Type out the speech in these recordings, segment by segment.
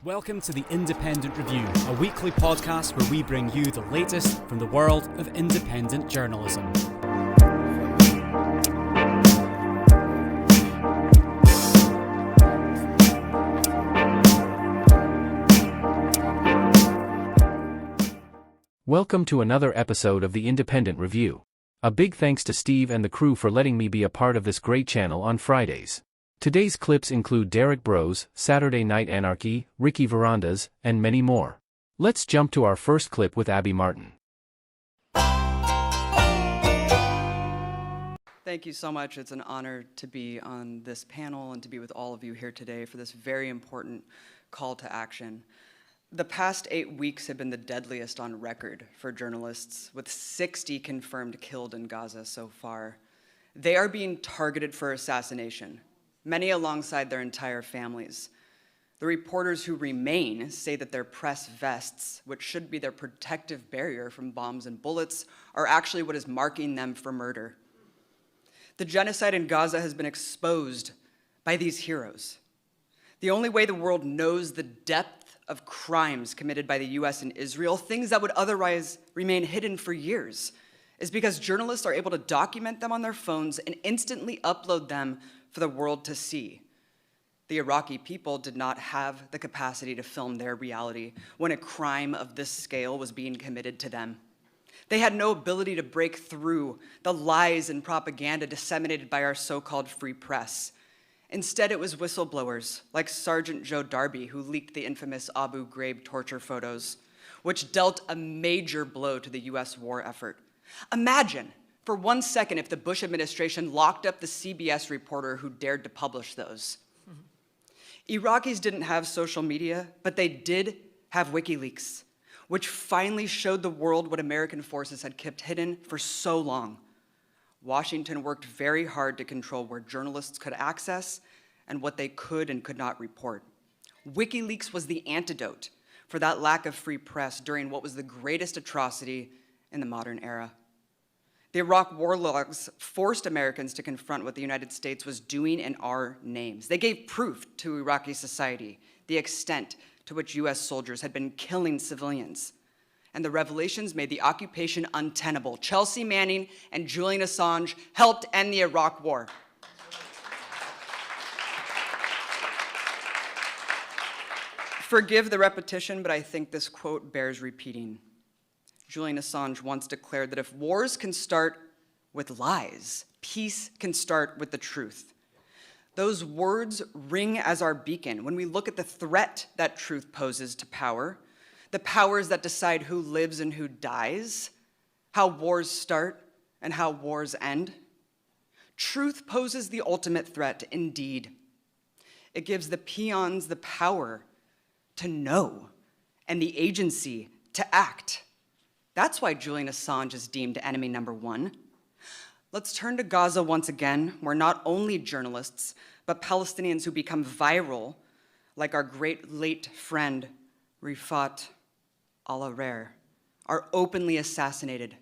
Welcome to The Independent Review, a weekly podcast where we bring you the latest from the world of independent journalism. Welcome to another episode of The Independent Review. A big thanks to Steve and the crew for letting me be a part of this great channel on Fridays. Today's clips include Derrick Broze, Saturday Night Anarchy, Ricky Varandas, and many more. Let's jump to our first clip with Abby Martin. Thank you so much. It's an honor to be on this panel and to be with all of you here today for this very important call to action. The past 8 weeks have been the deadliest on record for journalists, with 60 confirmed killed in Gaza so far. They are being targeted for assassination, many alongside their entire families. The reporters who remain say that their press vests, which should be their protective barrier from bombs and bullets, are actually what is marking them for murder. The genocide in Gaza has been exposed by these heroes. The only way the world knows the depth of crimes committed by the US and Israel, things that would otherwise remain hidden for years, is because journalists are able to document them on their phones and instantly upload them for the world to see. The Iraqi people did not have the capacity to film their reality when a crime of this scale was being committed to them. They had no ability to break through the lies and propaganda disseminated by our so-called free press. Instead, it was whistleblowers like Sergeant Joe Darby who leaked the infamous Abu Ghraib torture photos, which dealt a major blow to the US war effort. Imagine for 1 second if the Bush administration locked up the CBS reporter who dared to publish those. Iraqis didn't have social media, but they did have WikiLeaks, which finally showed the world what American forces had kept hidden for so long. Washington worked very hard to control where journalists could access and what they could and could not report. WikiLeaks was the antidote for that lack of free press during what was the greatest atrocity in the modern era. The Iraq war logs forced Americans to confront what the United States was doing in our names. They gave proof to Iraqi society the extent to which US soldiers had been killing civilians. And the revelations made the occupation untenable. Chelsea Manning and Julian Assange helped end the Iraq War. Forgive the repetition, but I think this quote bears repeating. Julian Assange once declared that if wars can start with lies, peace can start with the truth. Those words ring as our beacon when we look at the threat that truth poses to power, the powers that decide who lives and who dies, how wars start and how wars end. Truth poses the ultimate threat indeed. It gives the peons the power to know and the agency to act. That's why Julian Assange is deemed enemy number one. Let's turn to Gaza once again, where not only journalists, but Palestinians who become viral, like our great late friend Rifat al-Arer, are openly assassinated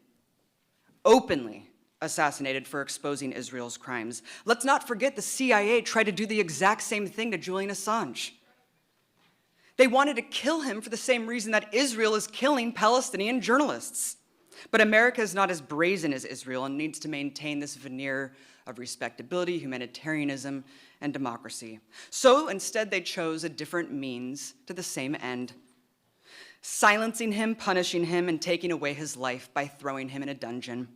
for exposing Israel's crimes. Let's not forget the CIA tried to do the exact same thing to Julian Assange. They wanted to kill him for the same reason that Israel is killing Palestinian journalists. But America is not as brazen as Israel and needs to maintain this veneer of respectability, humanitarianism, and democracy. So instead, they chose a different means to the same end: silencing him, punishing him, and taking away his life by throwing him in a dungeon.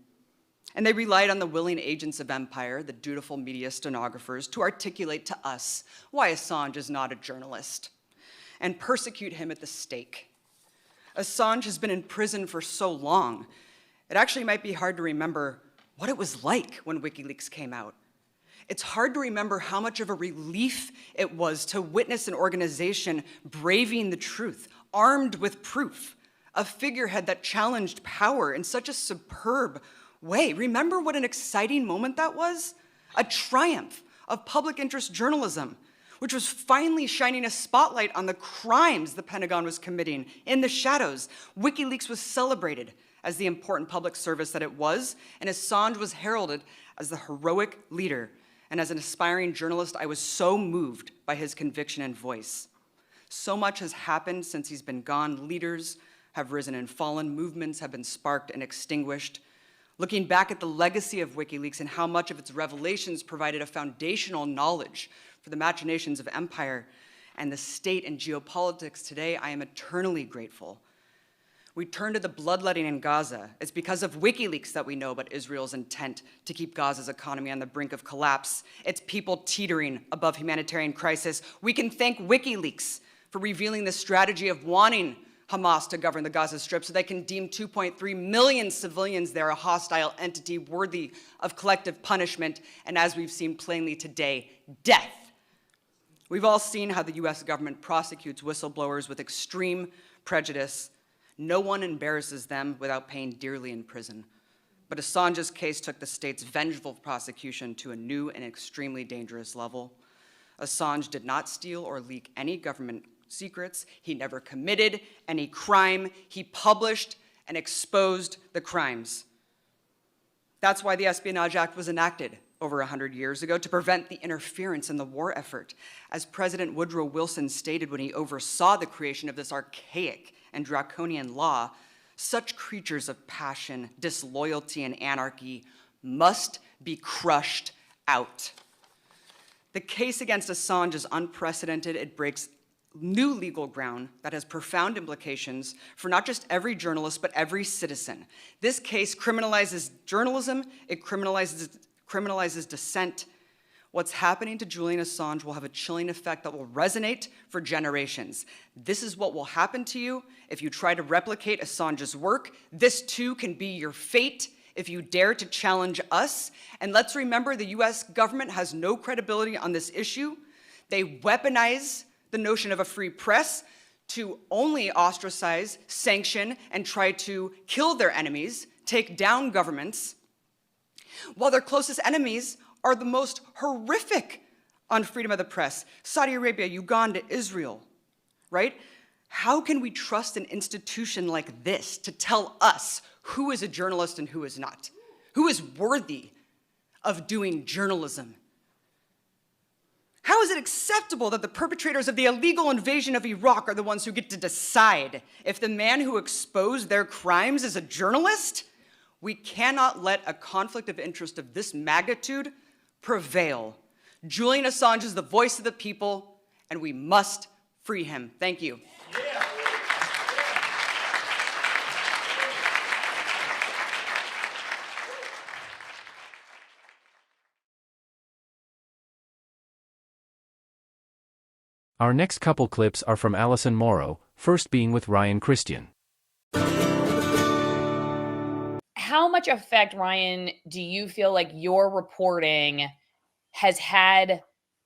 And they relied on the willing agents of empire, the dutiful media stenographers, to articulate to us why Assange is not a journalist and persecute him at the stake. Assange has been in prison for so long, it actually might be hard to remember what it was like when WikiLeaks came out. It's hard to remember how much of a relief it was to witness an organization braving the truth, armed with proof, a figurehead that challenged power in such a superb way. Remember what an exciting moment that was? A triumph of public interest journalism, which was finally shining a spotlight on the crimes the Pentagon was committing in the shadows. WikiLeaks was celebrated as the important public service that it was, and Assange was heralded as the heroic leader And as an aspiring journalist, I was so moved by his conviction and voice. So much has happened since he's been gone. Leaders have risen and fallen. Movements have been sparked and extinguished. Looking back at the legacy of WikiLeaks and how much of its revelations provided a foundational knowledge for the machinations of empire and the state and geopolitics today, I am eternally grateful. We turn to the bloodletting in Gaza. It's because of WikiLeaks that we know about Israel's intent to keep Gaza's economy on the brink of collapse, its people teetering above humanitarian crisis. We can thank WikiLeaks for revealing the strategy of wanting Hamas to govern the Gaza Strip so they can deem 2.3 million civilians there a hostile entity worthy of collective punishment, and as we've seen plainly today, death. We've all seen how the US government prosecutes whistleblowers with extreme prejudice. No one embarrasses them without paying dearly in prison. But Assange's case took the state's vengeful prosecution to a new and extremely dangerous level. Assange did not steal or leak any government secrets. He never committed any crime. He published and exposed the crimes. That's why the Espionage Act was enacted over 100 years ago, to prevent the interference in the war effort. As President Woodrow Wilson stated when he oversaw the creation of this archaic and draconian law, such creatures of passion, disloyalty, and anarchy must be crushed out. The case against Assange is unprecedented. It breaks new legal ground that has profound implications for not just every journalist, but every citizen. This case criminalizes journalism, it criminalizes dissent. What's happening to Julian Assange will have a chilling effect that will resonate for generations. This is what will happen to you if you try to replicate Assange's work. This too can be your fate if you dare to challenge us. And let's remember, the US government has no credibility on this issue. They weaponize the notion of a free press to only ostracize, sanction, and try to kill their enemies, take down governments, while their closest enemies are the most horrific on freedom of the press: Saudi Arabia, Uganda, Israel, right? How can we trust an institution like this to tell us who is a journalist and who is not? Who is worthy of doing journalism? How is it acceptable that the perpetrators of the illegal invasion of Iraq are the ones who get to decide if the man who exposed their crimes is a journalist? We cannot let a conflict of interest of this magnitude prevail. Julian Assange is the voice of the people, and we must free him. Thank you. Yeah. Our next couple clips are from Alison Morrow, first being with Cristian. How much effect, Ryan, do you feel like your reporting has had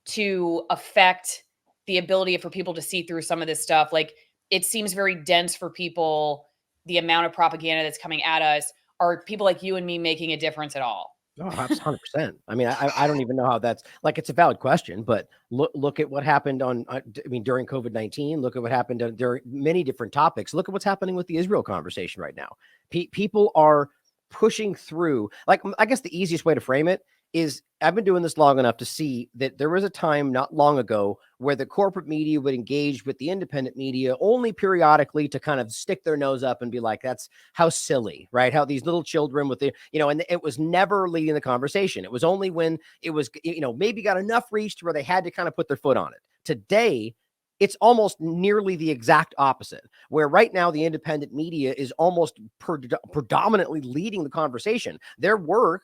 to affect the ability for people to see through some of this stuff? Like, it seems very dense for people, the amount of propaganda that's coming at us. Are people like you and me making a difference at all? Oh, that's 100%. I mean, I don't even know how that's like. It's a valid question, but look at what happened during COVID-19. Look at what happened during many different topics. Look at what's happening with the Israel conversation right now. People are pushing through. Like, I guess the easiest way to frame it is, I've been doing this long enough to see that there was a time not long ago where the corporate media would engage with the independent media only periodically to kind of stick their nose up and be like, that's how silly, right? How these little children with and it was never leading the conversation. It was only when it was, maybe got enough reach to where they had to kind of put their foot on it. Today, it's almost nearly the exact opposite, where right now the independent media is almost predominantly leading the conversation. Their work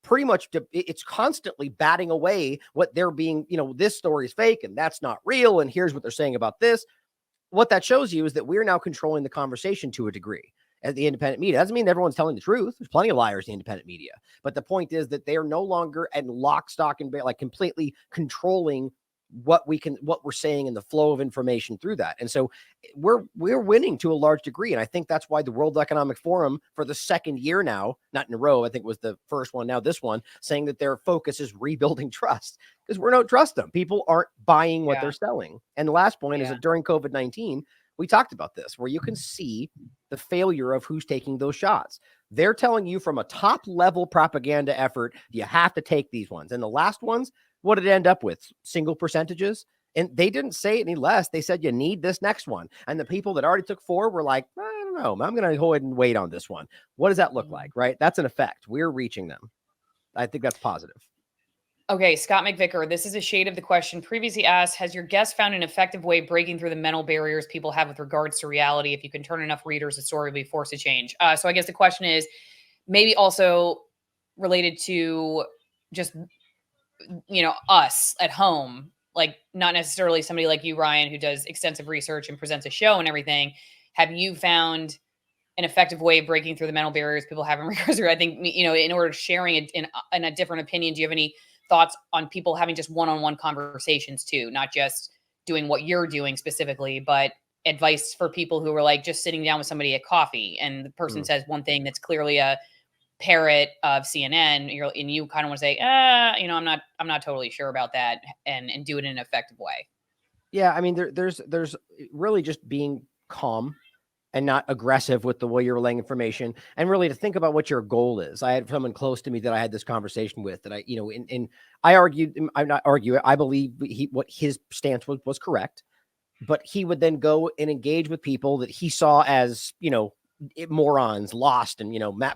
pretty much, it's constantly batting away what they're being, this story is fake and that's not real, and here's what they're saying about this. What that shows you is that we're now controlling the conversation to a degree as the independent media. Doesn't mean everyone's telling the truth. There's plenty of liars in the independent media. But the point is that they are no longer at lock, stock, and like completely controlling what we're saying and the flow of information through that. And so we're winning to a large degree. And I think that's why the World Economic Forum, for the second year now, not in a row, I think it was the first one, now this one, saying that their focus is rebuilding trust, because we don't trust them. People aren't buying what they're selling. And the last point is that during COVID-19, we talked about this, where you can see the failure of who's taking those shots. They're telling you from a top level propaganda effort, you have to take these ones. And the last ones, what did it end up with? Single percentages. And they didn't say any less. They said, you need this next one. And the people that already took 4 were like, I don't know, I'm going to go ahead and wait on this one. What does that look like? Right. That's an effect. We're reaching them. I think that's positive. Okay, Scott McVicker, this is a shade of the question previously asked. Has your guest found an effective way breaking through the mental barriers people have with regards to reality? If you can turn enough readers, the story will be forced to change. So I guess the question is maybe also related to just, us at home, like not necessarily somebody like you, Ryan, who does extensive research and presents a show and everything. Have you found an effective way of breaking through the mental barriers people have in regards to, I think, in order to sharing it in a different opinion, do you have any thoughts on people having just one-on-one conversations too, not just doing what you're doing specifically, but advice for people who are like just sitting down with somebody at coffee and the person says one thing that's clearly a parrot of CNN, and you kind of want to say, I'm not totally sure about that, and do it in an effective way. Yeah, I mean, there's really just being calm and not aggressive with the way you're relaying information, and really to think about what your goal is. I had someone close to me that I had this conversation with that I argued, I'm not arguing, I believe what his stance was correct, but he would then go and engage with people that he saw as, morons, lost, and,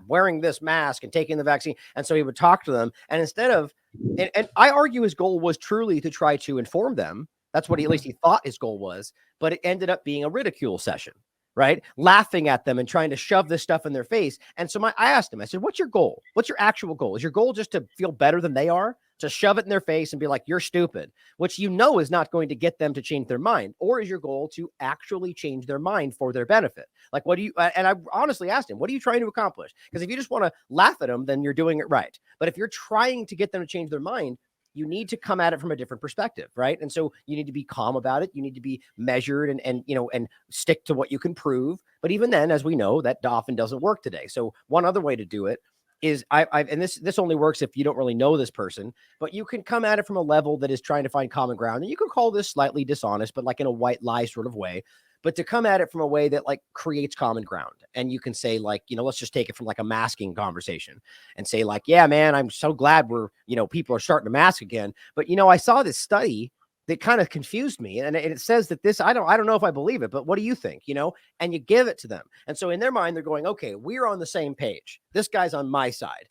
wearing this mask and taking the vaccine. And so he would talk to them. And instead of, and I argue his goal was truly to try to inform them. That's what at least he thought his goal was, but it ended up being a ridicule session. Right? Laughing at them and trying to shove this stuff in their face. And so I asked him, I said, what's your goal? What's your actual goal? Is your goal just to feel better than they are? To shove it in their face and be like, you're stupid, which is not going to get them to change their mind? Or is your goal to actually change their mind for their benefit? Like, what do you, and I honestly asked him, what are you trying to accomplish? Because if you just want to laugh at them, then you're doing it right. But if you're trying to get them to change their mind, you need to come at it from a different perspective, right? And so you need to be calm about it. You need to be measured and stick to what you can prove. But even then, as we know, that often doesn't work today. So one other way to do it is and this only works if you don't really know this person, but you can come at it from a level that is trying to find common ground. And you can call this slightly dishonest, but like in a white lie sort of way. But to come at it from a way that like creates common ground. And you can say like, let's just take it from like a masking conversation and say like, yeah, man, I'm so glad people are starting to mask again. But, I saw this study that kind of confused me. And it says that this, I don't know if I believe it, but what do you think? And you give it to them. And so in their mind, they're going, okay, we're on the same page. This guy's on my side.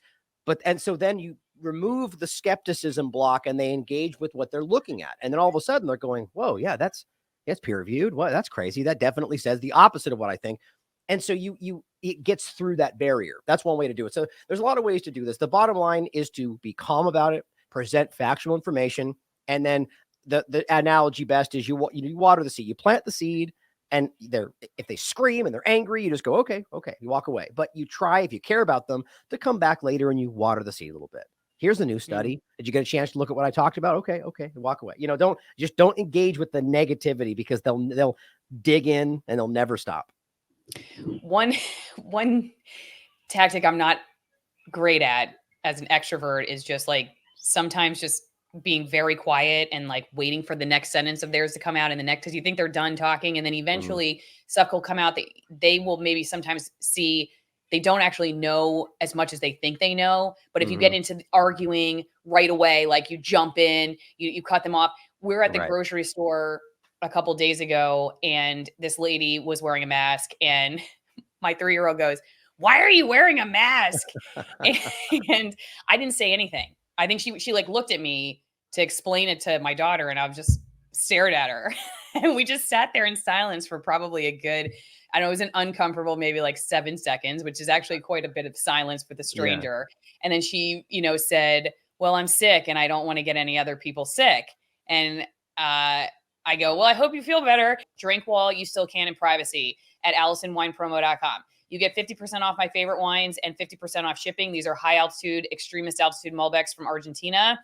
And so then you remove the skepticism block and they engage with what they're looking at. And then all of a sudden they're going, whoa, yeah, that's peer reviewed. What? That's crazy. That definitely says the opposite of what I think. And so it gets through that barrier. That's one way to do it. So there's a lot of ways to do this. The bottom line is to be calm about it, present factual information. And then the analogy best is you water the seed, you plant the seed, and if they scream and they're angry, you just go, okay, you walk away. But you try, if you care about them, to come back later and you water the seed a little bit. Here's a new study. Did you get a chance to look at what I talked about? Okay. Walk away. Don't engage with the negativity, because they'll dig in and they'll never stop. One tactic I'm not great at as an extrovert is just like sometimes just being very quiet and like waiting for the next sentence of theirs to come out, and the next, because you think they're done talking, and then eventually stuff will come out that they will maybe sometimes see they don't actually know as much as they think they know. But if you get into arguing right away, like you jump in, you cut them off. We were at the grocery store a couple days ago, and this lady was wearing a mask, and my 3-year-old goes, "Why are you wearing a mask?" And I didn't say anything. I think she like looked at me to explain it to my daughter, and I just stared at her. And we just sat there in silence for probably a good, I know it was an uncomfortable, maybe like 7 seconds, which is actually quite a bit of silence with a stranger. Yeah. And then she, said, "Well, I'm sick and I don't want to get any other people sick." And I go, "Well, I hope you feel better. Drink while you still can in privacy at AlisonWinePromo.com. You get 50% off my favorite wines and 50% off shipping. These are high altitude, extremist altitude Malbecs from Argentina.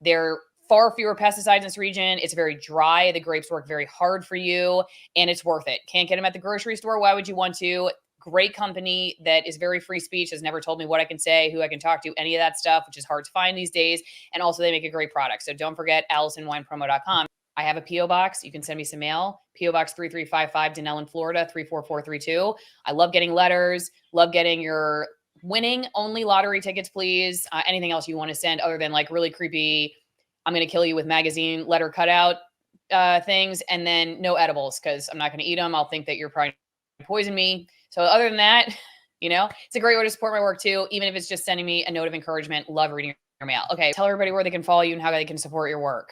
They're far fewer pesticides in this region. It's very dry. The grapes work very hard for you, and it's worth it. Can't get them at the grocery store. Why would you want to? Great company that is very free speech, has never told me what I can say, who I can talk to, any of that stuff, which is hard to find these days. And also they make a great product. So don't forget AlisonWinePromo.com. I have a P.O. box. You can send me some mail. P.O. Box 3355, Denellen, Florida, 34432. I love getting letters, love getting your winning only lottery tickets, please. Anything else you want to send other than like really creepy, I'm going to kill you with magazine letter cutout things, and then no edibles because I'm not going to eat them. I'll think that you're probably poison me. So other than that, it's a great way to support my work too, even if it's just sending me a note of encouragement. Love reading your mail. Okay, tell everybody where they can follow you and how they can support your work.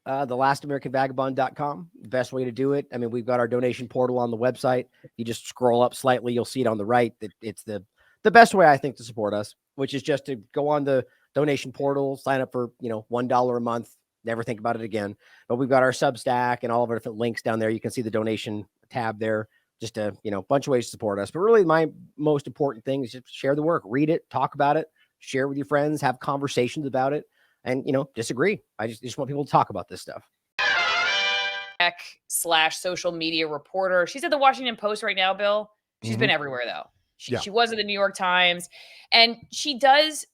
TheLastAmericanVagabond.com, best way to do it. I mean, we've got our donation portal on the website. You just scroll up slightly, you'll see it on the right. It's the best way, I think, to support us, which is just to go on the donation portal, sign up for, $1 a month, never think about it again. But we've got our Substack and all of our different links down there. You can see the donation tab there. Just a bunch of ways to support us. But really, my most important thing is just share the work, read it, talk about it, share with your friends, have conversations about it, and disagree. I just want people to talk about this stuff. /social media reporter. She's at the Washington Post right now, Bill. She's been everywhere though. She was at the New York Times, and she does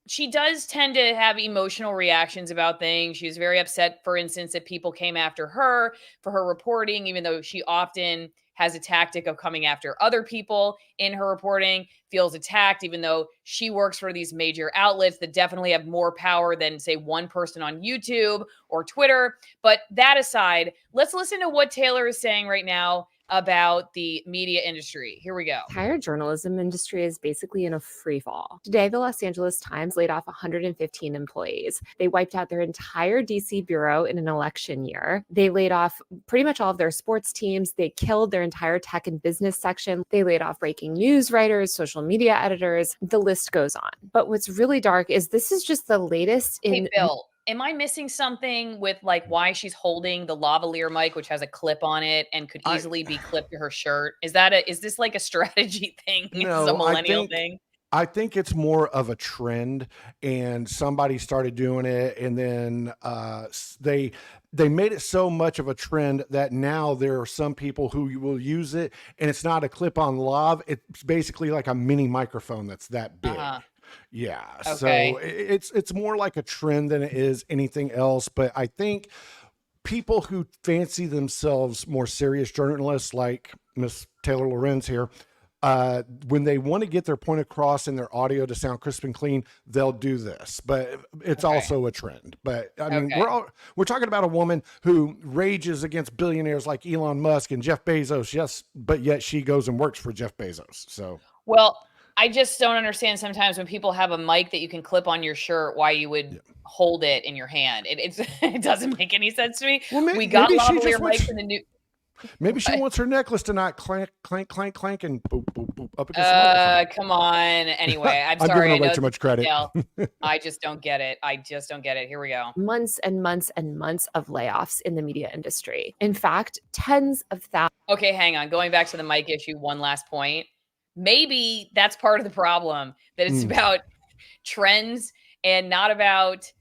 tend to have emotional reactions about things. She was very upset, for instance, that people came after her for her reporting, even though she often has a tactic of coming after other people in her reporting, feels attacked, even though she works for these major outlets that definitely have more power than, say, one person on YouTube or Twitter. But that aside, let's listen to what Taylor is saying right now about the media industry. Here we go. The entire journalism industry is basically in a free fall. Today, the Los Angeles Times laid off 115 employees. They wiped out their entire DC bureau in an election year. They laid off pretty much all of their sports teams. They killed their entire tech and business section. They laid off breaking news writers, social media editors. The list goes on. But what's really dark is this is just the latest in... Hey, Bill. Am I missing something with like why she's holding the lavalier mic, which has a clip on it and could easily be clipped to her shirt? Is this like a strategy thing? No, is this a millennial thing? I think it's more of a trend, and somebody started doing it, and then they made it so much of a trend that now there are some people who will use it, and it's not a clip-on lav. It's basically like a mini microphone that's that big. Yeah. Okay. So it's more like a trend than it is anything else. But I think people who fancy themselves more serious journalists like Miss Taylor Lorenz here, when they want to get their point across in their audio to sound crisp and clean, they'll do this. But it's also a trend. But I mean, we're talking about a woman who rages against billionaires like Elon Musk and Jeff Bezos. Yes, but yet she goes and works for Jeff Bezos. So I just don't understand sometimes when people have a mic that you can clip on your shirt, why you would hold it in your hand. It doesn't make any sense to me. Well, we got lavalier mics in the new. Maybe she wants her necklace to not clank, clank, clank, clank, and boop, boop, boop up against the microphone. Come on. Anyway, I'm I'm sorry. giving her way too much credit. I just don't get it. Here we go. Months and months and months of layoffs in the media industry. In fact, tens of thousands. Okay, hang on. Going back to the mic issue, one last point. Maybe that's part of the problem, that it's about trends and not about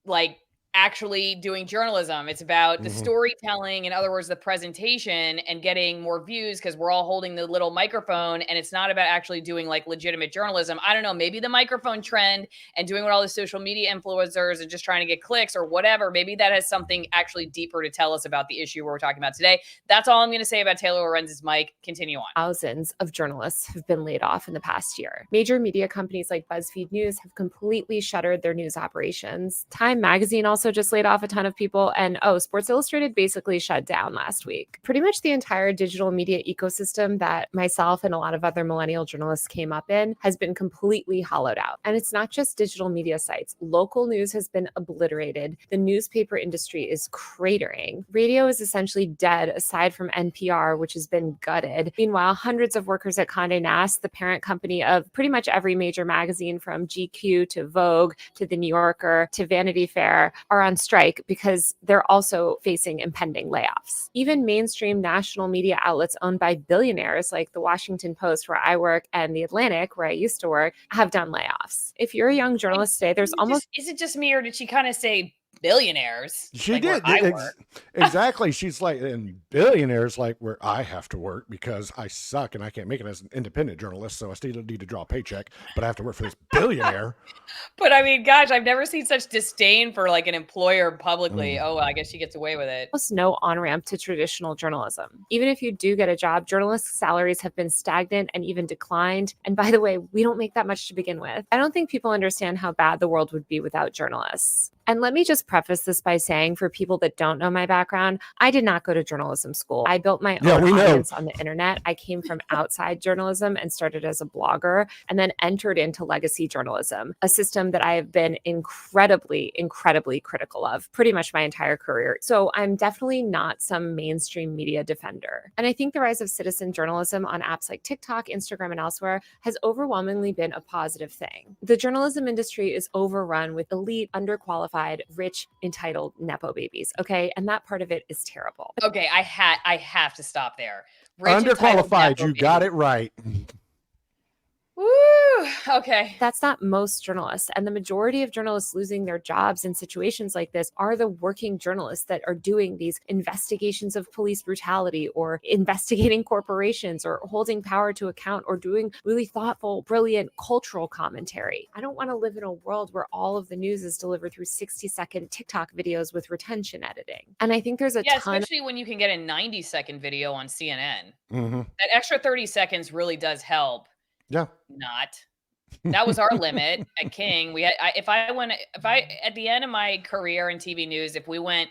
like actually doing journalism. It's about the storytelling, in other words, the presentation, and getting more views because we're all holding the little microphone, and it's not about actually doing like legitimate journalism. I don't know, maybe the microphone trend and doing what all the social media influencers and just trying to get clicks or whatever, maybe that has something actually deeper to tell us about the issue we're talking about today. That's all I'm going to say about Taylor Lorenz's mic. Continue on. Thousands of journalists have been laid off in the past year. Major media companies like BuzzFeed News have completely shuttered their news operations. Time Magazine also just laid off a ton of people, and Sports Illustrated basically shut down last week. Pretty much the entire digital media ecosystem that myself and a lot of other millennial journalists came up in has been completely hollowed out. And it's not just digital media sites. Local news has been obliterated. The newspaper industry is cratering. Radio is essentially dead aside from NPR, which has been gutted. Meanwhile, hundreds of workers at Condé Nast, the parent company of pretty much every major magazine from GQ to Vogue to The New Yorker to Vanity Fair, are on strike because they're also facing impending layoffs. Even mainstream national media outlets owned by billionaires like the Washington Post, where I work, and the Atlantic, where I used to work, have done layoffs. If you're a young journalist today, there's almost... Is it just me, or did she kind of say billionaires. She like where did. I work. Exactly. She's like, and billionaires like where I have to work because I suck and I can't make it as an independent journalist. So I still need to draw a paycheck, but I have to work for this billionaire. But I mean, gosh, I've never seen such disdain for like an employer publicly. Oh, well, I guess she gets away with it. Almost no on-ramp to traditional journalism. Even if you do get a job, journalists' salaries have been stagnant and even declined. And by the way, we don't make that much to begin with. I don't think people understand how bad the world would be without journalists. And let me just preface this by saying, for people that don't know my background, I did not go to journalism school. I built my own audience on the internet. I came from outside journalism and started as a blogger, and then entered into legacy journalism, a system that I have been incredibly, incredibly critical of pretty much my entire career. So I'm definitely not some mainstream media defender. And I think the rise of citizen journalism on apps like TikTok, Instagram, and elsewhere has overwhelmingly been a positive thing. The journalism industry is overrun with elite, underqualified, rich, entitled Nepo babies. Okay. And that part of it is terrible. Okay. I have to stop there. Underqualified. You got it right. Woo! Okay. That's not most journalists. And the majority of journalists losing their jobs in situations like this are the working journalists that are doing these investigations of police brutality, or investigating corporations, or holding power to account, or doing really thoughtful, brilliant cultural commentary. I don't want to live in a world where all of the news is delivered through 60-second TikTok videos with retention editing. And I think there's a ton. Especially when you can get a 90-second video on CNN. Mm-hmm. That extra 30 seconds really does help. Yeah. That was our limit at King. We had, if I at the end of my career in TV news, if we went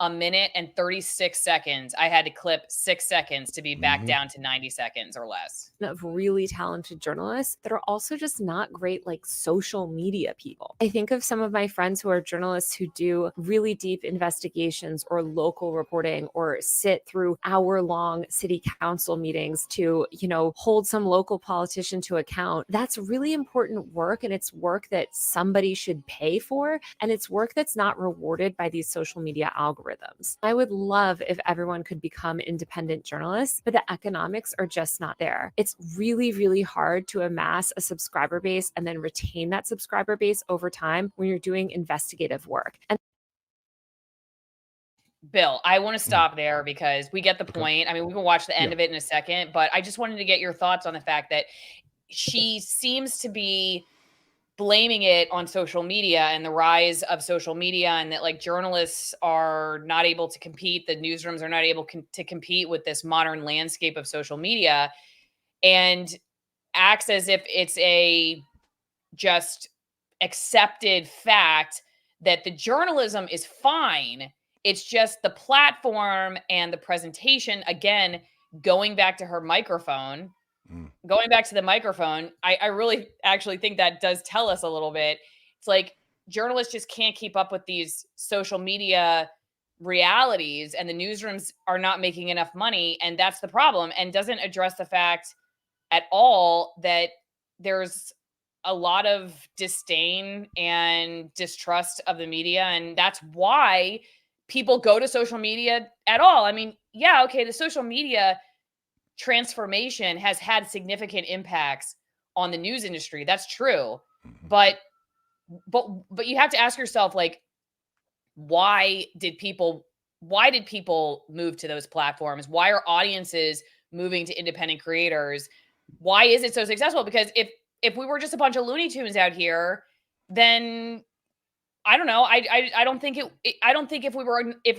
a minute and 36 seconds, I had to clip 6 seconds to be back down to 90 seconds or less. Of really talented journalists that are also just not great, like social media people. I think of some of my friends who are journalists who do really deep investigations or local reporting, or sit through hour-long city council meetings to, hold some local politician to account. That's really important work, and it's work that somebody should pay for, and it's work that's not rewarded by these social media algorithms. I would love if everyone could become independent journalists, but the economics are just not there. It's really, really hard to amass a subscriber base and then retain that subscriber base over time when you're doing investigative work. And Bill, I want to stop there because we get the point. I mean, we can watch the end of it in a second, but I just wanted to get your thoughts on the fact that she seems to be blaming it on social media and the rise of social media, and that like journalists are not able to compete. The newsrooms are not able to compete with this modern landscape of social media, and acts as if it's a just accepted fact that the journalism is fine. It's just the platform and the presentation. Again, going back to her microphone, going back to the microphone, I really actually think that does tell us a little bit. It's like journalists just can't keep up with these social media realities, and the newsrooms are not making enough money. And that's the problem, and doesn't address the fact at all that there's a lot of disdain and distrust of the media. And that's why people go to social media at all. I mean, yeah, okay, the social media transformation has had significant impacts on the news industry. That's true. But you have to ask yourself, like, why did people move to those platforms? Why are audiences moving to independent creators? Why is it so successful? Because if we were just a bunch of Looney Tunes out here, then I don't know. I don't think if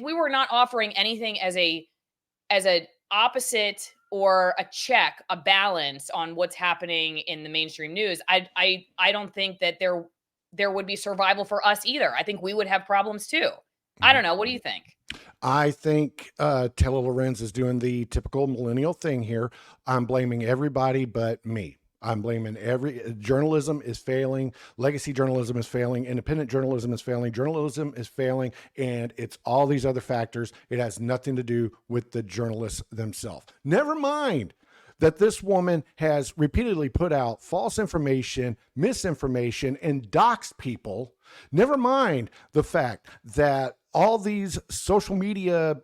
we were not offering anything as a opposite or a check, a balance on what's happening in the mainstream news, I don't think that there would be survival for us either. I think we would have problems too. I don't know. What do you think? I think Taylor Lorenz is doing the typical millennial thing here. I'm blaming everybody but me. I'm blaming journalism is failing. Legacy journalism is failing. Independent journalism is failing. Journalism is failing. And it's all these other factors. It has nothing to do with the journalists themselves. Never mind that this woman has repeatedly put out false information, misinformation, and doxed people. Never mind the fact that all these social media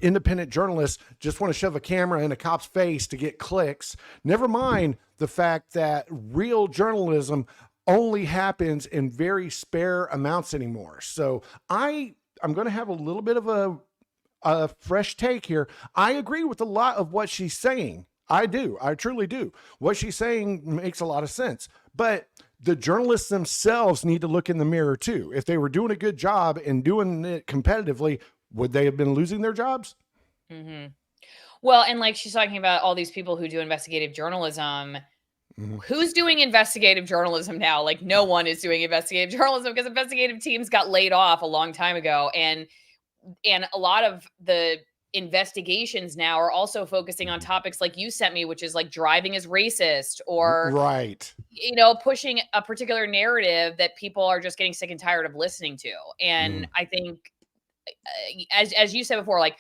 independent journalists just want to shove a camera in a cop's face to get clicks. Never mind the fact that real journalism only happens in very spare amounts anymore. So I'm going to have a little bit of a fresh take here. I agree with a lot of what she's saying. I do. I truly do. What she's saying makes a lot of sense. But the journalists themselves need to look in the mirror too. If they were doing a good job and doing it competitively, would they have been losing their jobs? Mm-hmm. Well, and like she's talking about all these people who do investigative journalism. Mm-hmm. Who's doing investigative journalism now? Like no one is doing investigative journalism because investigative teams got laid off a long time ago. And a lot of the investigations now are also focusing on topics like you sent me, which is like driving is racist or, right, you know, pushing a particular narrative that people are just getting sick and tired of listening to. And I think, as you said before, like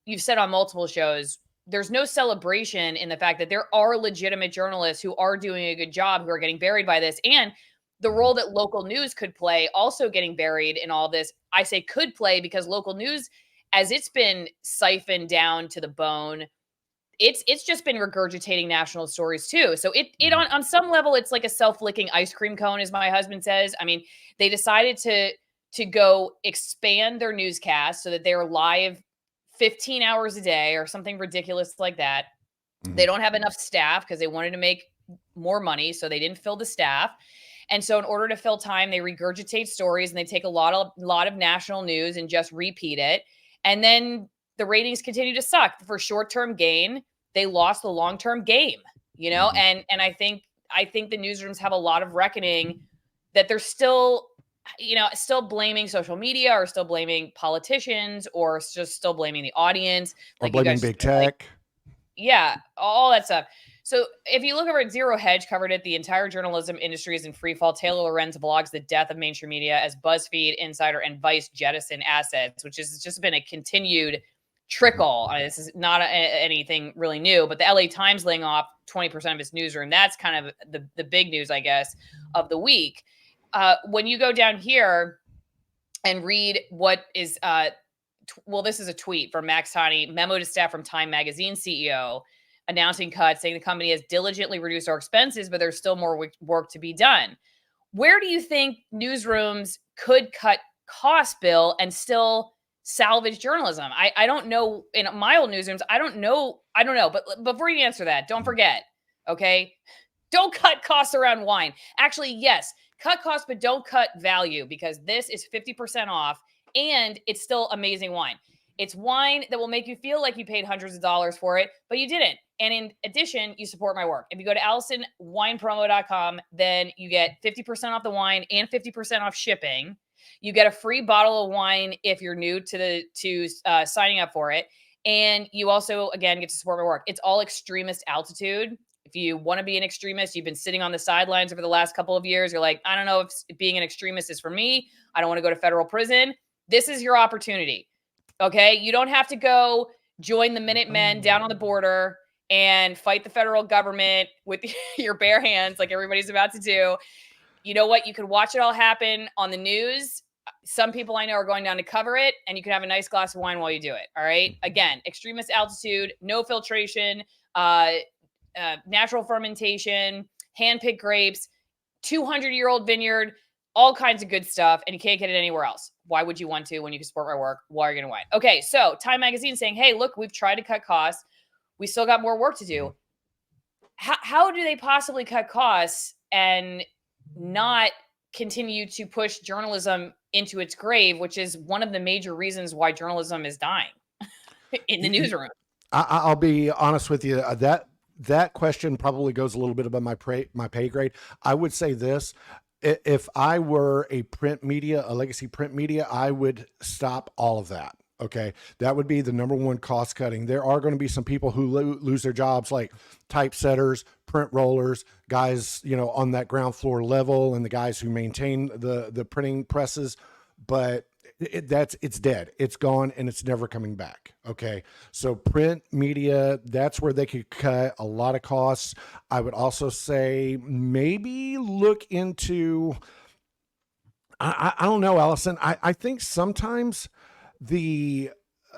you've said on multiple shows, there's no celebration in the fact that there are legitimate journalists who are doing a good job, who are getting buried by this. And the role that local news could play also getting buried in all this. I say could play because local news, as it's been siphoned down to the bone, it's just been regurgitating national stories too. So it on some level, it's like a self-licking ice cream cone, as my husband says. I mean, they decided to go expand their newscast so that they're live 15 hours a day or something ridiculous like that. They don't have enough staff because they wanted to make more money, so they didn't fill the staff. And so in order to fill time, they regurgitate stories and they take a lot of national news and just repeat it. And then the ratings continue to suck. For short-term gain, they lost the long-term game, you know? And I think the newsrooms have a lot of reckoning that they're still, you know, still blaming social media or still blaming politicians or just still blaming the audience. Or blaming big tech. Yeah, all that stuff. So if you look over at Zero Hedge, covered it, the entire journalism industry is in free fall. Taylor Lorenz blogs the death of mainstream media as BuzzFeed, Insider, and Vice jettison assets, which has just been a continued trickle. This is not anything really new, but the LA Times laying off 20% of its newsroom, that's kind of the big news, I guess, of the week. When you go down here and read what is, this is a tweet from Max Tani, memo to staff from Time Magazine CEO, announcing cuts, saying the company has diligently reduced our expenses, but there's still more work to be done. Where do you think newsrooms could cut costs, Bill, and still salvage journalism? I don't know. In my old newsrooms, I don't know. But before you answer that, don't forget, okay? Don't cut costs around wine. Actually, yes, cut costs, but don't cut value, because this is 50% off and it's still amazing wine. It's wine that will make you feel like you paid hundreds of dollars for it, but you didn't. And in addition, you support my work. If you go to AlisonWinePromo.com, then you get 50% off the wine and 50% off shipping. You get a free bottle of wine if you're new to signing up for it. And you also, again, get to support my work. It's all extremist altitude. If you want to be an extremist, you've been sitting on the sidelines over the last couple of years. You're like, I don't know if being an extremist is for me. I don't want to go to federal prison. This is your opportunity. Okay. You don't have to go join the Minutemen down on the border and fight the federal government with your bare hands like everybody's about to do. You know what? You could watch it all happen on the news. Some people I know are going down to cover it, and you can have a nice glass of wine while you do it. All right. Again, extremist altitude, no filtration, natural fermentation, hand-picked grapes, 200-year-old vineyard, all kinds of good stuff, and you can't get it anywhere else. Why would you want to when you can support my work? Why are you going to wine? Okay, so Time Magazine saying, hey, look, we've tried to cut costs. We still got more work to do. How do they possibly cut costs and not continue to push journalism into its grave, which is one of the major reasons why journalism is dying in the newsroom? I'll be honest with you. That question probably goes a little bit above my pay grade. I would say this. If I were a legacy print media, I would stop all of that. Okay. That would be the number one cost cutting. There are going to be some people who lose their jobs, like typesetters, print rollers, guys, on that ground floor level, and the guys who maintain the printing presses, but it's dead. It's gone and it's never coming back. Okay. So print media, that's where they could cut a lot of costs. I would also say maybe look into, I don't know, Allison. I think sometimes the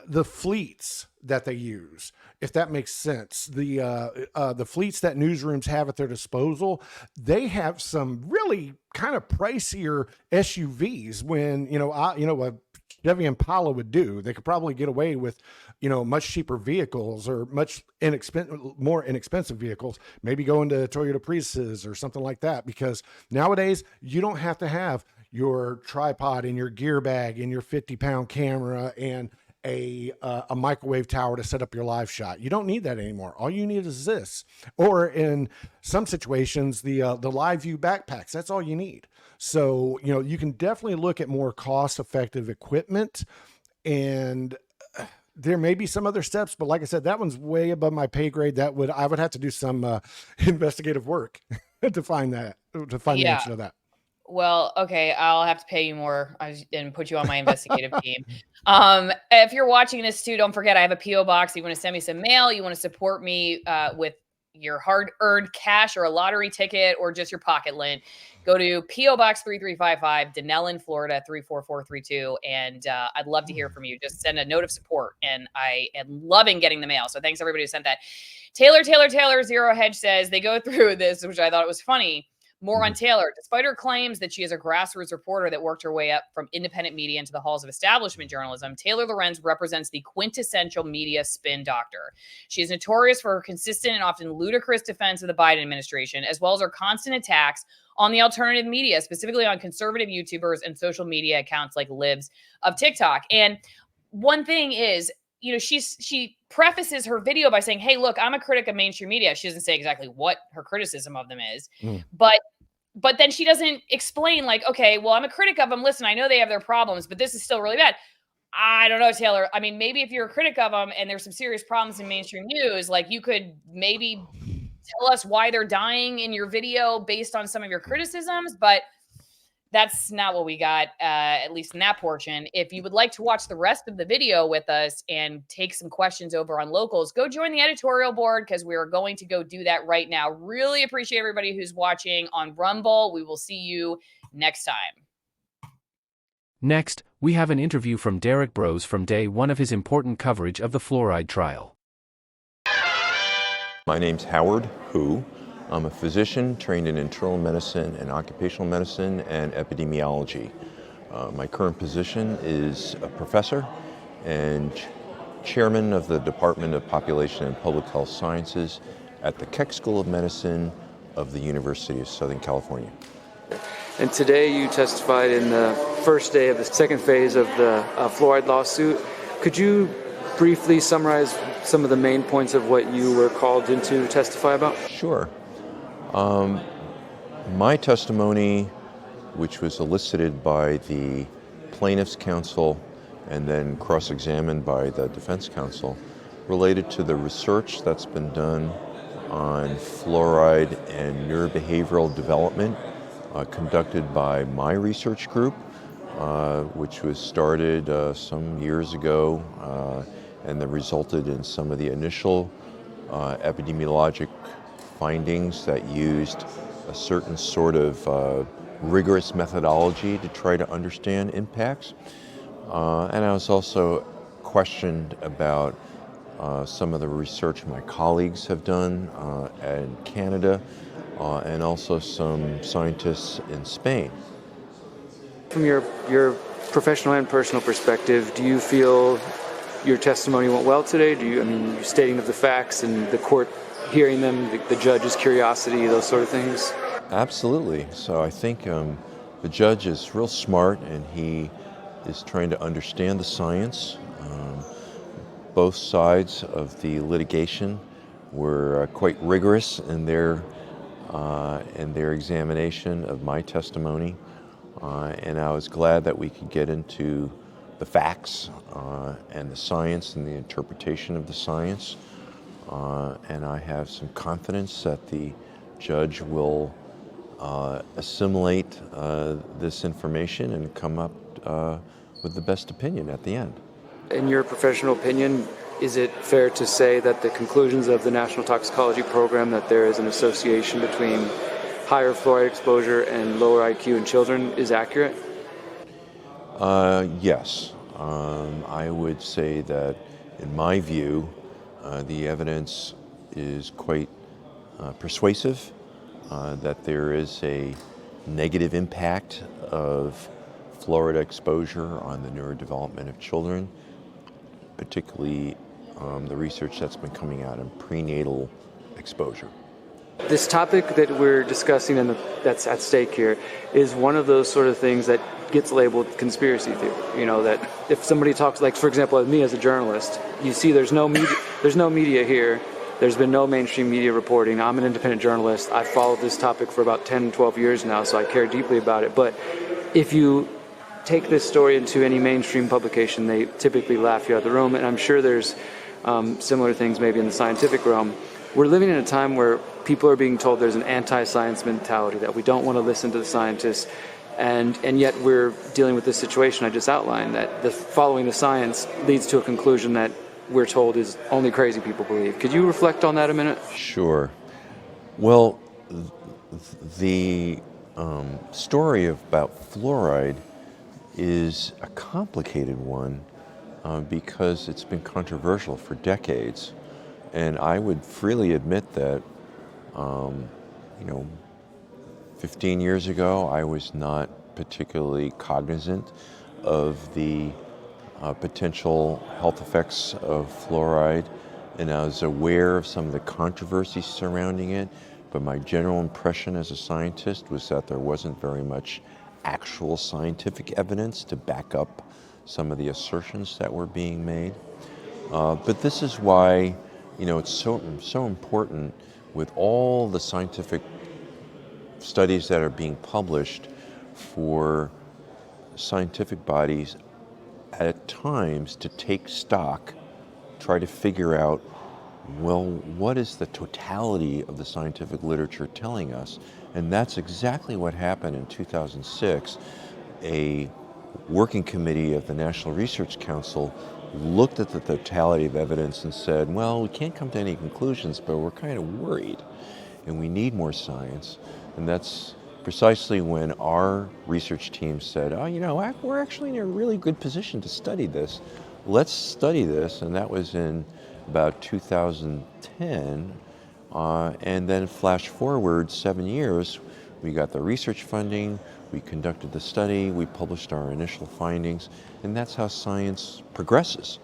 the fleets that they use, if that makes sense, the fleets that newsrooms have at their disposal, they have some really kind of pricier SUVs when, a Chevy Impala would do. They could probably get away with, much cheaper vehicles or more inexpensive vehicles, maybe go into Toyota Priuses or something like that, because nowadays you don't have to have your tripod and your gear bag and your 50-pound camera and a microwave tower to set up your live shot. You don't need that anymore. All you need is this, or in some situations, the live view backpacks. That's all you need. So, you can definitely look at more cost-effective equipment, and there may be some other steps, but like I said, that one's way above my pay grade. I would have to do some investigative work to find the answer to that. Well, okay, I'll have to pay you more and put you on my investigative team. If you're watching this too, don't forget I have a P.O. box. You want to send me some mail, you want to support me with your hard-earned cash or a lottery ticket or just your pocket lint, go to P.O. Box 3355, Denellen, Florida 34432, and I'd love to hear from you. Just send a note of support, and I am loving getting the mail. So thanks everybody who sent that. Taylor Zero Hedge says they go through this, which I thought it was funny. More on Taylor. Despite her claims that she is a grassroots reporter that worked her way up from independent media into the halls of establishment journalism, Taylor Lorenz represents the quintessential media spin doctor. She is notorious for her consistent and often ludicrous defense of the Biden administration, as well as her constant attacks on the alternative media, specifically on conservative YouTubers and social media accounts like Libs of TikTok. And one thing is, she prefaces her video by saying, hey, look, I'm a critic of mainstream media. She doesn't say exactly what her criticism of them is, but then she doesn't explain, like, okay, well, I'm a critic of them. Listen, I know they have their problems, but this is still really bad. I don't know, Taylor. I mean, maybe if you're a critic of them and there's some serious problems in mainstream news, like you could maybe tell us why they're dying in your video based on some of your criticisms, but that's not what we got, at least in that portion. If you would like to watch the rest of the video with us and take some questions over on Locals, go join the editorial board because we are going to go do that right now. Really appreciate everybody who's watching on Rumble. We will see you next time. Next, we have an interview from Derrick Broze from day one of his important coverage of the fluoride trial. My name's Howard Hu. I'm a physician trained in internal medicine and occupational medicine and epidemiology. My current position is a professor and chairman of the Department of Population and Public Health Sciences at the Keck School of Medicine of the University of Southern California. And today you testified in the first day of the second phase of the fluoride lawsuit. Could you briefly summarize some of the main points of what you were called in to testify about? Sure. My testimony, which was elicited by the plaintiff's counsel and then cross-examined by the defense counsel, related to the research that's been done on fluoride and neurobehavioral development conducted by my research group, which was started some years ago and that resulted in some of the initial epidemiologic findings that used a certain sort of rigorous methodology to try to understand impacts. And I was also questioned about some of the research my colleagues have done in Canada and also some scientists in Spain. From your professional and personal perspective, do you feel your testimony went well today? You're stating of the facts and the court hearing them, the judge's curiosity, those sort of things? Absolutely. So I think the judge is real smart and he is trying to understand the science. Both sides of the litigation were quite rigorous in their examination of my testimony. And I was glad that we could get into the facts and the science and the interpretation of the science. And I have some confidence that the judge will assimilate this information and come up with the best opinion at the end. In your professional opinion, is it fair to say that the conclusions of the National Toxicology Program, that there is an association between higher fluoride exposure and lower IQ in children, is accurate? Yes. I would say that, in my view, the evidence is quite persuasive, that there is a negative impact of fluoride exposure on the neurodevelopment of children, particularly the research that's been coming out in prenatal exposure. This topic that we're discussing and that's at stake here is one of those sort of things that gets labeled conspiracy theory. You know, that if somebody talks, like for example, me as a journalist, you see there's no media here. There's been no mainstream media reporting. I'm an independent journalist. I've followed this topic for about 10, 12 years now, so I care deeply about it. But if you take this story into any mainstream publication, they typically laugh you out of the room. And I'm sure there's similar things maybe in the scientific realm. We're living in a time where people are being told there's an anti-science mentality, that we don't want to listen to the scientists. And yet we're dealing with this situation I just outlined, that following the science leads to a conclusion that we're told is only crazy people believe. Could you reflect on that a minute? Sure. Well, the story about fluoride is a complicated one because it's been controversial for decades. And I would freely admit that, 15 years ago, I was not particularly cognizant of the potential health effects of fluoride, and I was aware of some of the controversies surrounding it, but my general impression as a scientist was that there wasn't very much actual scientific evidence to back up some of the assertions that were being made. But this is why, it's so important with all the scientific studies that are being published for scientific bodies at times to take stock, try to figure out, well, what is the totality of the scientific literature telling us? And that's exactly what happened in 2006. A working committee of the National Research Council looked at the totality of evidence and said, well, we can't come to any conclusions, but we're kind of worried and we need more science. And that's precisely when our research team said, we're actually in a really good position to study this. Let's study this. And that was in about 2010. And then flash forward 7 years, we got the research funding, we conducted the study, we published our initial findings, and that's how science progresses,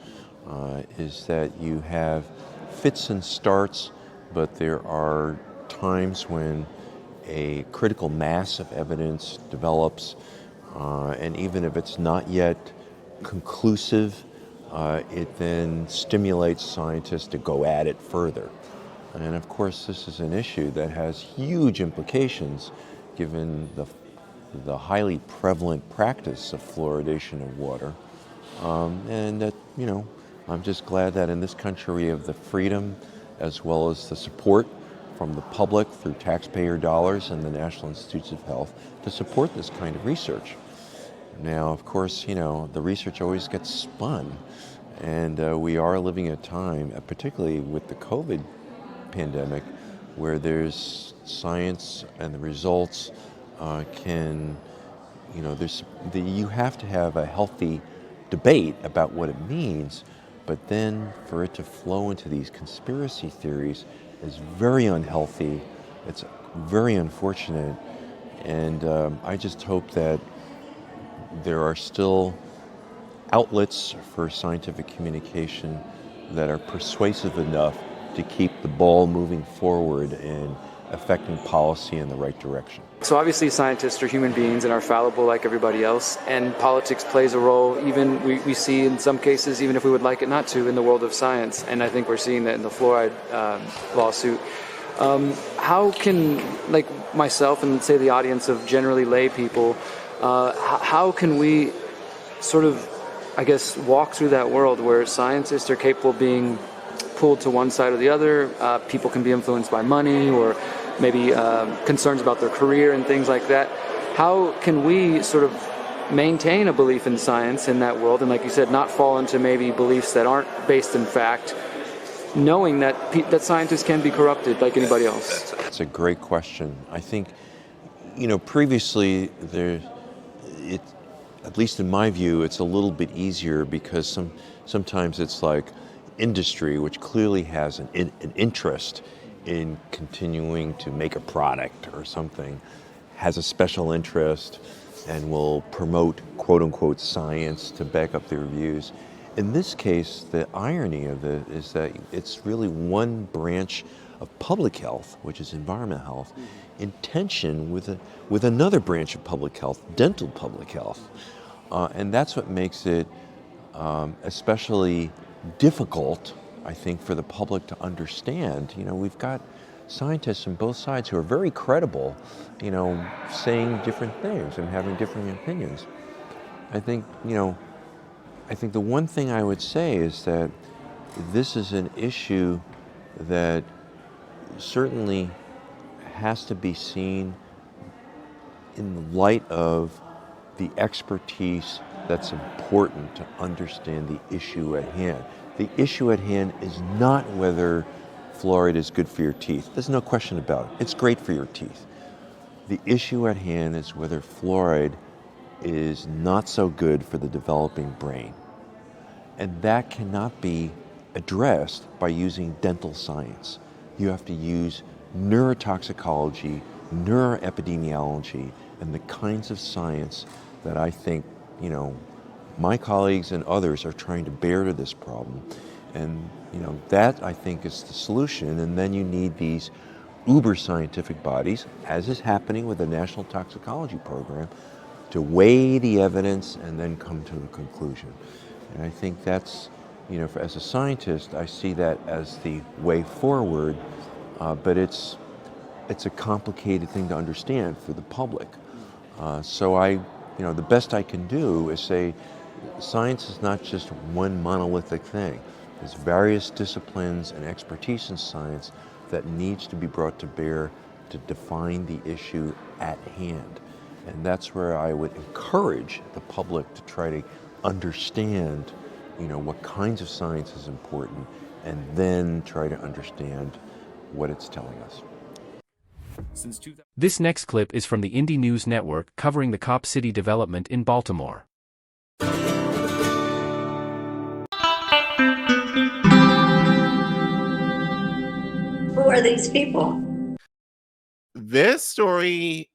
is that you have fits and starts, but there are times when a critical mass of evidence develops, and even if it's not yet conclusive, it then stimulates scientists to go at it further. And of course, this is an issue that has huge implications given the highly prevalent practice of fluoridation of water. And that, I'm just glad that in this country we have the freedom as well as the support from the public through taxpayer dollars and the National Institutes of Health to support this kind of research. Now, of course, the research always gets spun, and we are living a time, particularly with the COVID pandemic, where there's science and the results you have to have a healthy debate about what it means, but then for it to flow into these conspiracy theories is very unhealthy. It's very unfortunate, and I just hope that there are still outlets for scientific communication that are persuasive enough to keep the ball moving forward and affecting policy in the right direction. So obviously scientists are human beings and are fallible like everybody else, and politics plays a role, even we see in some cases, even if we would like it not to, in the world of science, and I think we're seeing that in the fluoride lawsuit. How can, like myself and say the audience of generally lay people, how can we sort of, walk through that world where scientists are capable of being pulled to one side or the other? People can be influenced by money or maybe concerns about their career and things like that. How can we sort of maintain a belief in science in that world, and like you said, not fall into maybe beliefs that aren't based in fact, knowing that scientists can be corrupted like anybody else? That's a great question. I think, previously at least in my view, it's a little bit easier because sometimes it's like industry, which clearly has an interest in continuing to make a product or something, has a special interest and will promote quote unquote science to back up their views. In this case, the irony of it is that it's really one branch of public health, which is environmental health, in tension with another branch of public health, dental public health. And that's what makes it especially difficult, I think, for the public to understand. You know, we've got scientists on both sides who are very credible, you know, saying different things and having different opinions. I think the one thing I would say is that this is an issue that certainly has to be seen in the light of the expertise that's important to understand the issue at hand. The issue at hand is not whether fluoride is good for your teeth. There's no question about it. It's great for your teeth. The issue at hand is whether fluoride is not so good for the developing brain. And that cannot be addressed by using dental science. You have to use neurotoxicology, neuroepidemiology, and the kinds of science that I think, you know, my colleagues and others are trying to bear to this problem. And, you know, that I think is the solution. And then you need these uber scientific bodies, as is happening with the National Toxicology Program, to weigh the evidence and then come to a conclusion. And I think that's, you know, as a scientist, I see that as the way forward, but it's a complicated thing to understand for the public. So the best I can do is say, science is not just one monolithic thing. There's various disciplines and expertise in science that needs to be brought to bear to define the issue at hand. And that's where I would encourage the public to try to understand, you know, what kinds of science is important, and then try to understand what it's telling us. This next clip is from the Indie News Network covering the Cop City development in Baltimore. Who are these people? This story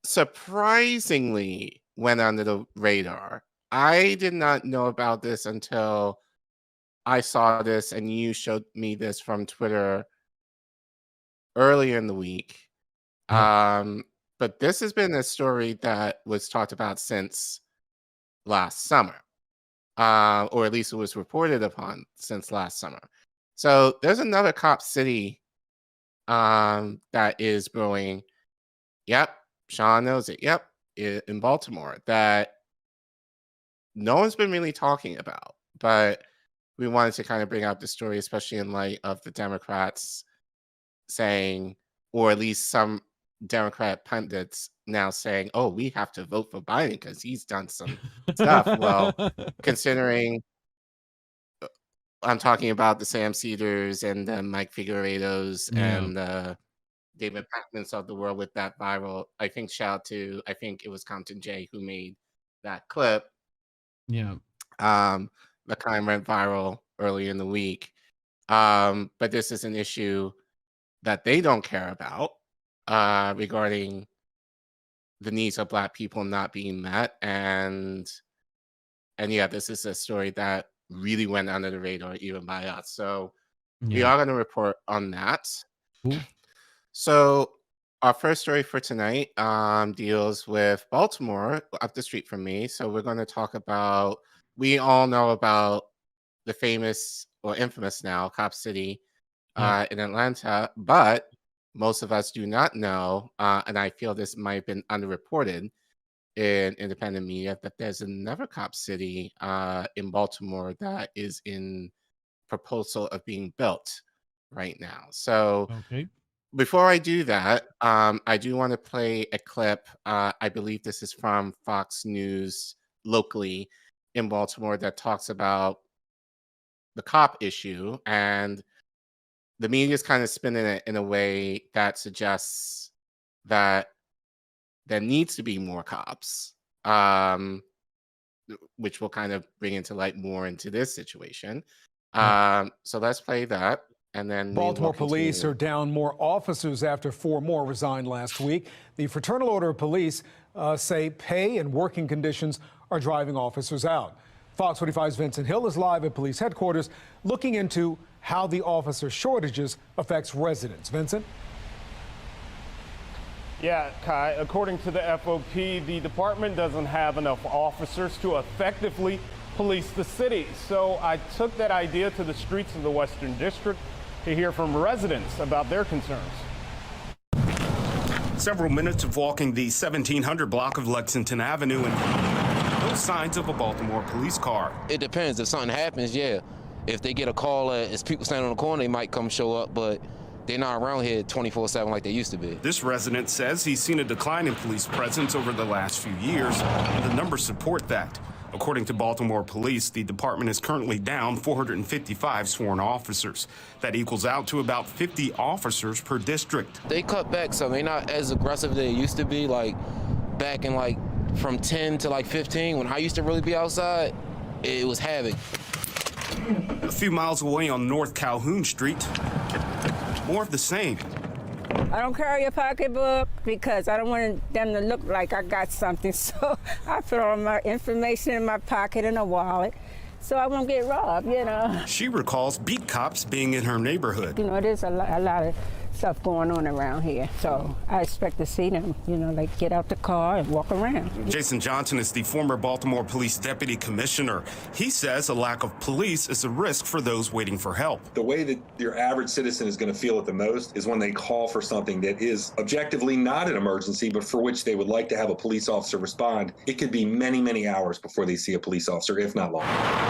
surprisingly went under the radar. I did not know about this until I saw this and you showed me this from Twitter earlier in the week. But this has been a story that was talked about since last summer, or at least it was reported upon since last summer. So there's another Cop City that is brewing. Yep, Sean knows it. Yep, in Baltimore, that no one's been really talking about, but we wanted to kind of bring out the story, especially in light of the Democrats saying, or at least some Democrat pundits now saying, oh, we have to vote for Biden because he's done some stuff. Well, considering I'm talking about the Sam Cedars and the Mike Figueredos and David Pakmans of the world with that viral, I think it was Compton J who made that clip. Yeah. The kind went viral early in the week. But this is an issue that they don't care about regarding the needs of Black people not being met. And yeah, this is a story that really went under the radar even by us. So we are going to report on that. Cool. So our first story for tonight deals with Baltimore, up the street from me. So we're going to talk about, we all know about the famous or infamous now Cop City in Atlanta, but most of us do not know, and I feel this might have been underreported in independent media, that there's another Cop City in Baltimore that is in proposal of being built right now. So before I do that, I do want to play a clip. I believe this is from Fox News locally in Baltimore that talks about the cop issue, and the media is kind of spinning it in a way that suggests that there needs to be more cops. which will kind of bring into light more into this situation. So let's play that. And then Baltimore police are down more officers after 4 more resigned last week. The Fraternal Order of Police say pay and working conditions are driving officers out. Fox 45's Vincent Hill is live at police headquarters looking into how the officer shortages affects residents. Vincent? Yeah, Kai, according to the FOP, the department doesn't have enough officers to effectively police the city. So I took that idea to the streets of the Western District to hear from residents about their concerns. Several minutes of walking the 1700 block of Lexington Avenue and no signs of a Baltimore police car. It depends. If something happens, yeah. If they get a call as people standing on the corner, they might come show up, but they're not around here 24/7 like they used to be. This resident says he's seen a decline in police presence over the last few years, and the numbers support that. According to Baltimore police, the department is currently down 455 sworn officers. That equals out to about 50 officers per district. They cut back some. They're not as aggressive as they used to be, like back in like from 10 to like 15. When I used to really be outside, it was havoc. A few miles away on North Calhoun Street, more of the same. I don't carry a pocketbook because I don't want them to look like I got something. So I put all my information in my pocket and a wallet so I won't get robbed, you know. She recalls beat cops being in her neighborhood. You know, there's a lot of stuff going on around here. So I expect to see them, you know, like get out the car and walk around. Jason Johnson is the former Baltimore Police Deputy Commissioner. He says a lack of police is a risk for those waiting for help. The way that your average citizen is going to feel it the most is when they call for something that is objectively not an emergency, but for which they would like to have a police officer respond. It could be many, many hours before they see a police officer, if not longer.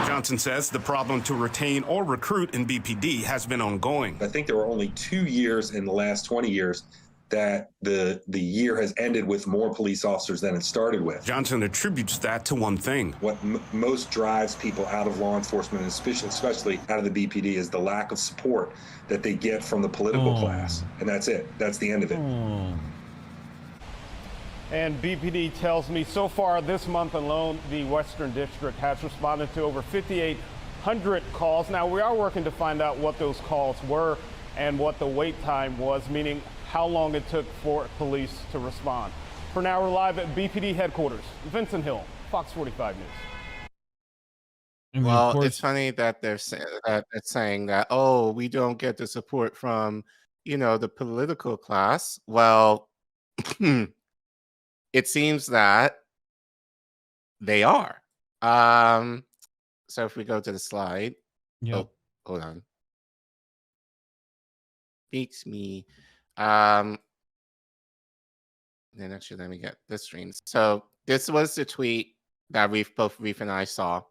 Johnson says the problem to retain or recruit in BPD has been ongoing. I think there were only 2 years in the last 20 years that the year has ended with more police officers than it started with. Johnson attributes that to one thing. What most drives people out of law enforcement, especially out of the BPD, is the lack of support that they get from the political class. And that's it. That's the end of it. And BPD tells me so far this month alone, the Western District has responded to over 5,800 calls. Now, we are working to find out what those calls were and what the wait time was, meaning how long it took for police to respond. For now, we're live at BPD headquarters. Vincent Hill, Fox 45 News. Well, it's funny that they're saying that, oh, we don't get the support from, you know, the political class. Well, it seems that they are. So if we go to the slide. Yep. Oh, hold on. Beats me. Then actually, let me get this screen. So this was the tweet that both Reef and I saw.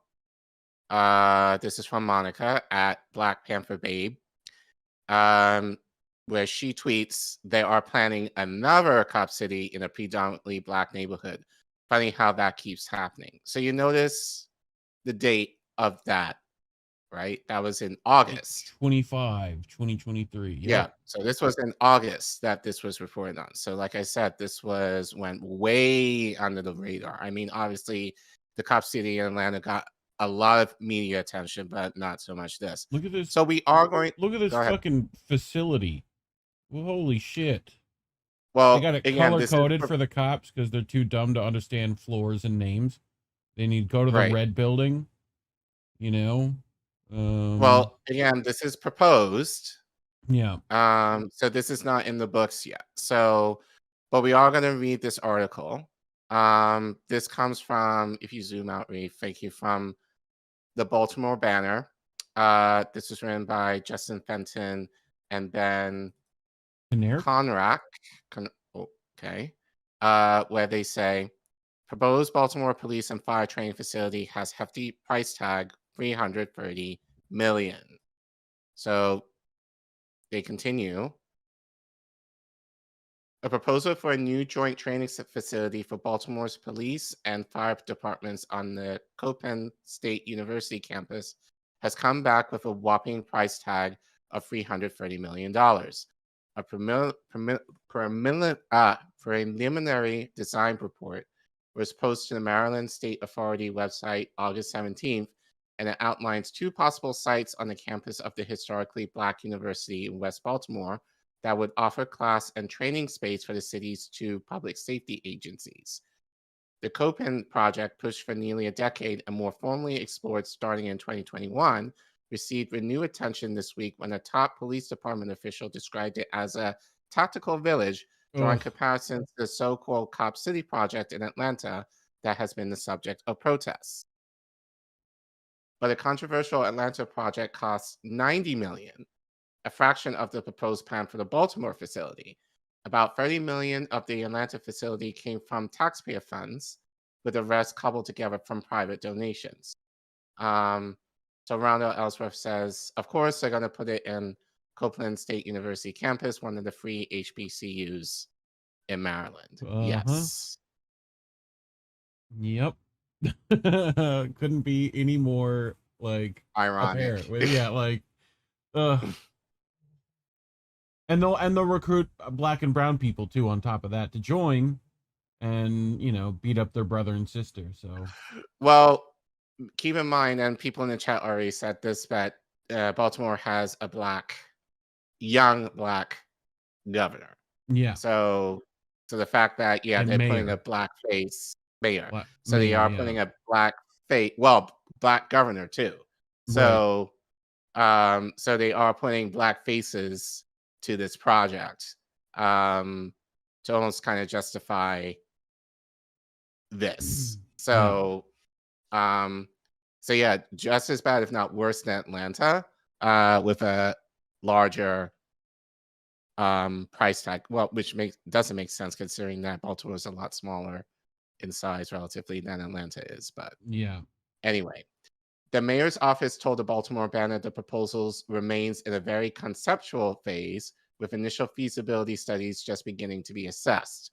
This is from Monica at Black Panther Babe, where she tweets, they are planning another cop city in a predominantly Black neighborhood. Funny how that keeps happening. So you notice the date of that, right? That was in August. 2023. Yeah. So this was in August that this was reported on. So like I said, this went way under the radar. I mean, obviously, the cop city in Atlanta got a lot of media attention, but not so much this. Look at this. So we are going. Look at this fucking facility. Well, holy shit. Well, they got it color coded for the cops because they're too dumb to understand floors and names. They need to go to the red building. You know. Well, again, this is proposed. Yeah. So this is not in the books yet. So, but we are going to read this article. This comes from, if you zoom out, Reef, thank you, from the Baltimore Banner. This was written by Justin Fenton and Ben Conrack. Okay. Where they say, proposed Baltimore police and fire training facility has hefty price tag, $330 million. So they continue. A proposal for a new joint training facility for Baltimore's police and fire departments on the Copenhagen State University campus has come back with a whopping price tag of $330 million. A preliminary design report was posted to the Maryland State Authority website August 17th, and it outlines 2 possible sites on the campus of the historically Black University in West Baltimore that would offer class and training space for the city's 2 public safety agencies. The Copen project, pushed for nearly a decade and more formally explored starting in 2021, received renewed attention this week when a top police department official described it as a tactical village, drawing comparisons to the so-called Cop City project in Atlanta that has been the subject of protests. But the controversial Atlanta project costs $90 million, a fraction of the proposed plan for the Baltimore facility. About $30 million of the Atlanta facility came from taxpayer funds, with the rest cobbled together from private donations. So Ronald Ellsworth says, of course, they're going to put it in Copeland State University campus, one of the free HBCUs in Maryland. Yes. Yep. Couldn't be any more like ironic. Yeah, like and they'll recruit Black and brown people too on top of that to join and, you know, beat up their brother and sister. So well, keep in mind, and people in the chat already said this, that Baltimore has a young black governor. Yeah. So the fact that they're putting a black face mayor, they are putting a black face, black governor too. So so they are putting black faces to this project to almost kind of justify this. So just as bad, if not worse than Atlanta, with a larger price tag. Well, which doesn't make sense considering that Baltimore is a lot smaller in size relatively than Atlanta is. But anyway, the mayor's office told the Baltimore Banner the proposals remains in a very conceptual phase, with initial feasibility studies just beginning to be assessed.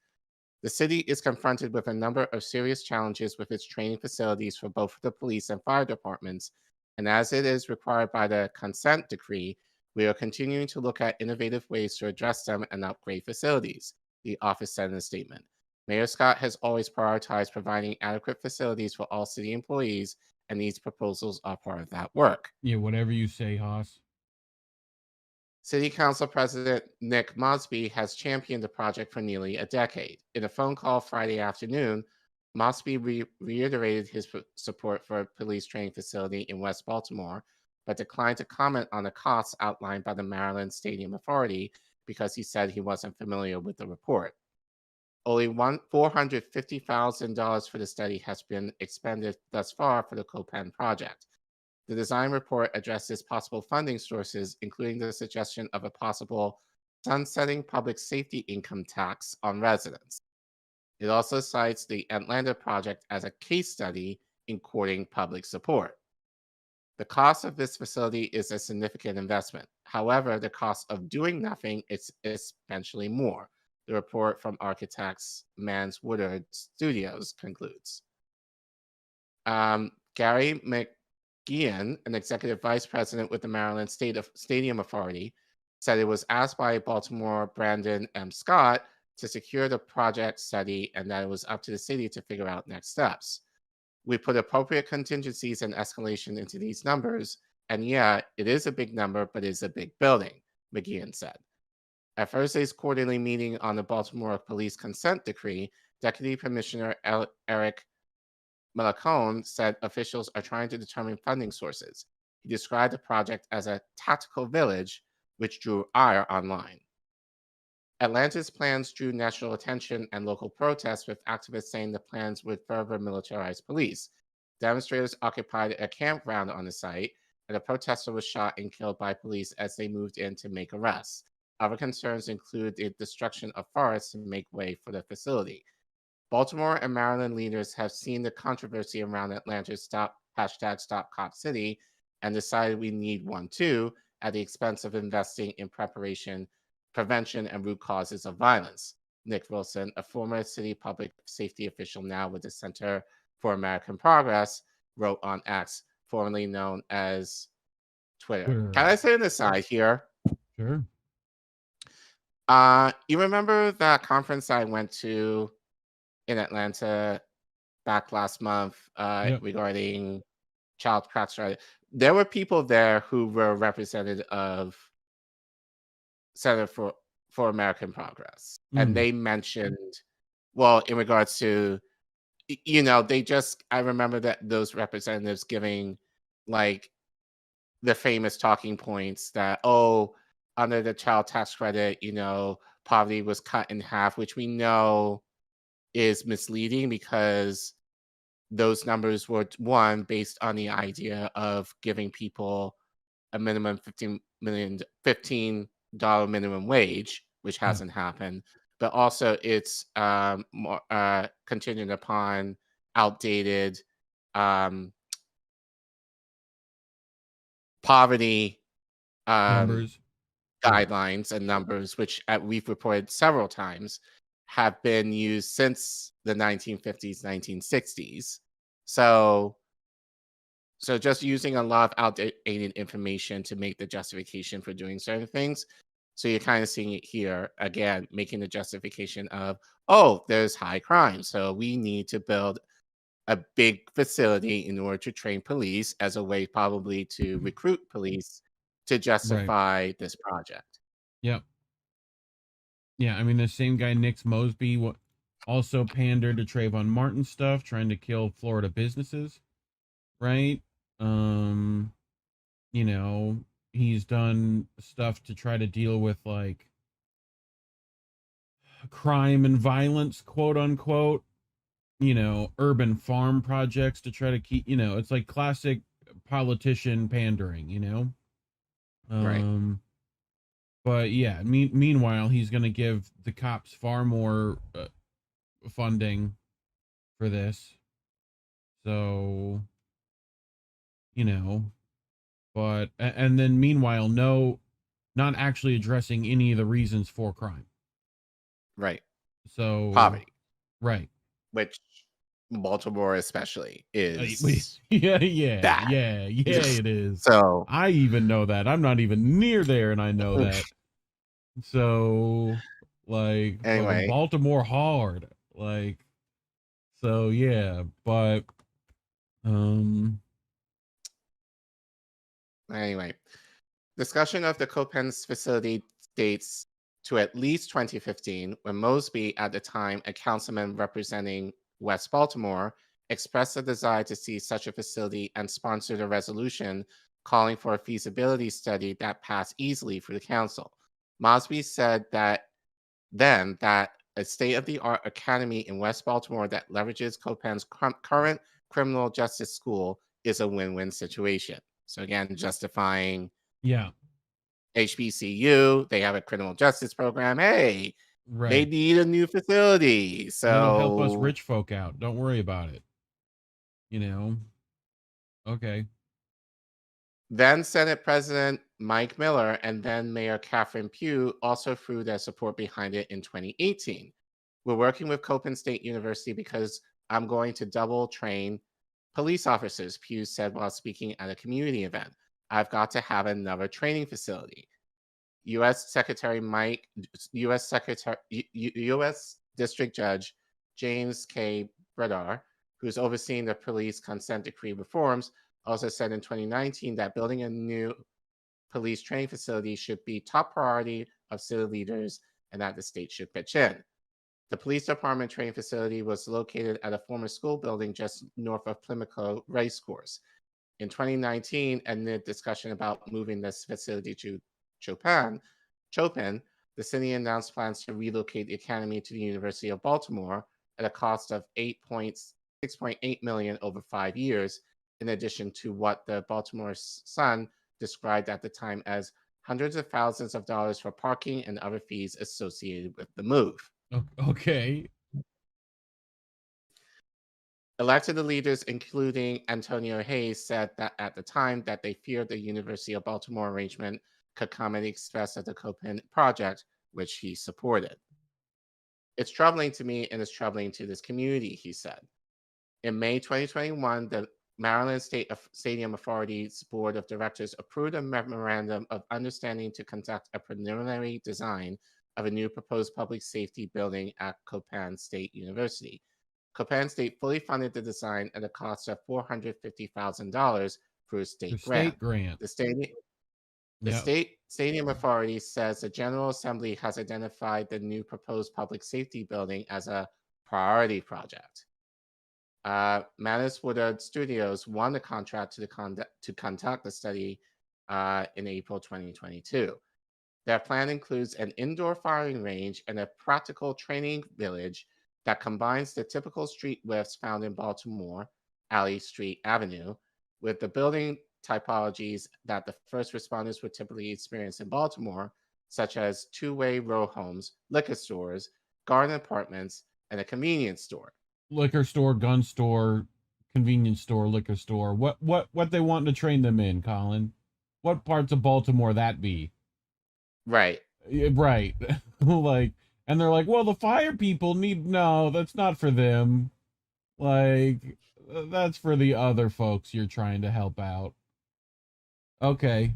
The city is confronted with a number of serious challenges with its training facilities for both the police and fire departments, and as it is required by the consent decree, we are continuing to look at innovative ways to address them and upgrade facilities, the office said in a statement. Mayor Scott has always prioritized providing adequate facilities for all city employees, and these proposals are part of that work. Yeah, whatever you say, Haas. City Council President Nick Mosby has championed the project for nearly a decade. In a phone call Friday afternoon, Mosby reiterated his support for a police training facility in West Baltimore, but declined to comment on the costs outlined by the Maryland Stadium Authority because he said he wasn't familiar with the report. Only $450,000 for the study has been expended thus far for the Copen project. The design report addresses possible funding sources, including the suggestion of a possible sunsetting public safety income tax on residents. It also cites the Atlanta project as a case study in courting public support. The cost of this facility is a significant investment. However, the cost of doing nothing is essentially more, the report from architects Mans Woodard Studios concludes. Gary McGeehan, an executive vice president with the Maryland Stadium Authority, said it was asked by Baltimore Brandon M. Scott to secure the project study and that it was up to the city to figure out next steps. We put appropriate contingencies and escalation into these numbers, and it is a big number, but it's a big building, McGeehan said. At Thursday's quarterly meeting on the Baltimore Police Consent Decree, Deputy Commissioner Eric Malacone said officials are trying to determine funding sources. He described the project as a tactical village, which drew ire online. Atlanta's plans drew national attention and local protests, with activists saying the plans would further militarize police. Demonstrators occupied a campground on the site, and a protester was shot and killed by police as they moved in to make arrests. Other concerns include the destruction of forests to make way for the facility. Baltimore and Maryland leaders have seen the controversy around Atlanta's Stop Cop City and decided we need one too, at the expense of investing in prevention and root causes of violence. Nick Wilson, a former city public safety official now with the Center for American Progress, wrote on X, formerly known as Twitter. Can I say an aside here? Sure. You remember that conference I went to in Atlanta back last month Yep. regarding child tax credit, there were people there who were representative of Center for American Progress, and they mentioned, well, in regards to, I remember that those representatives giving like the famous talking points that, oh, under the child tax credit, poverty was cut in half, which we know is misleading because those numbers were, one, based on the idea of giving people a minimum $15 minimum wage, which hasn't happened, but also it's more contingent upon outdated poverty Numbers. guidelines and numbers, which we've reported several times have been used since the 1950s, 1960s. So just using a lot of outdated information to make the justification for doing certain things. So you're kind of seeing it here again, making the justification of, oh, there's high crime, so we need to build a big facility in order to train police as a way probably to recruit police to justify this project. Yep. Yeah, I mean, the same guy, Nick Mosby, also pandered to Trayvon Martin stuff, trying to kill Florida businesses, right? He's done stuff to try to deal with, like, crime and violence, quote unquote, urban farm projects to try to keep, it's like classic politician pandering, Right. But yeah, meanwhile, he's going to give the cops far more funding for this. So, but, and then meanwhile, not actually addressing any of the reasons for crime. Right. So, poverty. Right. Which Baltimore especially is yeah, bad. it is. So I even know that. I'm not even near there, and I know that. So, like, anyway, Baltimore hard, like, so yeah, but anyway, discussion of the Copen's facility dates to at least 2015, when Mosby, at the time a councilman representing West Baltimore, expressed a desire to see such a facility and sponsored a resolution calling for a feasibility study that passed easily through the council. Mosby said that a state-of-the-art academy in West Baltimore that leverages Copen's current criminal justice school is a win-win situation. So again, justifying HBCU, they have a criminal justice program. Hey, they need a new facility. So it'll help us rich folk out. Don't worry about it. Okay. Then Senate President Mike Miller and then Mayor Catherine Pugh also threw their support behind it in 2018. We're working with Copen State University because I'm going to double train police officers, Pugh said while speaking at a community event. I've got to have another training facility. U.S. District Judge James K. Bredar, who's overseeing the police consent decree reforms, also said in 2019 that building a new police training facility should be top priority of city leaders and that the state should pitch in. The police department training facility was located at a former school building just north of Pimlico Racecourse. In 2019, amid discussion about moving this facility to Chopin, the city announced plans to relocate the academy to the University of Baltimore at a cost of $6.8 million over 5 years, in addition to what the Baltimore Sun described at the time as hundreds of thousands of dollars for parking and other fees associated with the move. Okay. Elected leaders, including Antonio Hayes, said that at the time that they feared the University of Baltimore arrangement could come at the expense of the Copen project, which he supported. It's troubling to me and it's troubling to this community, he said. In May 2021, the Maryland State Stadium Authority's Board of Directors approved a memorandum of understanding to conduct a preliminary design of a new proposed public safety building at Copan State University. Copan State fully funded the design at a cost of $450,000 through a state grant. State grant. The state stadium authority says the General Assembly has identified the new proposed public safety building as a priority project. Manus Woodard Studios won the contract to conduct the study in April 2022. Their plan includes an indoor firing range and a practical training village that combines the typical street widths found in Baltimore, Alley Street Avenue, with the building typologies that the first responders would typically experience in Baltimore, such as two-way row homes, liquor stores, garden apartments, and a convenience store. Liquor store, gun store, convenience store, liquor store. What they want to train them in, Colin? What parts of Baltimore that be? Right. Right. Like, and they're like, well, the fire people no, that's not for them. Like, that's for the other folks you're trying to help out. Okay.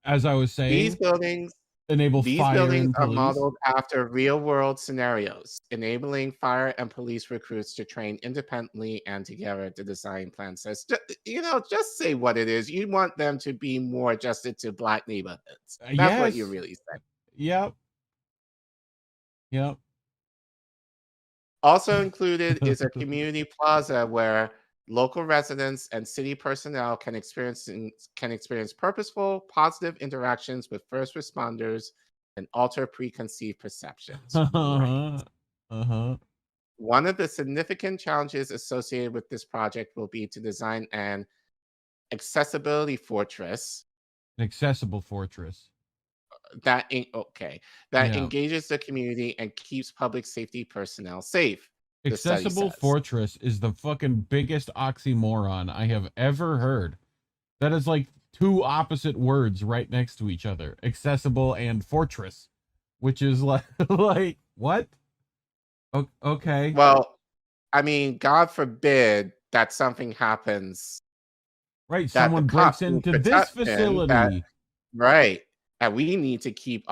As I was saying, These buildings fire and are police. modeled after real-world scenarios, enabling fire and police recruits to train independently and together. The design plan says, just say what it is. You want them to be more adjusted to Black neighborhoods. That's what you really said. Yep. Also included is a community plaza where local residents and city personnel can experience purposeful, positive interactions with first responders and alter preconceived perceptions. Right. One of the significant challenges associated with this project will be to design an accessibility fortress. An accessible fortress. That engages the community and keeps public safety personnel safe. Accessible fortress is the fucking biggest oxymoron I have ever heard. That is like two opposite words right next to each other. Accessible and fortress, which is like what? Okay. Well, I mean, God forbid that something happens. Right, someone breaks into this facility. Right. And we need to keep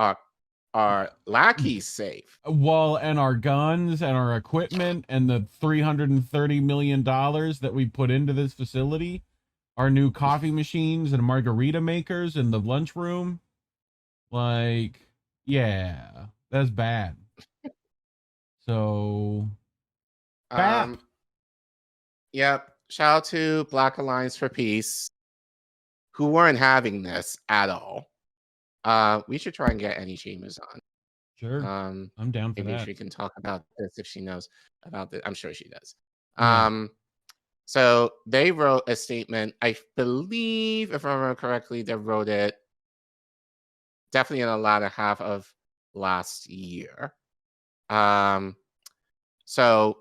our lackeys safe. Well, and our guns and our equipment and the $330 million that we put into this facility, our new coffee machines and margarita makers in the lunchroom. Like, yeah, that's bad. So, yep. Shout out to Black Alliance for Peace, who weren't having this at all. We should try and get Annie Chambers on. Sure. I'm down for maybe that. She can talk about this if she knows about this. I'm sure she does. Yeah. So they wrote a statement. I believe, if I remember correctly, they wrote it definitely in the latter half of last year. So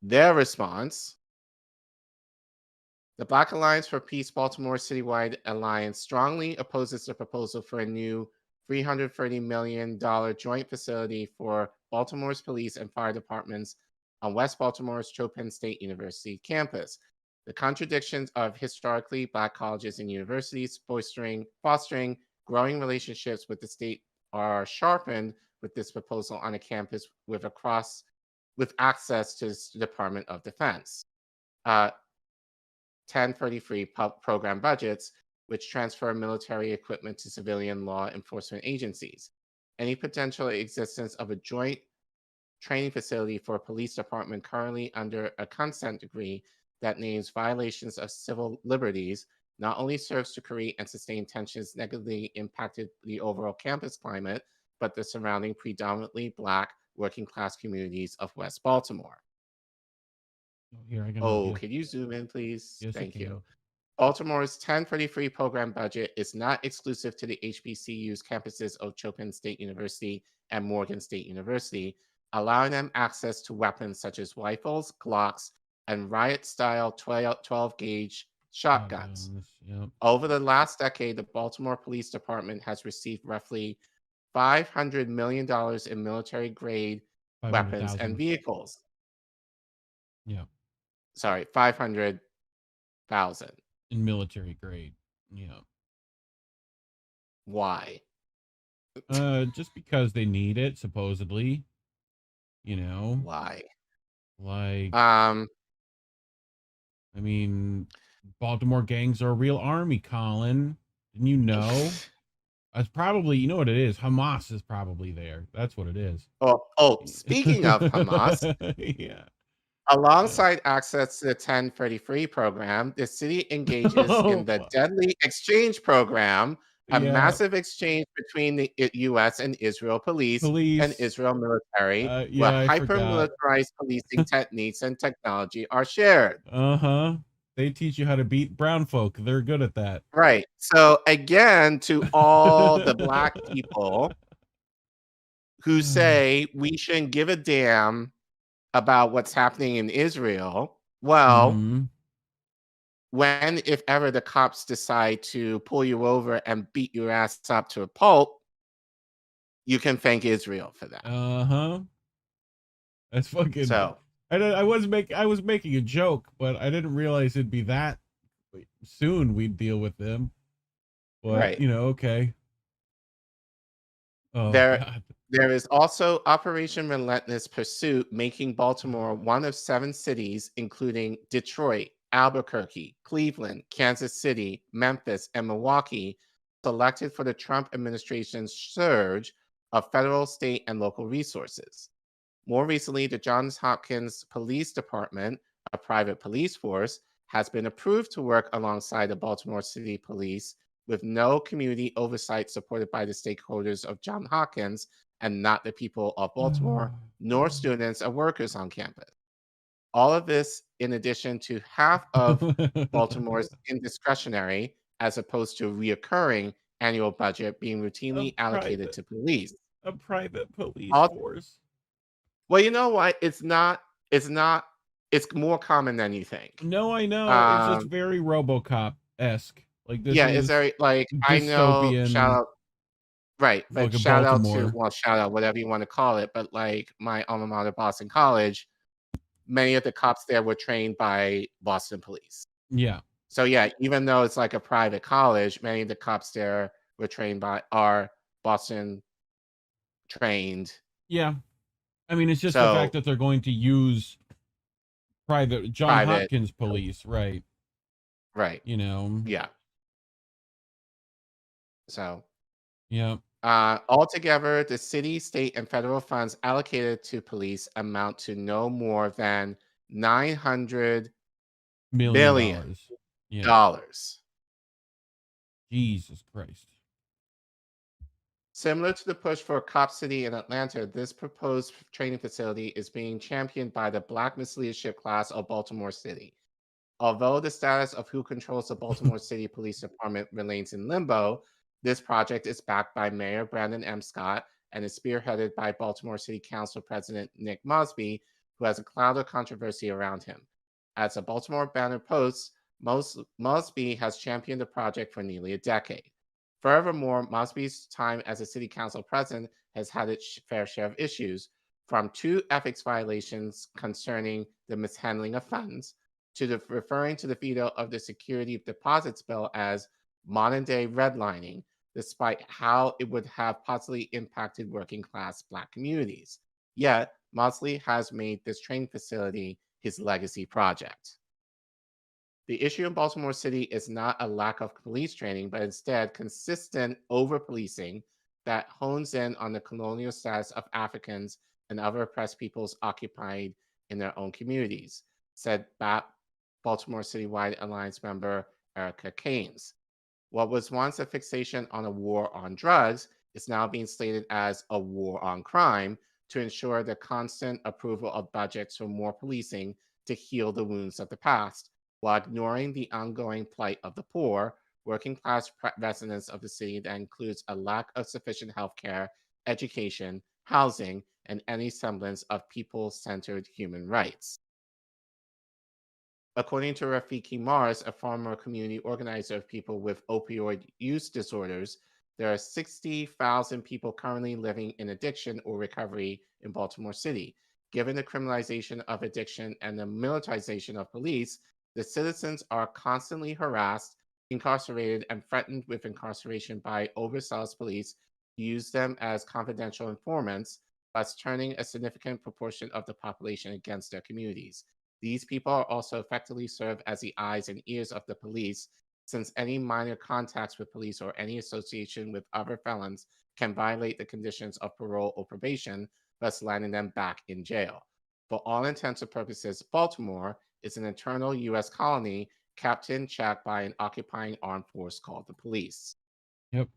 their response: the Black Alliance for Peace Baltimore Citywide Alliance strongly opposes the proposal for a new $330 million joint facility for Baltimore's police and fire departments on West Baltimore's Chopin State University campus. The contradictions of historically Black colleges and universities fostering growing relationships with the state are sharpened with this proposal on a campus with access to the Department of Defense. 1033 program budgets, which transfer military equipment to civilian law enforcement agencies. Any potential existence of a joint training facility for a police department currently under a consent decree that names violations of civil liberties not only serves to create and sustain tensions negatively impacted the overall campus climate, but the surrounding predominantly Black working class communities of West Baltimore. Can you zoom in, please? Yes, Thank you. Baltimore's 1033 program budget is not exclusive to the HBCU's campuses of Chopin State University and Morgan State University, allowing them access to weapons such as rifles, Glocks, and riot-style 12-gauge shotguns. Yep. Over the last decade, the Baltimore Police Department has received roughly $500 million in military-grade weapons and vehicles. Yeah. Sorry, 500,000 in military grade. Yeah. Why? Just because they need it, supposedly. You know? Why? Like, I mean, Baltimore gangs are a real army, Colin. Didn't you know? It's probably, you know what it is? Hamas is probably there. That's what it is. Speaking of Hamas, yeah. Alongside access to the 1033 program, the city engages in the Deadly Exchange Program, a massive exchange between the U.S. and Israel police and Israel military, where I forgot. hyper-militarized policing techniques and technology are shared. They teach you how to beat brown folk. They're good at that. Right. So again, to all the Black people who say we shouldn't give a damn about what's happening in Israel, well, when, if ever, the cops decide to pull you over and beat your ass up to a pulp, you can thank Israel for that. That's fucking. So I was making a joke, but I didn't realize it'd be that soon we'd deal with them. But right. Okay. Oh, God. There is also Operation Relentless Pursuit, making Baltimore one of 7 cities, including Detroit, Albuquerque, Cleveland, Kansas City, Memphis, and Milwaukee, selected for the Trump administration's surge of federal, state, and local resources. More recently, the Johns Hopkins Police Department, a private police force, has been approved to work alongside the Baltimore City Police with no community oversight, supported by the stakeholders of Johns Hopkins and not the people of Baltimore, nor students or workers on campus. All of this in addition to half of Baltimore's indiscretionary, as opposed to reoccurring, annual budget being routinely allocated to police. A private police force. Well, you know what? It's not. It's more common than you think. No, I know. It's just very RoboCop-esque. Like this. Yeah, it's very like I know. Shout out. Right, but shout out, whatever you want to call it. But like my alma mater, Boston College, many of the cops there were trained by Boston police. Yeah. So yeah, even though it's like a private college, many of the cops there were trained by Boston trained. Yeah. I mean, it's just the fact that they're going to use private Hopkins police, right? Right. Yeah. So. Yeah. Altogether, the city, state, and federal funds allocated to police amount to no more than $900 million. Jesus Christ. Similar to the push for a cop city in Atlanta, this proposed training facility is being championed by the Black misleadership class of Baltimore City. Although the status of who controls the Baltimore City Police Department remains in limbo, this project is backed by Mayor Brandon M. Scott and is spearheaded by Baltimore City Council President Nick Mosby, who has a cloud of controversy around him. As a Baltimore Banner posts, Mosby has championed the project for nearly a decade. Furthermore, Mosby's time as a city council president has had its fair share of issues, from 2 ethics violations concerning the mishandling of funds, to referring to the veto of the security deposits bill as modern-day redlining, despite how it would have possibly impacted working-class Black communities. Yet, Mosley has made this training facility his legacy project. The issue in Baltimore City is not a lack of police training, but instead consistent over-policing that hones in on the colonial status of Africans and other oppressed peoples occupied in their own communities, said BAP Baltimore Citywide Alliance member Erica Keynes. What was once a fixation on a war on drugs is now being slated as a war on crime to ensure the constant approval of budgets for more policing to heal the wounds of the past, while ignoring the ongoing plight of the poor, working-class residents of the city that includes a lack of sufficient healthcare, education, housing, and any semblance of people-centered human rights. According to Rafiki Mars, a former community organizer of people with opioid use disorders, there are 60,000 people currently living in addiction or recovery in Baltimore City. Given the criminalization of addiction and the militarization of police, the citizens are constantly harassed, incarcerated, and threatened with incarceration by overzealous police who use them as confidential informants, thus turning a significant proportion of the population against their communities. These people are also effectively serve as the eyes and ears of the police, since any minor contacts with police or any association with other felons can violate the conditions of parole or probation, thus landing them back in jail. For all intents and purposes, Baltimore is an internal U.S. colony kept in check by an occupying armed force called the police. Yep.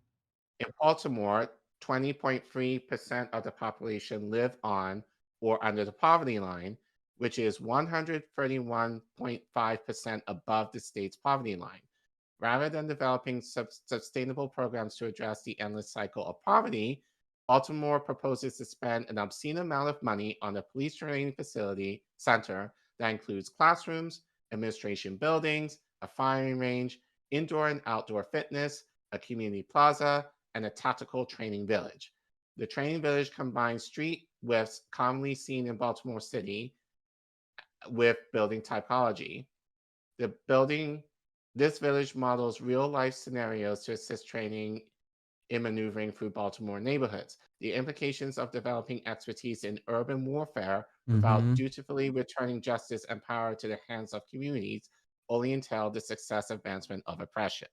In Baltimore, 20.3% of the population live on or under the poverty line, which is 131.5% above the state's poverty line. Rather than developing sustainable programs to address the endless cycle of poverty, Baltimore proposes to spend an obscene amount of money on a police training facility center that includes classrooms, administration buildings, a firing range, indoor and outdoor fitness, a community plaza, and a tactical training village. The training village combines street whiffs commonly seen in Baltimore City with building typology. This village models real-life scenarios to assist training in maneuvering through Baltimore neighborhoods. The implications of developing expertise in urban warfare without dutifully returning justice and power to the hands of communities only entail the success advancement of oppression.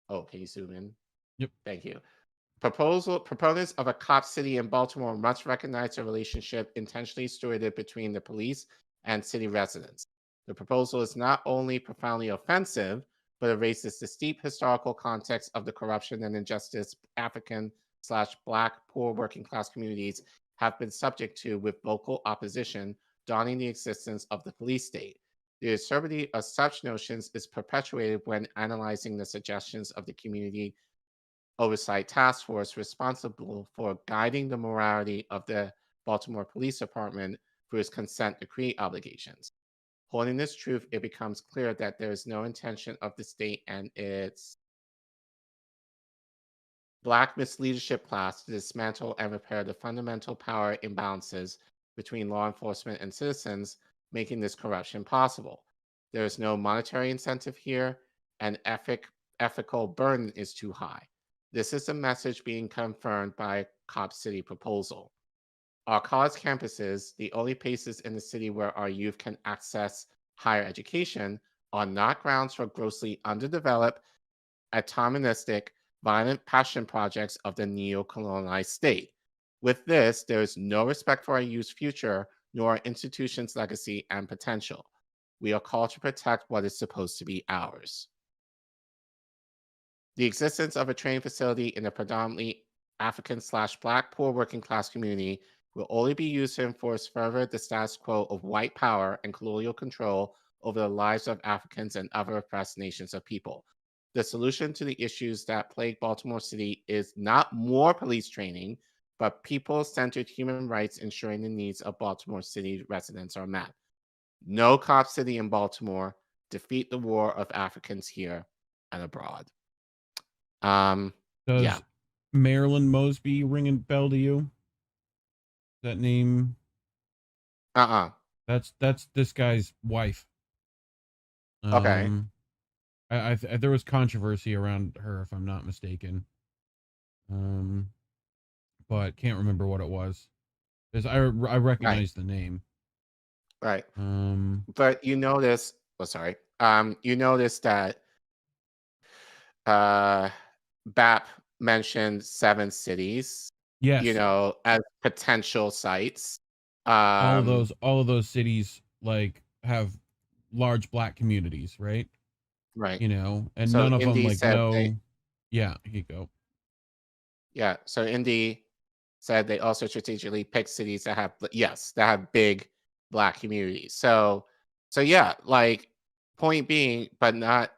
Oh, can you zoom in? Yep. Thank you. Proponents of a cop city in Baltimore must recognize the relationship intentionally stewarded between the police and city residents. The proposal is not only profoundly offensive, but erases the steep historical context of the corruption and injustice African/Black poor working class communities have been subject to, with vocal opposition donning the existence of the police state. The absurdity of such notions is perpetuated when analyzing the suggestions of the Community Oversight Task Force responsible for guiding the morality of the Baltimore Police Department through its consent decree obligations. Holding this truth, it becomes clear that there is no intention of the state and its Black misleadership class to dismantle and repair the fundamental power imbalances between law enforcement and citizens, making this corruption possible. There is no monetary incentive here, and ethical burden is too high. This is the message being confirmed by Cop City proposal. Our college campuses, the only places in the city where our youth can access higher education, are not grounds for grossly underdeveloped, atomistic, violent passion projects of the neo-colonialized state. With this, there is no respect for our youth's future, nor our institution's legacy and potential. We are called to protect what is supposed to be ours. The existence of a training facility in a predominantly African/Black poor working class community will only be used to enforce further the status quo of white power and colonial control over the lives of Africans and other oppressed nations of people. The solution to the issues that plague Baltimore City is not more police training, but people-centered human rights ensuring the needs of Baltimore City residents are met. No cop city in Baltimore. Defeat the war of Africans here and abroad. Does Marilyn Mosby ring a bell to you? That name? That's this guy's wife. Okay. I there was controversy around her, if I'm not mistaken. But can't remember what it was. Because I recognize the name. Right. But you notice, you notice that BAP mentioned 7 cities. Yes. You know, as potential sites. All of those cities like have large Black communities, right? Right. You know, and So none of them Indy like said know. Yeah, here you go. Yeah. So Indy said they also strategically pick cities that have big Black communities. So yeah, like point being, but not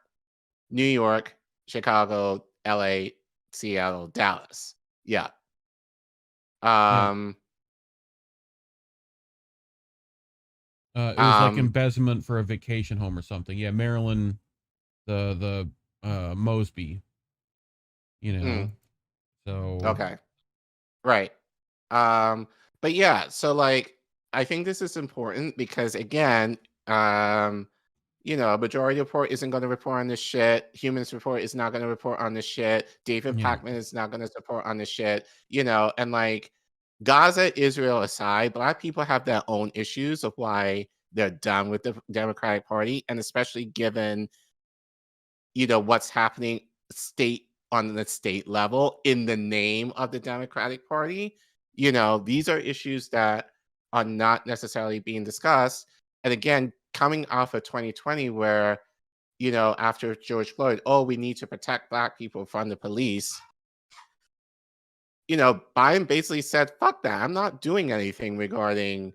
New York, Chicago, LA, Seattle, Dallas. Yeah. It was like embezzlement for a vacation home or something. Yeah, Marilyn, the Mosby. You know. So okay. Right. But yeah, so like I think this is important because again, you know, Majority Report isn't going to report on this shit. Humans Report is not going to report on this shit. David Pakman is not going to report on this shit. You know, and like Gaza, Israel aside, Black people have their own issues of why they're done with the Democratic Party, and especially given, what's happening on the state level in the name of the Democratic Party. These are issues that are not necessarily being discussed. And again, coming off of 2020, where, after George Floyd, we need to protect Black people from the police. Biden basically said, fuck that. I'm not doing anything regarding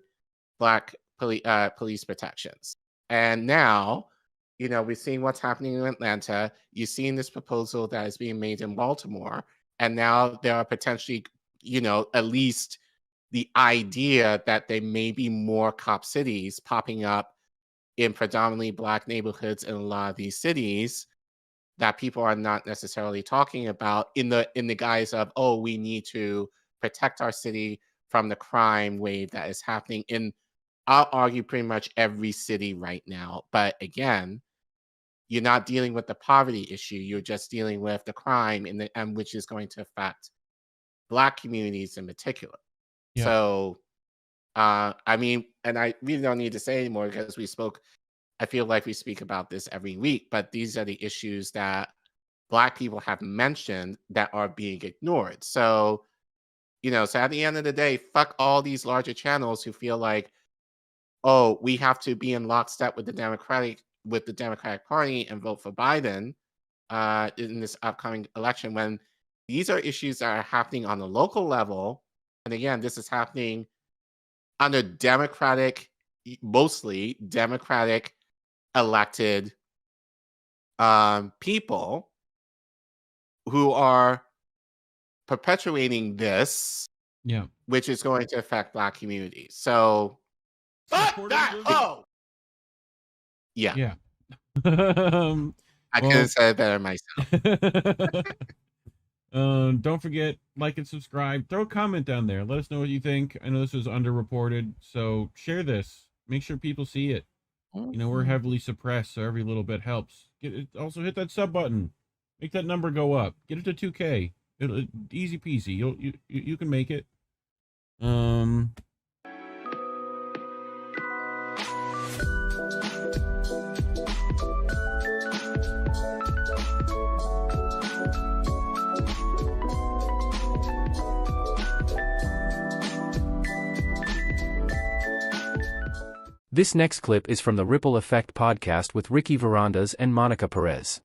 Black police protections. And now, we've seen what's happening in Atlanta. You've seen this proposal that is being made in Baltimore. And now there are potentially, at least the idea that there may be more cop cities popping up in predominantly Black neighborhoods in a lot of these cities that people are not necessarily talking about in the guise of, we need to protect our city from the crime wave that is happening in, I'll argue, pretty much every city right now. But again, you're not dealing with the poverty issue. You're just dealing with the crime and which is going to affect Black communities in particular. Yeah. So, and I really don't need to say anymore because I feel like we speak about this every week, but these are the issues that Black people have mentioned that are being ignored. So, so at the end of the day, fuck all these larger channels who feel like, we have to be in lockstep with the Democratic Party and vote for Biden in this upcoming election, when these are issues that are happening on the local level. And again, this is happening under mostly Democratic elected people who are perpetuating this, which is going to affect Black communities. So, fuck that hoe! Yeah. I could have said it better myself. Don't forget, like and subscribe. Throw a comment down there. Let us know what you think. I know this was underreported, so share this. Make sure people see it. We're heavily suppressed, so every little bit helps. Also hit that sub button. Make that number go up. Get it to 2K. Easy peasy. You can make it. This next clip is from the Ripple Effect podcast with Ricky Varandas and Monica Perez.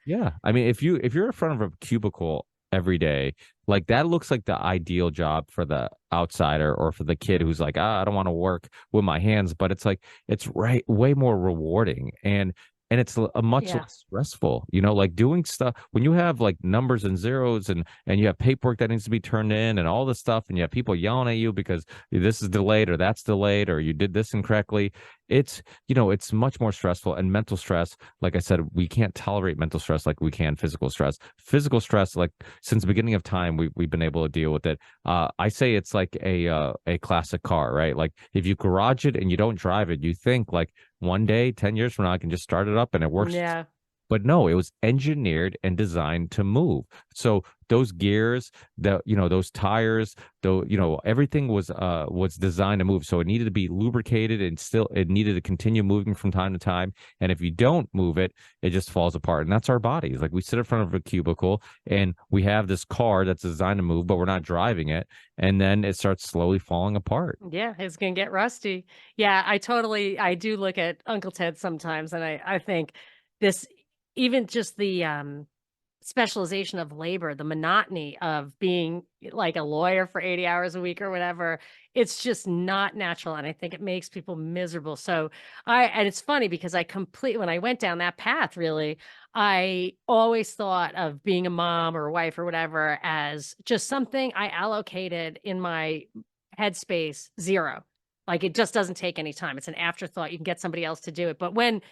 Yeah, I mean, if you're in front of a cubicle every day, like that looks like the ideal job for the outsider or for the kid who's like, I don't want to work with my hands, but it's like it's way more rewarding and it's a much less stressful, like doing stuff when you have like numbers and zeros and you have paperwork that needs to be turned in and all this stuff, and you have people yelling at you because this is delayed or that's delayed or you did this incorrectly. It's it's much more stressful, and mental stress, like I said, we can't tolerate mental stress like we can physical stress. Physical stress, like since the beginning of time, we've been able to deal with it. I say it's like a classic car, right? Like if you garage it and you don't drive it, you think like one day, 10 years from now, I can just start it up and it works. Yeah. But no, it was engineered and designed to move. So those gears, those tires, everything was designed to move. So it needed to be lubricated, and still it needed to continue moving from time to time. And if you don't move it, it just falls apart. And that's our bodies. Like we sit in front of a cubicle and we have this car that's designed to move, but we're not driving it. And then it starts slowly falling apart. Yeah, it's gonna get rusty. Yeah, I do look at Uncle Ted sometimes, and I think this, even just the specialization of labor, the monotony of being like a lawyer for 80 hours a week or whatever, it's just not natural. And I think it makes people miserable. So and it's funny because when I went down that path, really, I always thought of being a mom or a wife or whatever as just something I allocated in my headspace 0. Like it just doesn't take any time. It's an afterthought. You can get somebody else to do it. But when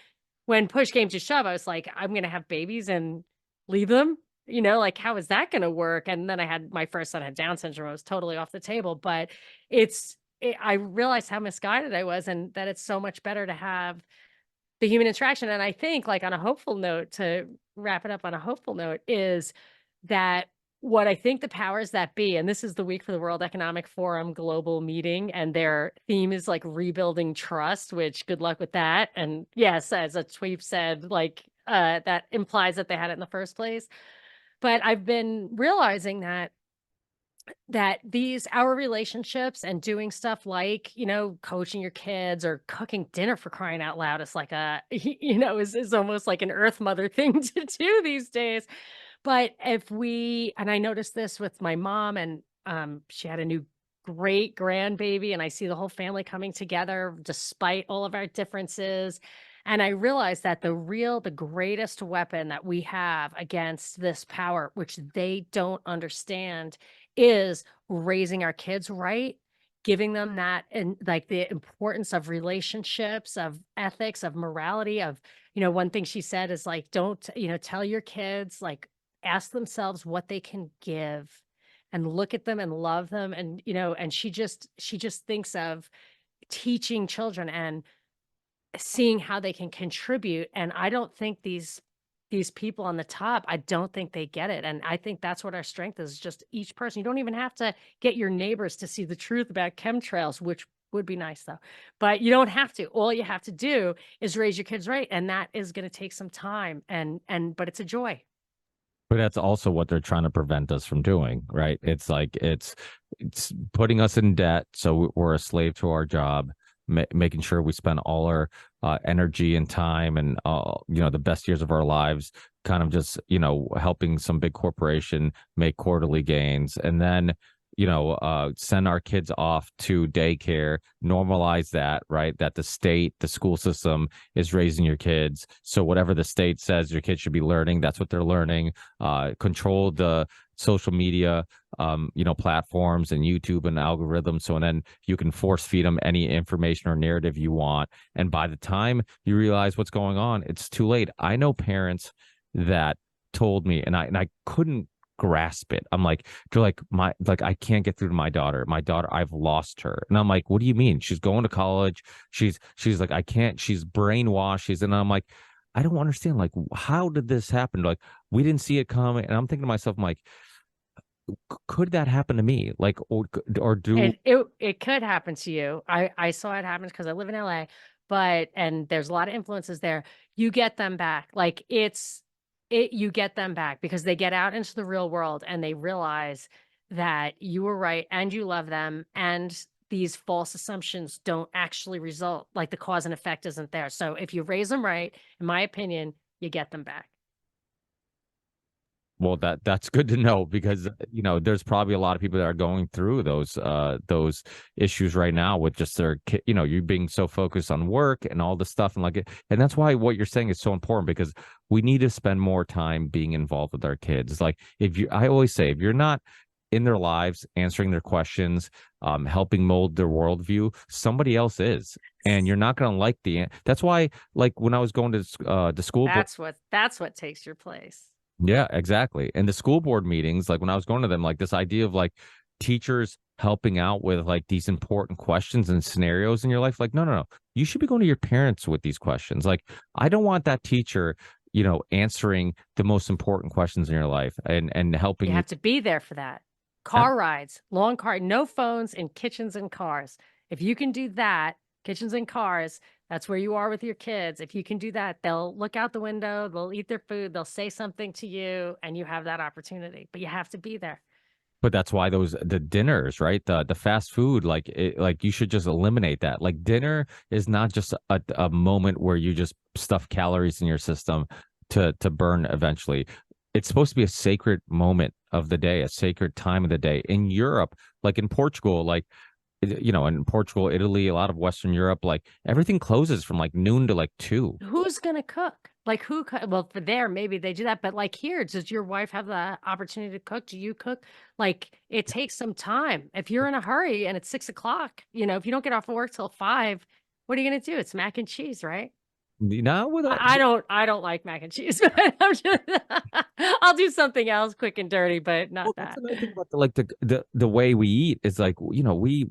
push came to shove, I was like, I'm going to have babies and leave them, like, how is that going to work? And then my first son had Down syndrome. It was totally off the table, but I realized how misguided I was, and that it's so much better to have the human interaction. And I think, like, on a hopeful note, to wrap it up on a hopeful note, is that what I think the powers that be, and this is the week for the World Economic Forum global meeting, and their theme is like rebuilding trust, which good luck with that. And yes, as a tweet said, like that implies that they had it in the first place. But I've been realizing that our relationships and doing stuff like, coaching your kids or cooking dinner, for crying out loud, is like is almost like an earth mother thing to do these days. But and I noticed this with my mom, and she had a new great grandbaby, and I see the whole family coming together despite all of our differences. And I realized that the greatest weapon that we have against this power, which they don't understand, is raising our kids right, giving them that, and like the importance of relationships, of ethics, of morality, of, one thing she said is like, don't, tell your kids, like, ask themselves what they can give and look at them and love them. And, and she just thinks of teaching children and seeing how they can contribute. And I don't think these people on the top, I don't think they get it. And I think that's what our strength is, just each person. You don't even have to get your neighbors to see the truth about chemtrails, which would be nice though. But you don't have to. All you have to do is raise your kids right. And that is going to take some time. But it's a joy. But that's also what they're trying to prevent us from doing, right? It's like it's putting us in debt, so we're a slave to our job, making sure we spend all our energy and time and the best years of our lives kind of just helping some big corporation make quarterly gains, and then send our kids off to daycare, normalize that, right? That the school system is raising your kids. So whatever the state says your kids should be learning, that's what they're learning. Control the social media, platforms and YouTube and algorithms. So, and then you can force feed them any information or narrative you want. And by the time you realize what's going on, it's too late. I know parents that told me, and I couldn't grasp it. I'm like, they're like, I can't get through to my daughter. My daughter, I've lost her. And I'm like, what do you mean? She's going to college. She's like, I can't, she's brainwashed. And I'm like, I don't understand. Like, how did this happen? Like, we didn't see it coming. And I'm thinking to myself, I'm like, could that happen to me? Like, or do it could happen to you. I saw it happen because I live in LA, and there's a lot of influences there. You get them back. Like you get them back because they get out into the real world and they realize that you were right and you love them, and these false assumptions don't actually result, like the cause and effect isn't there. So if you raise them right, in my opinion, you get them back. Well, that's good to know, because there's probably a lot of people that are going through those issues right now with just their you being so focused on work and all this stuff, and that's why what you're saying is so important, because we need to spend more time being involved with our kids. Like, I always say, if you're not in their lives, answering their questions, helping mold their worldview, somebody else is, and you're not going to like that's why, like, when I was going to the school, that's what takes your place. Yeah, exactly. And the school board meetings, like when I was going to them, like this idea of like teachers helping out with like these important questions and scenarios in your life. Like, no. You should be going to your parents with these questions. Like, I don't want that teacher, answering the most important questions in your life and helping you. Have to be there for that. Car rides, long car, no phones in kitchens and cars. If you can do that, kitchens and cars, that's where you are with your kids. If you can do that, they'll look out the window, they'll eat their food, they'll say something to you, and you have that opportunity. But you have to be there. But that's why the dinners, right? The fast food, like you should just eliminate that. Like, dinner is not just a moment where you just stuff calories in your system to burn eventually. It's supposed to be a sacred moment of the day, a sacred time of the day. In Europe, like in Portugal, like, in Portugal, Italy, a lot of Western Europe, like everything closes from like noon to like 2. Who's going to cook? Like well, for there, maybe they do that. But like here, does your wife have the opportunity to cook? Do you cook? Like, it takes some time. If you're in a hurry and it's 6 o'clock, if you don't get off of work till 5, what are you going to do? It's mac and cheese, right? I don't like mac and cheese. I'll do something else quick and dirty, but not that. That's another thing about the way we eat is like, we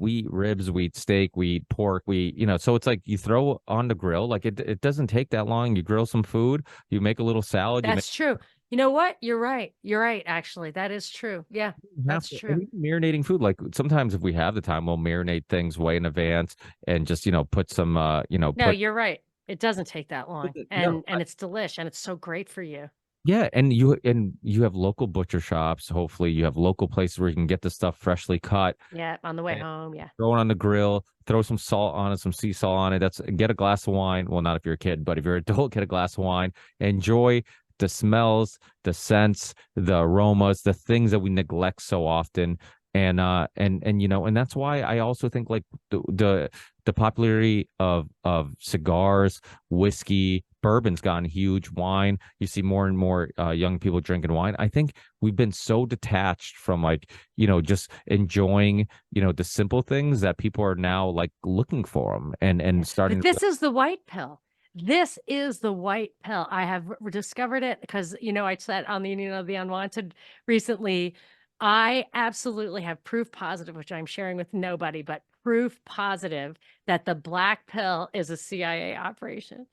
eat ribs, we eat steak, we eat pork, so it's like you throw on the grill, like it doesn't take that long. You grill some food, you make a little salad. That's true. You know what? You're right. You're right. Actually, that is true. Yeah, that's And true. even marinating food, like sometimes if we have the time, we'll marinate things way in advance and just put some No, put you're right. It doesn't take that long, no and it's delish, and it's so great for you. yeah, and you have local butcher shops. Hopefully, you have local places where you can get the stuff freshly cut, Yeah, on the way home. Yeah. throw it on the grill, throw some salt on it, some sea salt on it. Get a glass of wine. Well, not if you're a kid, but if you're an adult, get a glass of wine. Enjoy the smells, the scents, the aromas, the things that we neglect so often. And that's why I also think like the popularity of cigars, whiskey, bourbon's gotten huge. Wine, you see more and more young people drinking wine. I think we've been so detached from just enjoying the simple things that people are now like looking for them and starting. But this is the white pill. This is the white pill. I have discovered it because, I said on the Union of the Unwanted recently, I absolutely have proof positive, which I'm sharing with nobody, but proof positive that the black pill is a CIA operation.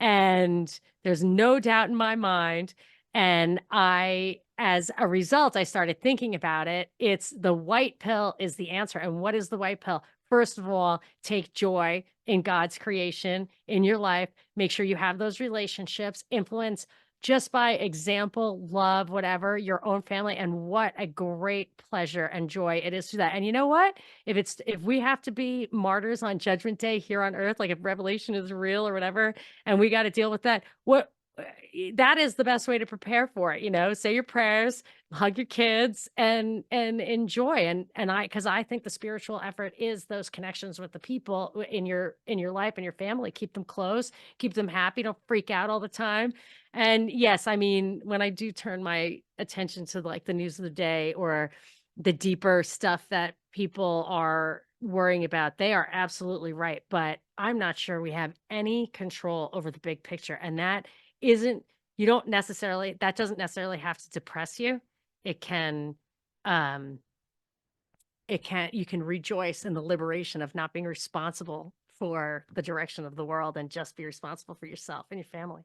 And there's no doubt in my mind. And as a result, I started thinking about it. It's the white pill is the answer. And what is the white pill? First of all, take joy in God's creation in your life. Make sure you have those relationships, influence just by example, love, whatever, your own family. And what a great pleasure and joy it is to that. And you know what? If we have to be martyrs on Judgment Day here on earth, like if Revelation is real or whatever, and we got to deal with that, that is the best way to prepare for it. Say your prayers, hug your kids, and enjoy. Because I think the spiritual effort is those connections with the people in your life and your family. Keep them close, keep them happy, don't freak out all the time. And yes, I mean, when I do turn my attention to like the news of the day or the deeper stuff that people are worrying about, they are absolutely right. But I'm not sure we have any control over the big picture. And that doesn't necessarily have to depress you. You can rejoice in the liberation of not being responsible for the direction of the world and just be responsible for yourself and your family.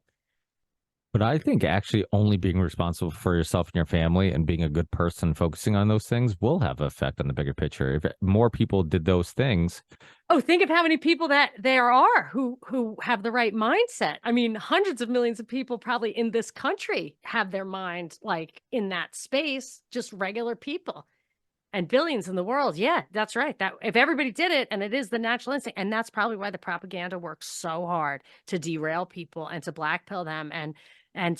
But I think actually only being responsible for yourself and your family and being a good person, focusing on those things will have an effect on the bigger picture. If more people did those things. Oh, think of how many people that there are who have the right mindset. I mean, hundreds of millions of people probably in this country have their mind like in that space, just regular people. And billions in the world. Yeah, that's right. That if everybody did it, and it is the natural instinct, and that's probably why the propaganda works so hard to derail people and to blackpill them and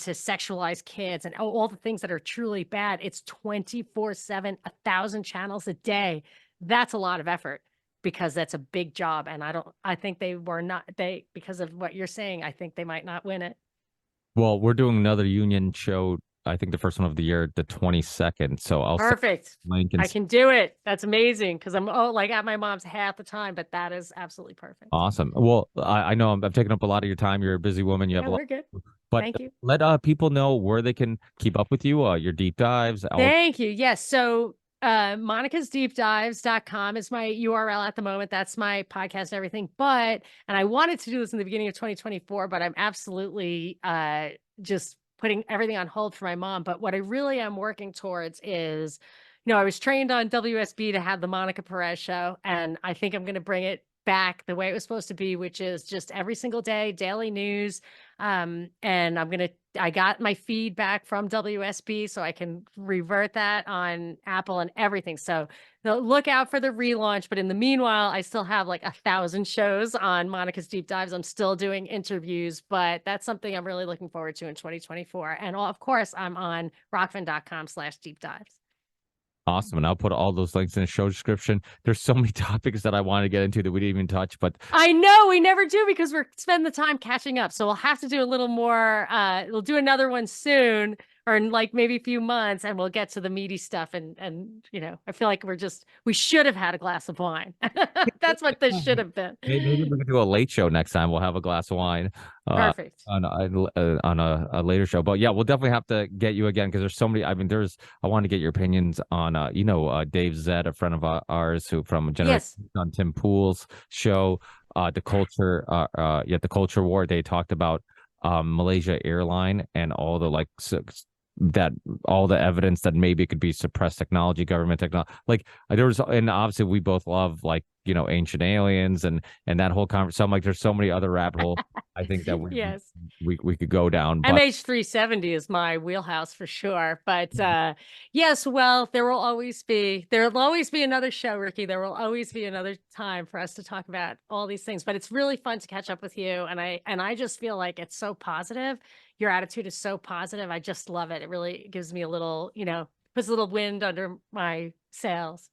to sexualize kids and all the things that are truly bad. It's 24/7, 1,000 channels a day. That's a lot of effort because that's a big job. And I think because of what you're saying, I think they might not win it. Well, we're doing another union show. I think the first one of the year, the 22nd. So I'll perfect. Link I can do it. That's amazing because I'm at my mom's half the time, but that is absolutely perfect. Awesome. Well, I know I'm taking up a lot of your time. You're a busy woman. You have a lot. We're good. But thank you. Let people know where they can keep up with you. Your deep dives. Thank you. Yes. So monicasdeepdives.com is my URL at the moment. That's my podcast and everything. And I wanted to do this in the beginning of 2024, but I'm absolutely just putting everything on hold for my mom. But what I really am working towards is, I was trained on WSB to have the Monica Perez show, and I think I'm going to bring it back the way it was supposed to be, which is just every single day, daily news. And I got my feedback from WSB, so I can revert that on Apple and everything. So look out for the relaunch. But in the meanwhile, I still have like 1,000 shows on Monica's Deep Dives. I'm still doing interviews, but that's something I'm really looking forward to in 2024. And of course, I'm on Rokfin.com/deep dives. Awesome. And I'll put all those links in the show description. There's so many topics that I want to get into that we didn't even touch, but I know we never do because we're spending the time catching up. So we'll have to do a little more. We'll do another one soon or in like maybe a few months, and we'll get to the meaty stuff. And I feel like we should have had a glass of wine. That's what this should have been. Maybe we can do a late show next time. We'll have a glass of wine. Perfect. On a later show. But yeah, we'll definitely have to get you again because there's so many. I mean, I want to get your opinions on Dave Zed, a friend of ours who from Generation on Tim Pool's show, the culture war. They talked about Malaysia airline and all the that all the evidence that maybe it could be suppressed technology, government technology. Like there was, and obviously we both love like, you know, ancient aliens and that whole conversation. So I'm like, there's so many other rabbit holes I think that Yes. we could go down. But MH370 is my wheelhouse for sure. But yes, well, there will always be another show, Ricky. There will always be another time for us to talk about all these things. But it's really fun to catch up with you. And I just feel like it's so positive. Your attitude is so positive. I just love it. It really gives me a little, you know, puts a little wind under my sails.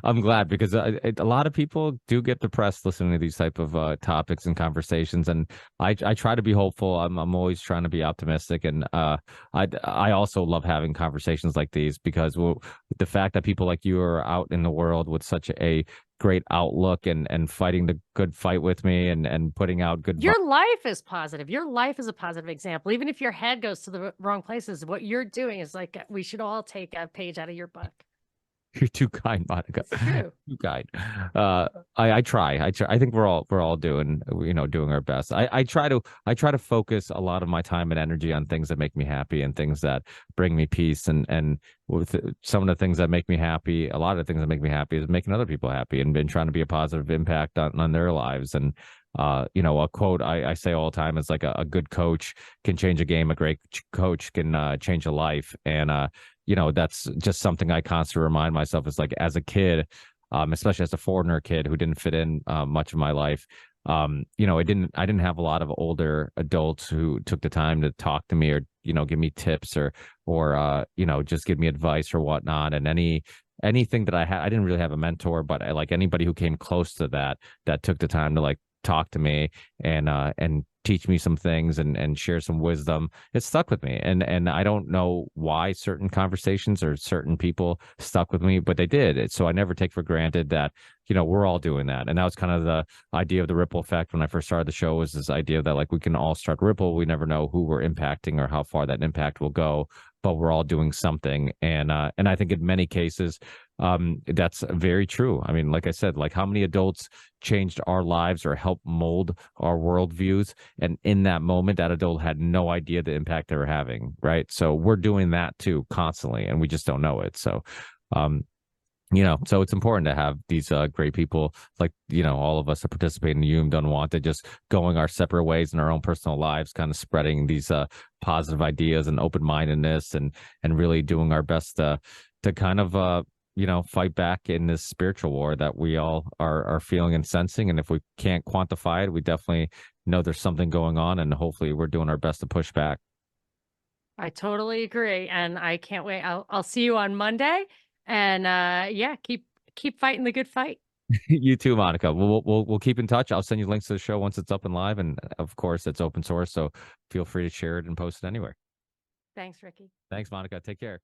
I'm glad, because a lot of people do get depressed listening to these type of topics and conversations, and I try to be hopeful. I'm always trying to be optimistic, and I also love having conversations like these, because the fact that people like you are out in the world with such a great outlook and fighting the good fight with me and putting out good. Your life is positive. Your life is a positive example. Even if your head goes to the wrong places, what you're doing is like, we should all take a page out of your book. You're too kind, Monica. Too kind. I try. I think we're all doing, you know, doing our best. I try to focus a lot of my time and energy on things that make me happy and things that bring me peace. And with some of the things that make me happy, a lot of the things that make me happy is making other people happy and trying to be a positive impact on their lives. And you know, a quote I say all the time is like, a good coach can change a game. A great coach can change a life. And you know, that's just something I constantly remind myself is like, as a kid, especially as a foreigner kid who didn't fit in much of my life, you know, I didn't have a lot of older adults who took the time to talk to me or, you know, give me tips or you know, just give me advice or whatnot. And anything that I had, I didn't really have a mentor, but I, like anybody who came close to that took the time to like talk to me and teach me some things and share some wisdom. It stuck with me. And I don't know why certain conversations or certain people stuck with me, but they did. So I never take for granted that, you know, we're all doing that. And that was kind of the idea of the ripple effect when I first started the show, was this idea that like we can all start ripple. We never know who we're impacting or how far that impact will go, but we're all doing something. And I think in many cases, that's very true. I mean, like I said, like how many adults changed our lives or helped mold our worldviews, and in that moment that adult had no idea the impact they were having, right? So we're doing that too constantly, and we just don't know it. So you know, so it's important to have these great people like, you know, all of us that participate in the You Don't Want, just going our separate ways in our own personal lives, kind of spreading these positive ideas and open-mindedness and really doing our best to kind of you know, fight back in this spiritual war that we all are feeling and sensing. And if we can't quantify it, we definitely know there's something going on, and hopefully we're doing our best to push back. I totally agree. And I can't wait. I'll see you on Monday. And yeah, keep fighting the good fight. You too, Monica. We'll keep in touch. I'll send you links to the show once it's up and live. And of course, it's open source, so feel free to share it and post it anywhere. Thanks, Ricky. Thanks, Monica. Take care.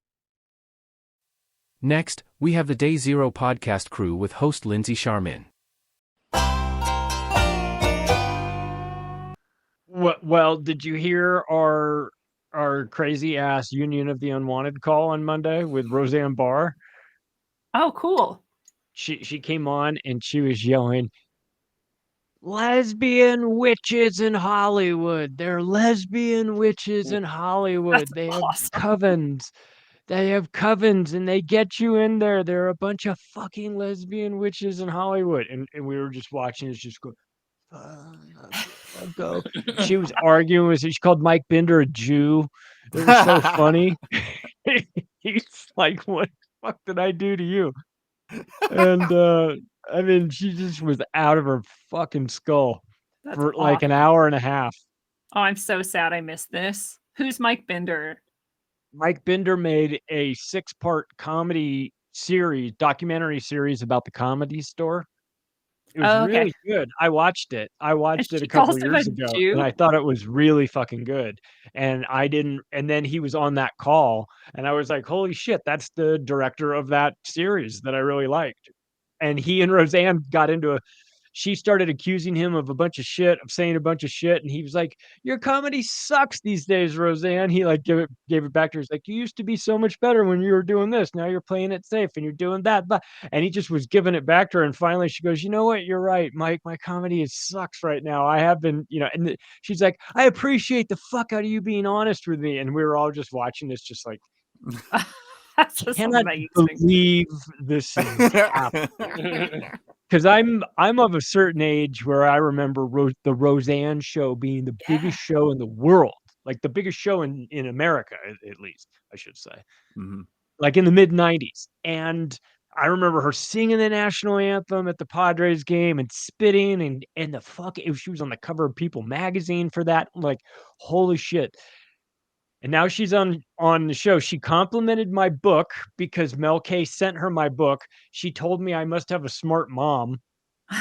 Next, we have the Day Zero podcast crew with host Lindsay Sharmin. Well, did you hear our crazy ass Union of the Unwanted call on Monday with Roseanne Barr? Oh, cool. She came on and she was yelling, "Lesbian witches in Hollywood. They're lesbian witches in Hollywood. That's They have awesome. covens. They have covens and they get you in there. They're a bunch of fucking lesbian witches in Hollywood." And we were just watching it, just go, go. She was arguing with, she called Mike Bender a Jew. It was so funny. He's like, "What the fuck did I do to you?" And I mean, she just was out of her fucking skull for like an hour and a half. Oh, I'm so sad I missed this. Who's Mike Bender? Mike Bender made a 6-part comedy series, documentary series about the Comedy Store. It was really good. I watched it. I watched it a couple of years ago, and I thought it was really fucking good. And then he was on that call, and I was like, holy shit, that's the director of that series that I really liked. And he and Roseanne got into she started accusing him of a bunch of shit, of saying a bunch of shit, and he was like, "Your comedy sucks these days, Roseanne." He like gave it back to her. He's like, "You used to be so much better when you were doing this. Now you're playing it safe and you're doing that." But and he just was giving it back to her. And finally, she goes, "You know what? You're right, Mike. My comedy sucks right now. I have been, And she's like, "I appreciate the fuck out of you being honest with me." And we were all just watching this, just like. That's just Cannot amazing. believe this is happening. Because I'm of a certain age where I remember the Roseanne show being the biggest show in the world, like the biggest show in America, at least, I should say, like in the mid 90s. And I remember her singing the national anthem at the Padres game and spitting and she was on the cover of People magazine for that. Like, holy shit. And now she's on the show. She complimented my book because Mel K sent her my book. She told me I must have a smart mom,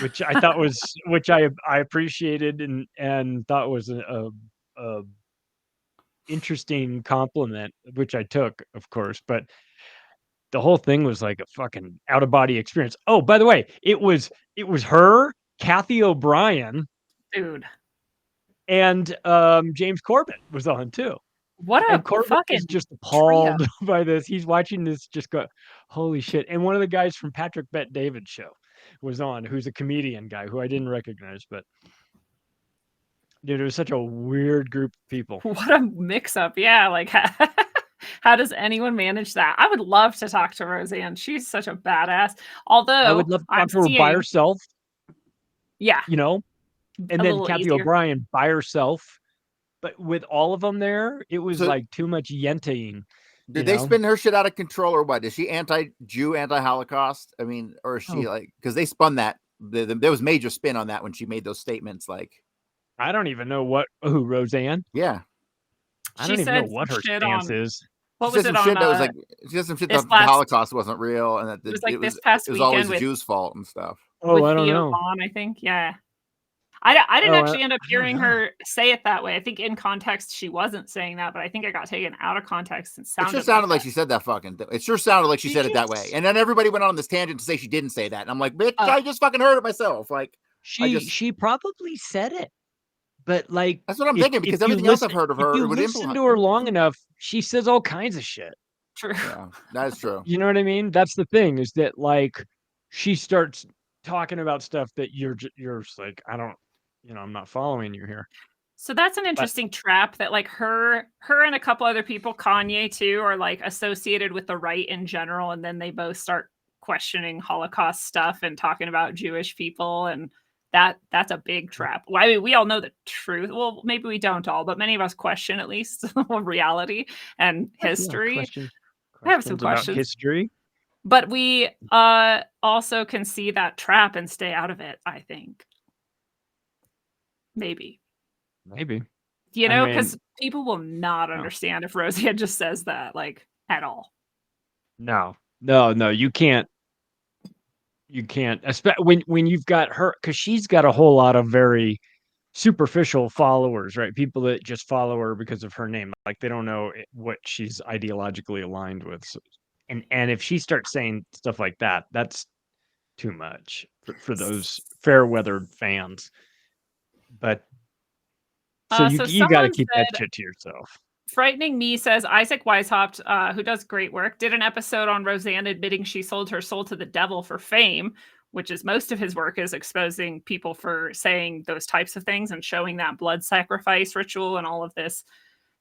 which I thought which I appreciated and thought was a interesting compliment, which I took, of course. But the whole thing was like a fucking out of body experience. Oh, by the way, it was her, Kathy O'Brien, dude, and James Corbett was on too. What a Corbett fucking is just appalled trio. by this. He's watching this, just go, holy shit. And one of the guys from Patrick Bet David show was on, who's a comedian guy who I didn't recognize, but dude, it was such a weird group of people. What a mix up. Yeah. Like, how does anyone manage that? I would love to talk to Roseanne. She's such a badass. Although I would love to talk to her by herself. Yeah. And then Kathy easier. O'Brien by herself. But with all of them there, it was like too much yenting. Did they spin her shit out of control or what? Is she anti-Jew, anti-Holocaust? I mean, or is she like, because they spun that, there was major spin on that when she made those statements. Like, I don't even know who Roseanne? Yeah. I don't even know what her stance is. What was it on? That was like, she said some shit that the Holocaust wasn't real and that it was like it was, this past it was weekend always the with, Jews' fault and stuff. Oh, I don't know. Vaughn, I think. Yeah. I didn't actually end up hearing her say it that way. I think in context she wasn't saying that, but I think it got taken out of context and sounded. It sure sounded like she said that fucking. It sure sounded like she said it that way, and then everybody went on this tangent to say she didn't say that, and I'm like, bitch, I just fucking heard it myself. Like she probably said it, but like that's what I'm thinking because everything else I've heard of her. If you listen to her long enough, she says all kinds of shit. True. Yeah, that is true. You know what I mean? That's the thing, is that like she starts talking about stuff that you're just like, I don't. I'm not following you here. So that's an interesting trap that like her and a couple other people, Kanye too, are like associated with the right in general. And then they both start questioning Holocaust stuff and talking about Jewish people. And that's a big trap. Well, I mean, we all know the truth. Well, maybe we don't all, but many of us question at least reality and history. I have some questions about history. But we also can see that trap and stay out of it, I think. Maybe. Because people will not understand if Roseanne just says that, like, at all. No, you can't. You can't, especially when you've got her, because she's got a whole lot of very superficial followers, right? People that just follow her because of her name, like they don't know what she's ideologically aligned with. So, and if she starts saying stuff like that, that's too much for those fair-weathered fans. But so you got to keep that shit to yourself. Frightening Me says Isaac Weishaupt, who does great work, did an episode on Roseanne admitting she sold her soul to the devil for fame, which is most of his work is exposing people for saying those types of things and showing that blood sacrifice ritual and all of this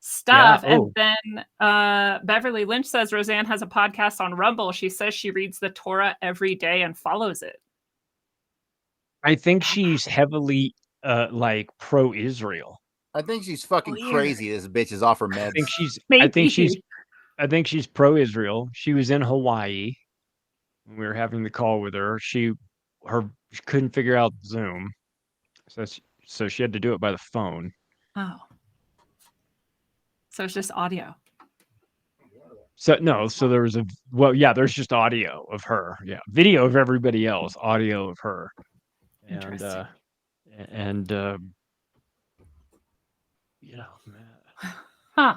stuff. Yeah. And then Beverly Lynch says Roseanne has a podcast on Rumble. She says she reads the Torah every day and follows it. I think she's heavily like pro-Israel. I think she's fucking crazy. This bitch is off her meds. I think she's pro-Israel. She was in Hawaii when we were having the call with her. She couldn't figure out Zoom, so she had to do it by the phone. Oh, so it's just audio. So there was there's just audio of her. Yeah, video of everybody else, audio of her. And huh.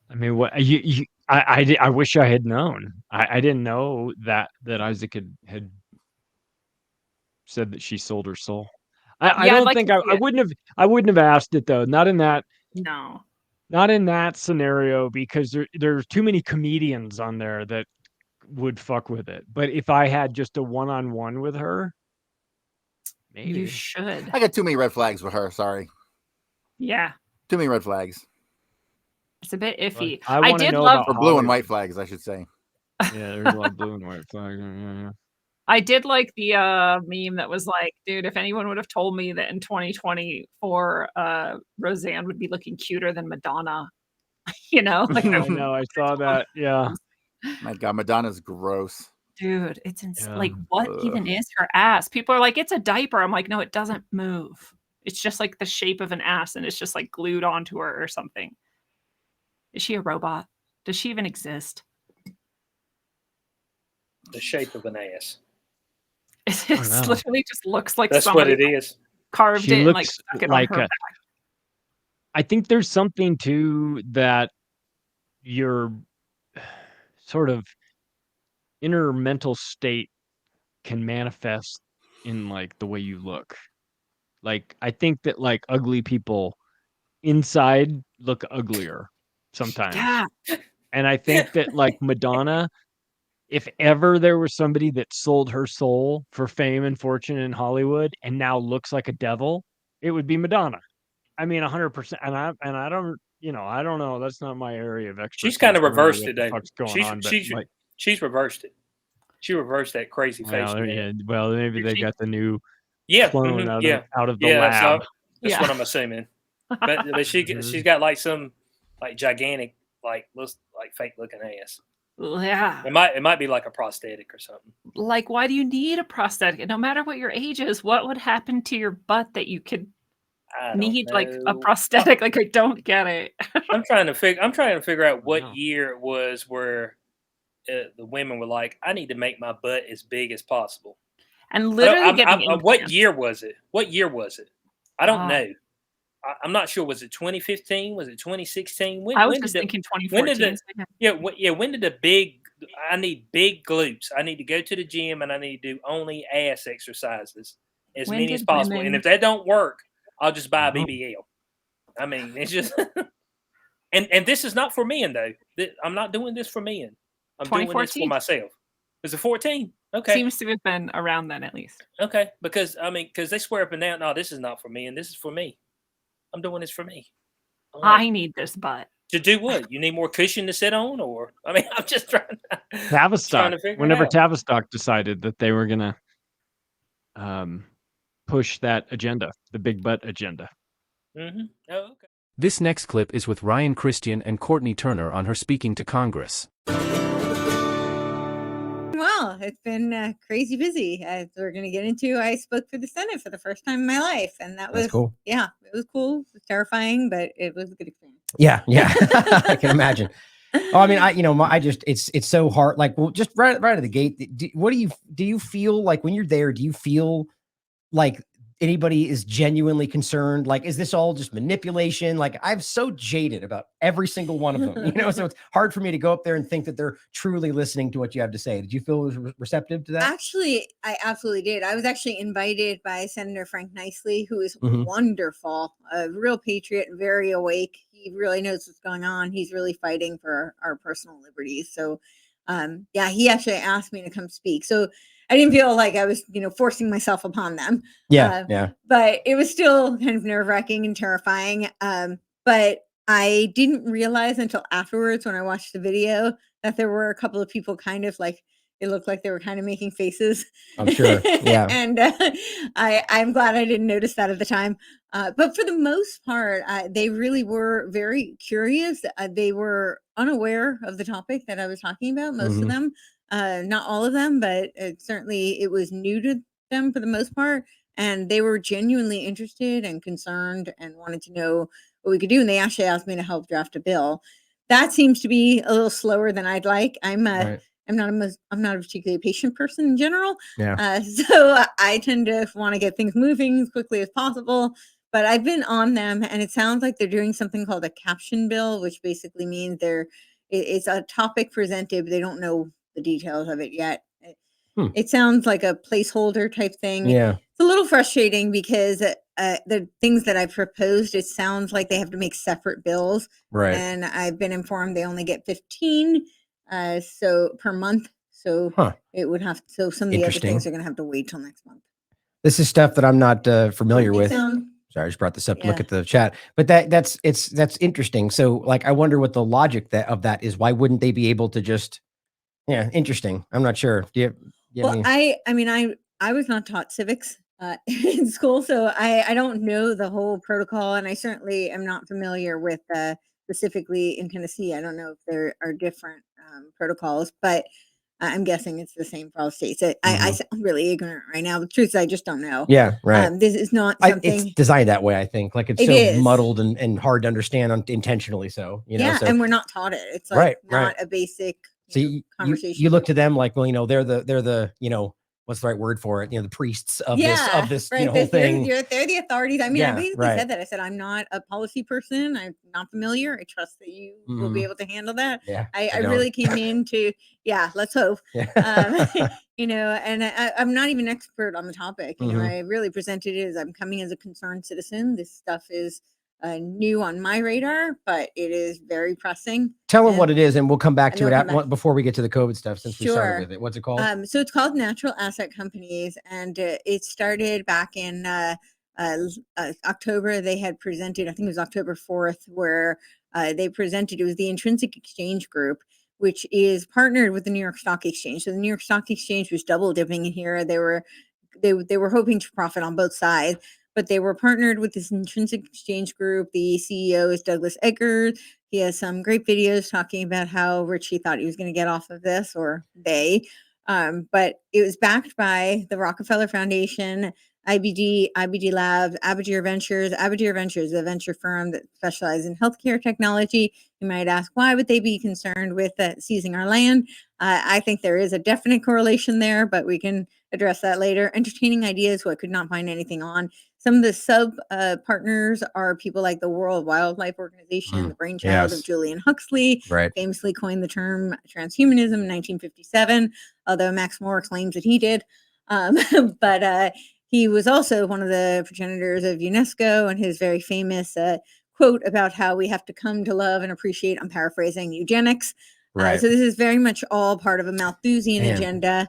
I mean, what I wish I had known. I didn't know that Isaac had said that she sold her soul. I Yeah, I'd don't like think to I see it. wouldn't have asked it though. Not in that No. scenario because there's too many comedians on there that would fuck with it. But if I had just a one-on-one with her, maybe. You should. I got too many red flags with her. Sorry. Yeah. Too many red flags. It's a bit iffy. I I wanna did know love Or blue and white flags, I should say. Yeah, there's a lot of blue and white flags. Yeah. I did like the meme that was like, dude, if anyone would have told me that in 2024 Roseanne would be looking cuter than Madonna, you know? Like I know, I saw that. Yeah. My God, Madonna's gross. Dude, it's insane. Yeah. Like, what even is her ass? People are like, it's a diaper. I'm like, no, it doesn't move. It's just like the shape of an ass and it's just like glued onto her or something. Is she a robot? Does she even exist? The shape of an ass. It know. literally just looks like That's what somebody it is. carved She it and like looks stuck it like on her a I think there's something too that your sort of inner mental state can manifest in like the way you look. Like I think that like ugly people inside look uglier sometimes. Yeah. And I think that like Madonna, if ever there was somebody that sold her soul for fame and fortune in Hollywood and now looks like a devil, it would be Madonna. I mean, 100%. And I don't, I don't know. That's not my area of expertise. She's kind of I don't know reversed what it, the David. fuck's going on, but like, She's reversed it. She reversed that crazy face. well, well, maybe they got the new Yeah, clone mhm, out of the that's lab. what I'm assuming. But she's got like some like gigantic looks like fake looking ass. Yeah. It might be like a prosthetic or something. Like, why do you need a prosthetic? No matter what your age is, what would happen to your butt that you could need like a prosthetic? Like, I don't get it. I'm trying to figure out what year it was where the women were like, I need to make my butt as big as possible. And literally getting what year was it? What year was it? I don't know. I'm not sure. Was it 2015? Was it 2016? I was just thinking 2014. When did the big? I need big glutes. I need to go to the gym and I need to do only ass exercises as When many as did possible. women- And if that don't work, I'll just buy a BBL. I mean, it's just. and this is not for men though. I'm not doing this for men. I'm doing this for 2014? myself. Is it 14? Okay. Seems to have been around then at least. Okay, because they swear up and down, no, this is not for me, and this is for me. I'm doing this for me. I need this butt. To do what? You need more cushion to sit on, or I mean, I'm just trying to Tavistock. figure it Whenever out. Tavistock decided that they were gonna push that agenda, the big butt agenda. Mm-hmm. Oh, okay. This next clip is with Ryan Cristian and Courtenay Turner on her speaking to Congress. Well, it's been crazy busy. As we're going to get into, I spoke for the Senate for the first time in my life, and that was cool. Yeah, it was cool. It was terrifying, but it was a good experience. Yeah, I can imagine. Oh, I mean, it's so hard. Like, well, just right out of the gate, what do you feel like when you're there? Do you feel like anybody is genuinely concerned? Like, is this all just manipulation? Like, I'm so jaded about every single one of them, so it's hard for me to go up there and think that they're truly listening to what you have to say. Did you feel receptive to that? Actually, I absolutely did. I was actually invited by Senator Frank Nicely, who is Mhm. wonderful, a real patriot, very awake. He really knows what's going on. He's really fighting for our personal liberties. So, he actually asked me to come speak. So I didn't feel like I was, forcing myself upon them. Yeah. But it was still kind of nerve-wracking and terrifying. But I didn't realize until afterwards when I watched the video that there were a couple of people kind of like, it looked like they were kind of making faces. I'm sure. Yeah. And I'm glad I didn't notice that at the time. But for the most part, they really were very curious. They were unaware of the topic that I was talking about, most of them. Not all of them, but certainly it was new to them for the most part. And they were genuinely interested and concerned and wanted to know what we could do. And they actually asked me to help draft a bill. That seems to be a little slower than I'd like. I'm not a particularly patient person in general. Yeah. So I tend to want to get things moving as quickly as possible. But I've been on them, and it sounds like they're doing something called a caption bill, which basically means it's a topic presented, but they don't know the details of it yet. It sounds like a placeholder type thing. Yeah. It's a little frustrating because the things that I proposed, it sounds like they have to make separate bills. Right. And I've been informed they only get 15 so per month. So it would have so some of the other Interesting. things are going to have to wait till next month. This is stuff that I'm not familiar with. So. Sorry, I just brought this up to look Yeah. at the chat. But that's interesting. So like I wonder what the logic of that is. Why wouldn't they be able to just interesting. I'm not sure. Do you have Well, any- I mean, I was not taught civics in school, so I don't know the whole protocol, and I certainly am not familiar with specifically in Tennessee. I don't know if there are different protocols, but I'm guessing it's the same for all states. I sound really ignorant right now. The truth is, I just don't know. Yeah, right. This is not something. It's designed that way, I think. Like it's It so is. muddled and hard to understand intentionally. So Yeah, so, and we're not taught it. It's like Right. not a basic So conversation. you look to them like, well, they're the what's the right word for it? The priests of this right. whole thing. They're the authorities. I mean, I Yeah, basically right. said that. I said, I'm not a policy person. I'm not familiar. I trust that you will be able to handle that. Yeah, I don't. really came in to, let's hope. Yeah. And I'm not even an expert on the topic. Mhm. I really presented it as I'm coming as a concerned citizen. This stuff is new on my radar, but it is very pressing. Tell them And- what it is, and we'll come back and to it we'll come back. before we get to the COVID stuff, since we started Sure. with it. What's it called? So it's called Natural Asset Companies, and it started back in October. They had presented, I think it was October 4th, where they presented, it was the Intrinsic Exchange Group, which is partnered with the New York Stock Exchange. So the New York Stock Exchange was double dipping in here. They were hoping to profit on both sides, but they were partnered with this Intrinsic Exchange Group. The CEO is Douglas Eggers. He has some great videos talking about how rich he thought he was going to get off of this, or they. But it was backed by the Rockefeller Foundation, IBD Labs, Abadir Ventures. Abadir Ventures is a venture firm that specializes in healthcare technology. You might ask, why would they be concerned with seizing our land? I think there is a definite correlation there, but we can address that later. Entertaining ideas, who I could not find anything on. Some of the sub partners are people like the World Wildlife Organization, the brainchild of Julian Huxley, Right. famously coined the term transhumanism in 1957, although Max Moore claims that he did. But he was also one of the progenitors of UNESCO, and his very famous quote about how we have to come to love and appreciate, I'm paraphrasing, eugenics. Right. So this is very much all part of a Malthusian agenda.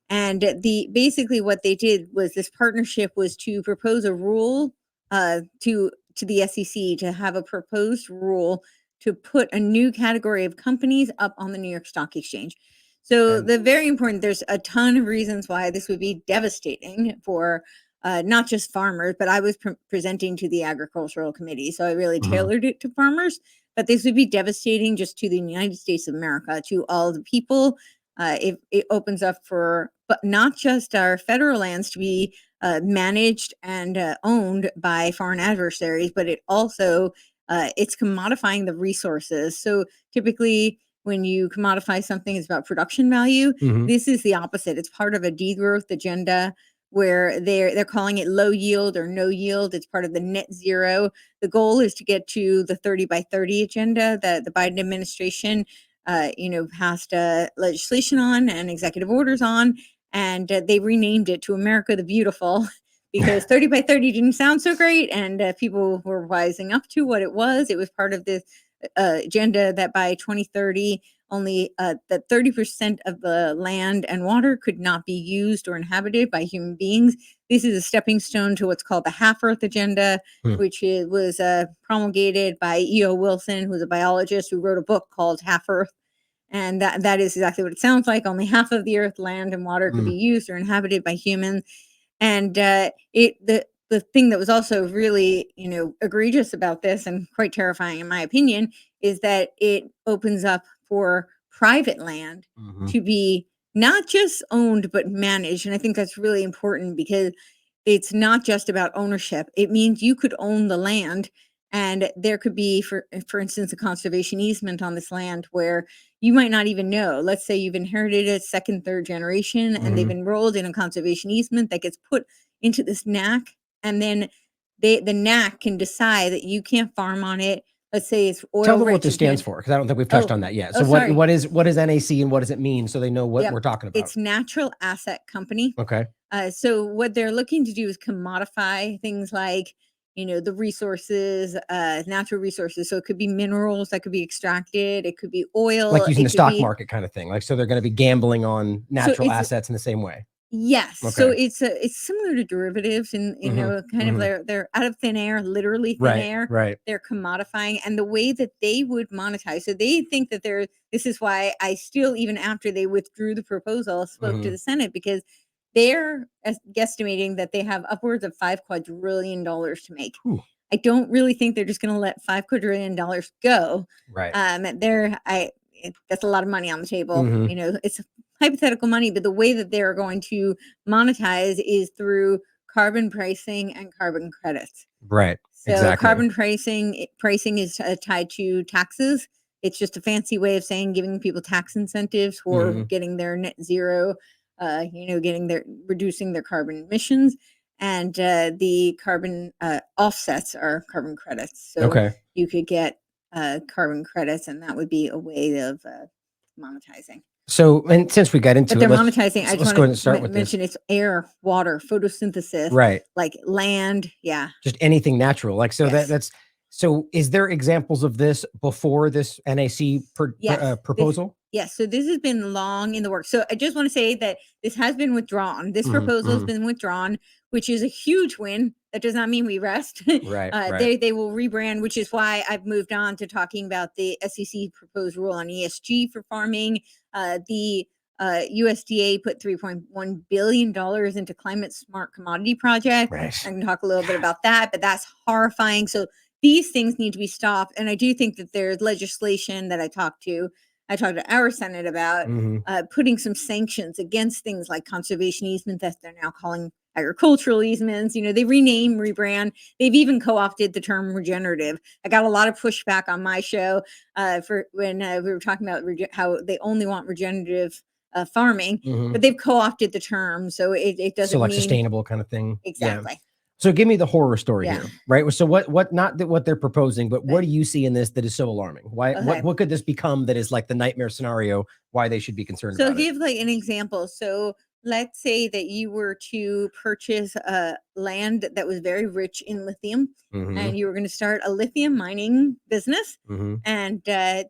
And basically what they did was, this partnership was to propose a rule to the SEC to have a proposed rule to put a new category of companies up on the New York Stock Exchange. So the very important, there's a ton of reasons why this would be devastating for not just farmers, but I was presenting to the Agricultural Committee, so I really tailored it to farmers. But this would be devastating just to the United States of America, to all the people. It opens up for, but not just our federal lands to be managed and owned by foreign adversaries, but it also it's commodifying the resources. So typically, when you commodify something, it's about production value. This is the opposite. It's part of a degrowth agenda where they're calling it low yield or no yield. It's part of the net zero. The goal is to get to the 30 by 30 agenda that the Biden administration passed legislation on and executive orders on, and they renamed it to America the Beautiful because 30 by 30 didn't sound so great, and people were rising up to what it was. It was part of this agenda that by 2030, only that 30% of the land and water could not be used or inhabited by human beings. This is a stepping stone to what's called the Half Earth Agenda, which was promulgated by E.O. Wilson, who's a biologist who wrote a book called Half Earth. And that is exactly what it sounds like. Only half of the earth, land, and water could be used or inhabited by humans. And the thing that was also really, egregious about this, and quite terrifying in my opinion, is that it opens up for private land to be not just owned but managed. And I think that's really important, because it's not just about ownership. It means you could own the land, and there could be, for instance, a conservation easement on this land where you might not even know. Let's say you've inherited it second, third generation, and they've enrolled in a conservation easement that gets put into this NAC, and then the NAC can decide that you can't farm on it. let's say it's oil. Tell them what this stands for, because I don't think we've touched on that yet. So what is NAC and what does it mean, so they know what we're talking about? It's Natural Asset Company. Okay. So what they're looking to do is commodify things like, the resources, natural resources. So it could be minerals that could be extracted. It could be oil. Like using the stock market kind of thing. Like, so they're going to be gambling on natural assets in the same way. Yes. Okay. So it's similar to derivatives and, kind of they're out of thin air, literally thin air. Right. They're commodifying, and the way that they would monetize. So they think that this is why I still, even after they withdrew the proposal, spoke to the Senate, because they're guesstimating that they have upwards of $5 quadrillion to make. Ooh. I don't really think they're just going to let $5 quadrillion go. Right. That's a lot of money on the table. It's hypothetical money, but the way that they're going to monetize is through carbon pricing and carbon credits. Right. So exactly. carbon pricing is tied to taxes. It's just a fancy way of saying giving people tax incentives for getting their net zero, reducing their carbon emissions, and the carbon offsets are carbon credits. So you could get carbon credits, and that would be a way of monetizing. So, and since we got into but they're monetizing, I just want to mention it's air, water, photosynthesis, right? Like land, just anything natural. Like, so that's. So, is there examples of this before this NAC proposal? Yes. So this has been long in the works. So I just want to say that this has been withdrawn. This proposal has been withdrawn, which is a huge win. That does not mean we rest. Right. They will rebrand, which is why I've moved on to talking about the SEC proposed rule on ESG for farming. The USDA put $3.1 billion into climate smart commodity project. Right. I can talk a little bit about that, but that's horrifying. So these things need to be stopped. And I do think that there's legislation that I talked to our Senate about putting some sanctions against things like conservation easements that they're now calling agricultural easements. They rename, rebrand. They've even co-opted the term regenerative. I got a lot of pushback on my show for when we were talking about how they only want regenerative farming, but they've co-opted the term. So it doesn't like mean sustainable kind of thing. Exactly. Yeah. So give me the horror story here, right? So what not that what they're proposing, but what do you see in this that is so alarming? Why, what could this become that is like the nightmare scenario, why they should be concerned about it? So give like an example. So let's say that you were to purchase land that was very rich in lithium and you were going to start a lithium mining business. And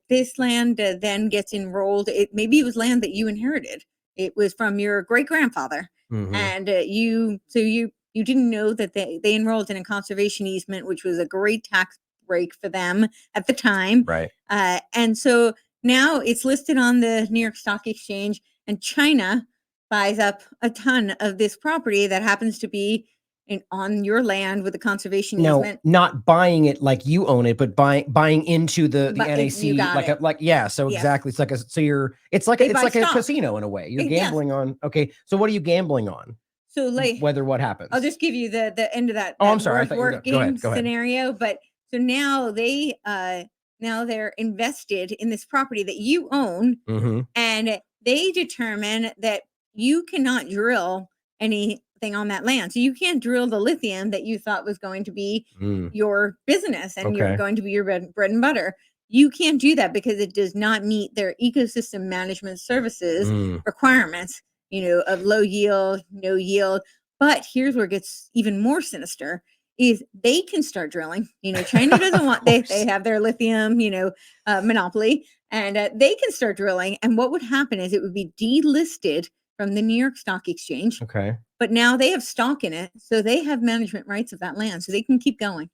this land then gets enrolled. Maybe it was land that you inherited. It was from your great grandfather. And you didn't know that they enrolled in a conservation easement, which was a great tax break for them at the time. Right. And so now it's listed on the New York Stock Exchange, and China buys up a ton of this property that happens to be on your land with a conservation easement. Not buying it like you own it, but buying into the NAC. So exactly. It's like it's like a casino in a way. You're gambling on. Okay. So what are you gambling on? So like whether what happens. I'll just give you the end of that. Oh, I'm sorry. Work game scenario. But so now they're invested in this property that you own, and they determine that you cannot drill anything on that land. So you can't drill the lithium that you thought was going to be your business and you're going to be your bread and butter. You can't do that because it does not meet their ecosystem management services requirements, of low yield, no yield. But here's where it gets even more sinister is they can start drilling. China doesn't want, they have their lithium, monopoly, and they can start drilling. And what would happen is it would be delisted from the New York Stock Exchange. Okay. But now they have stock in it. So they have management rights of that land. So they can keep going.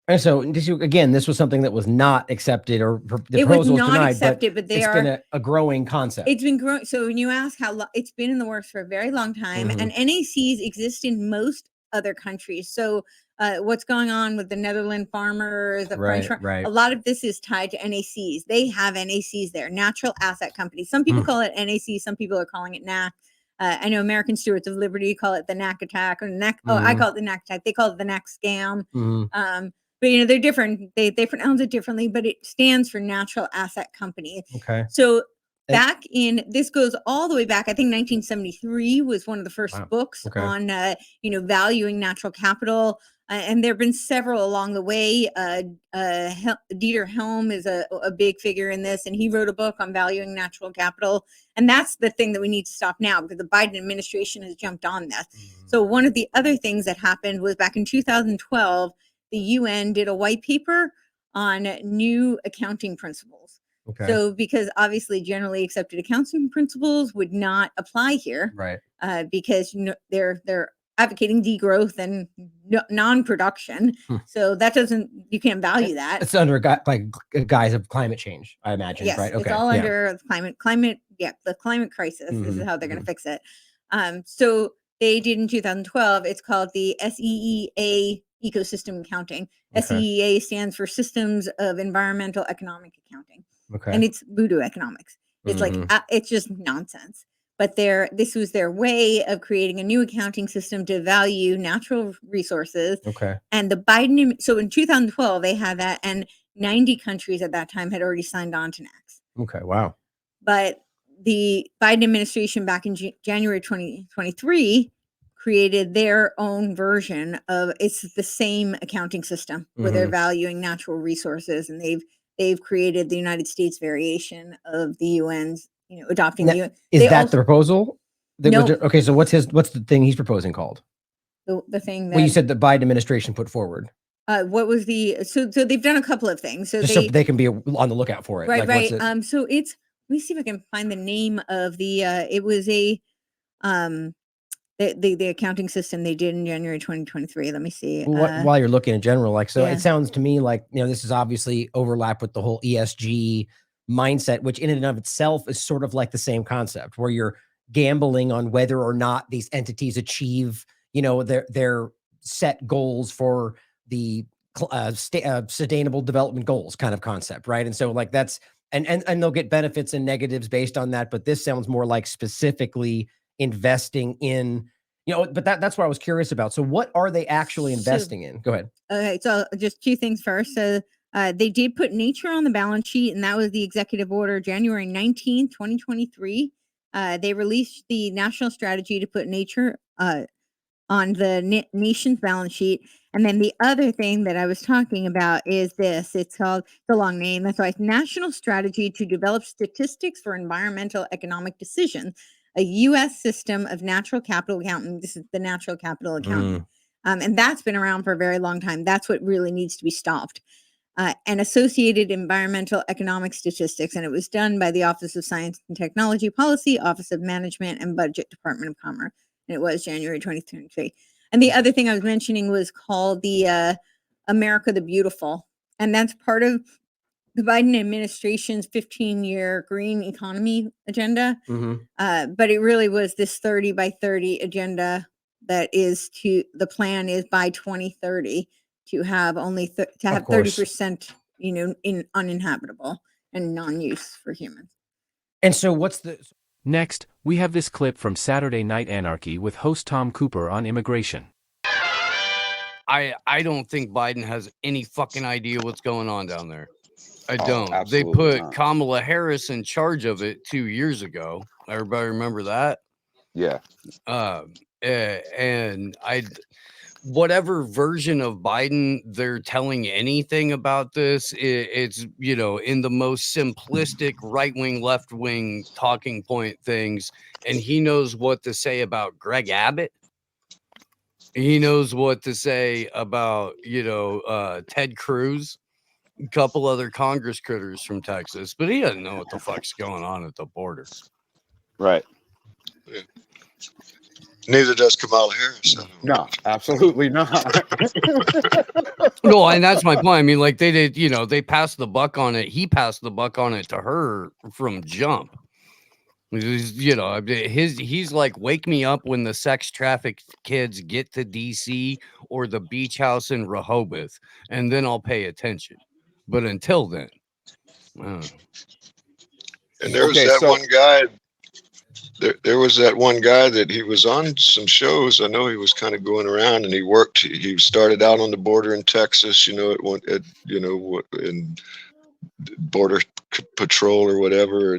And so this was something that was not accepted, or the proposal was not accepted, but it's been a growing concept. It's been growing. So when you ask how long, it's been in the works for a very long time, and NACs exist in most other countries. So what's going on with the Netherlands farmers, the French, a lot of this is tied to NACs. They have NACs there, natural asset companies. Some people call it NAC, some people are calling it NAC. I know American Stewards of Liberty call it the NAC attack, or NAC. I call it the NAC attack. They call it the NAC scam. But they're different. They pronounce it differently, but it stands for Natural Asset Company. Okay. So this goes all the way back. I think 1973 was one of the first books on valuing natural capital. And there have been several along the way. Dieter Helm is a big figure in this, and he wrote a book on valuing natural capital. And that's the thing that we need to stop now, because the Biden administration has jumped on this. So one of the other things that happened was back in 2012, the UN did a white paper on new accounting principles. Okay. So because obviously generally accepted accounting principles would not apply here, Right. because they're advocating degrowth and non-production. So that you can't value that. It's under a guise of climate change, I imagine, Yes, right? it's all under the climate crisis. This is how they're going to fix it. So they did in 2012. It's called the SEEA Ecosystem Accounting. SEEA stands for Systems of Environmental Economic Accounting. Okay. And it's voodoo economics. It's like it's just nonsense. But this was their way of creating a new accounting system to value natural resources. Okay. And the Biden, so in 2012 they had that, and 90 countries at that time had already signed on to NACS. Okay. Wow. But the Biden administration back in January 2023 created their own version of, it's the same accounting system where they're valuing natural resources, and they've created the United States variation of the UN's, adopting the UN. Is that the proposal? No. Okay, so what's the thing he's proposing called? The thing that, well, you said the Biden administration put forward. What was so they've done a couple of things. So Just so they can be on the lookout for it. Right, Like, right. So it's, let me see if I can find the name of the it was the accounting system they did in January 2023. Let me see. While you're looking in general, like, so yeah. it sounds to me like, this is obviously overlap with the whole ESG mindset, which in and of itself is sort of like the same concept, where you're gambling on whether or not these entities achieve, their set goals for the sustainable development goals kind of concept, right? And so like that's, and they'll get benefits and negatives based on that, but this sounds more like specifically investing in, but that's what I was curious about. So what are they actually investing in? Go ahead. Okay, so just two things first. So they did put nature on the balance sheet, and that was the executive order January 19th, 2023. They released the national strategy to put nature on the nation's balance sheet. And then the other thing that I was talking about is this. It's called, the long name, that's why, National Strategy to Develop Statistics for Environmental Economic Decisions, a U.S. system of natural capital accounting. This is the natural capital accounting. And that's been around for a very long time. That's what really needs to be stopped. And associated environmental economic statistics. And it was done by the Office of Science and Technology Policy, Office of Management and Budget, Department of Commerce. And it was January 2023. And the other thing I was mentioning was called the America the Beautiful. And that's part of the Biden administration's 15-year green economy agenda. But it really was this 30 by 30 agenda that is the plan is by 2030 to have only have 30%, in uninhabitable and non-use for humans. And so what's the... Next, we have this clip from Saturday Night Anarchy with host Tom Cooper on immigration. I don't think Biden has any fucking idea what's going on down there. I don't. They absolutely put not. Kamala Harris in charge of it 2 years ago. Everybody remember that? Yeah. And whatever version of Biden they're telling anything about this, it's, in the most simplistic right-wing, left-wing talking point things. And he knows what to say about Greg Abbott. He knows what to say about, Ted Cruz, a couple other Congress critters from Texas, but he doesn't know what the fuck's going on at the border. Right. Yeah. Neither does Kamala Harris. No, absolutely not. No, and that's my point. I mean, like they did, they passed the buck on it. He passed the buck on it to her from jump. He's like, wake me up when the sex trafficked kids get to DC or the beach house in Rehoboth, and then I'll pay attention. But until then, and there was one guy. There was that one guy that he was on some shows. I know he was kind of going around, and he started out on the border in Texas, in border patrol or whatever.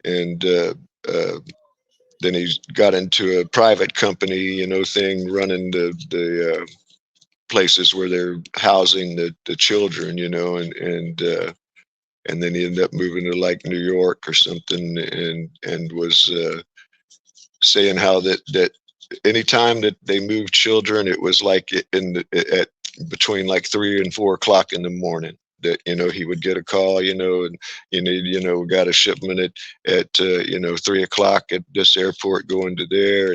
And then he got into a private company, thing running the places where they're housing the children, and then he ended up moving to like New York or something, and was saying how that anytime that they moved children, it was like at between like 3 and 4 o'clock in the morning that he would get a call, and we got a shipment at 3 o'clock at this airport going to there,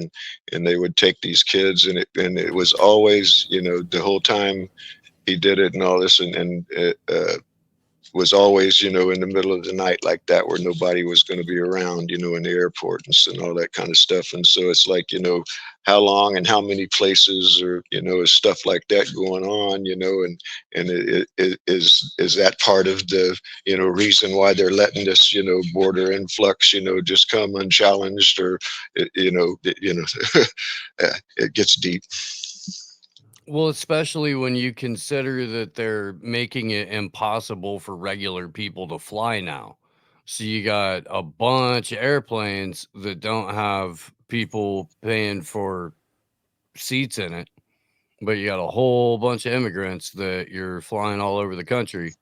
and they would take these kids, and it was always the whole time he did it and all this, and was always, in the middle of the night like that, where nobody was going to be around, in the airport and all that kind of stuff. And so it's like, how long and how many places or, is stuff like that going on, and it is that part of the, reason why they're letting this, border influx, just come unchallenged, or, it gets deep. Well, especially when you consider that they're making it impossible for regular people to fly now. So you got a bunch of airplanes that don't have people paying for seats in it, but you got a whole bunch of immigrants that you're flying all over the country.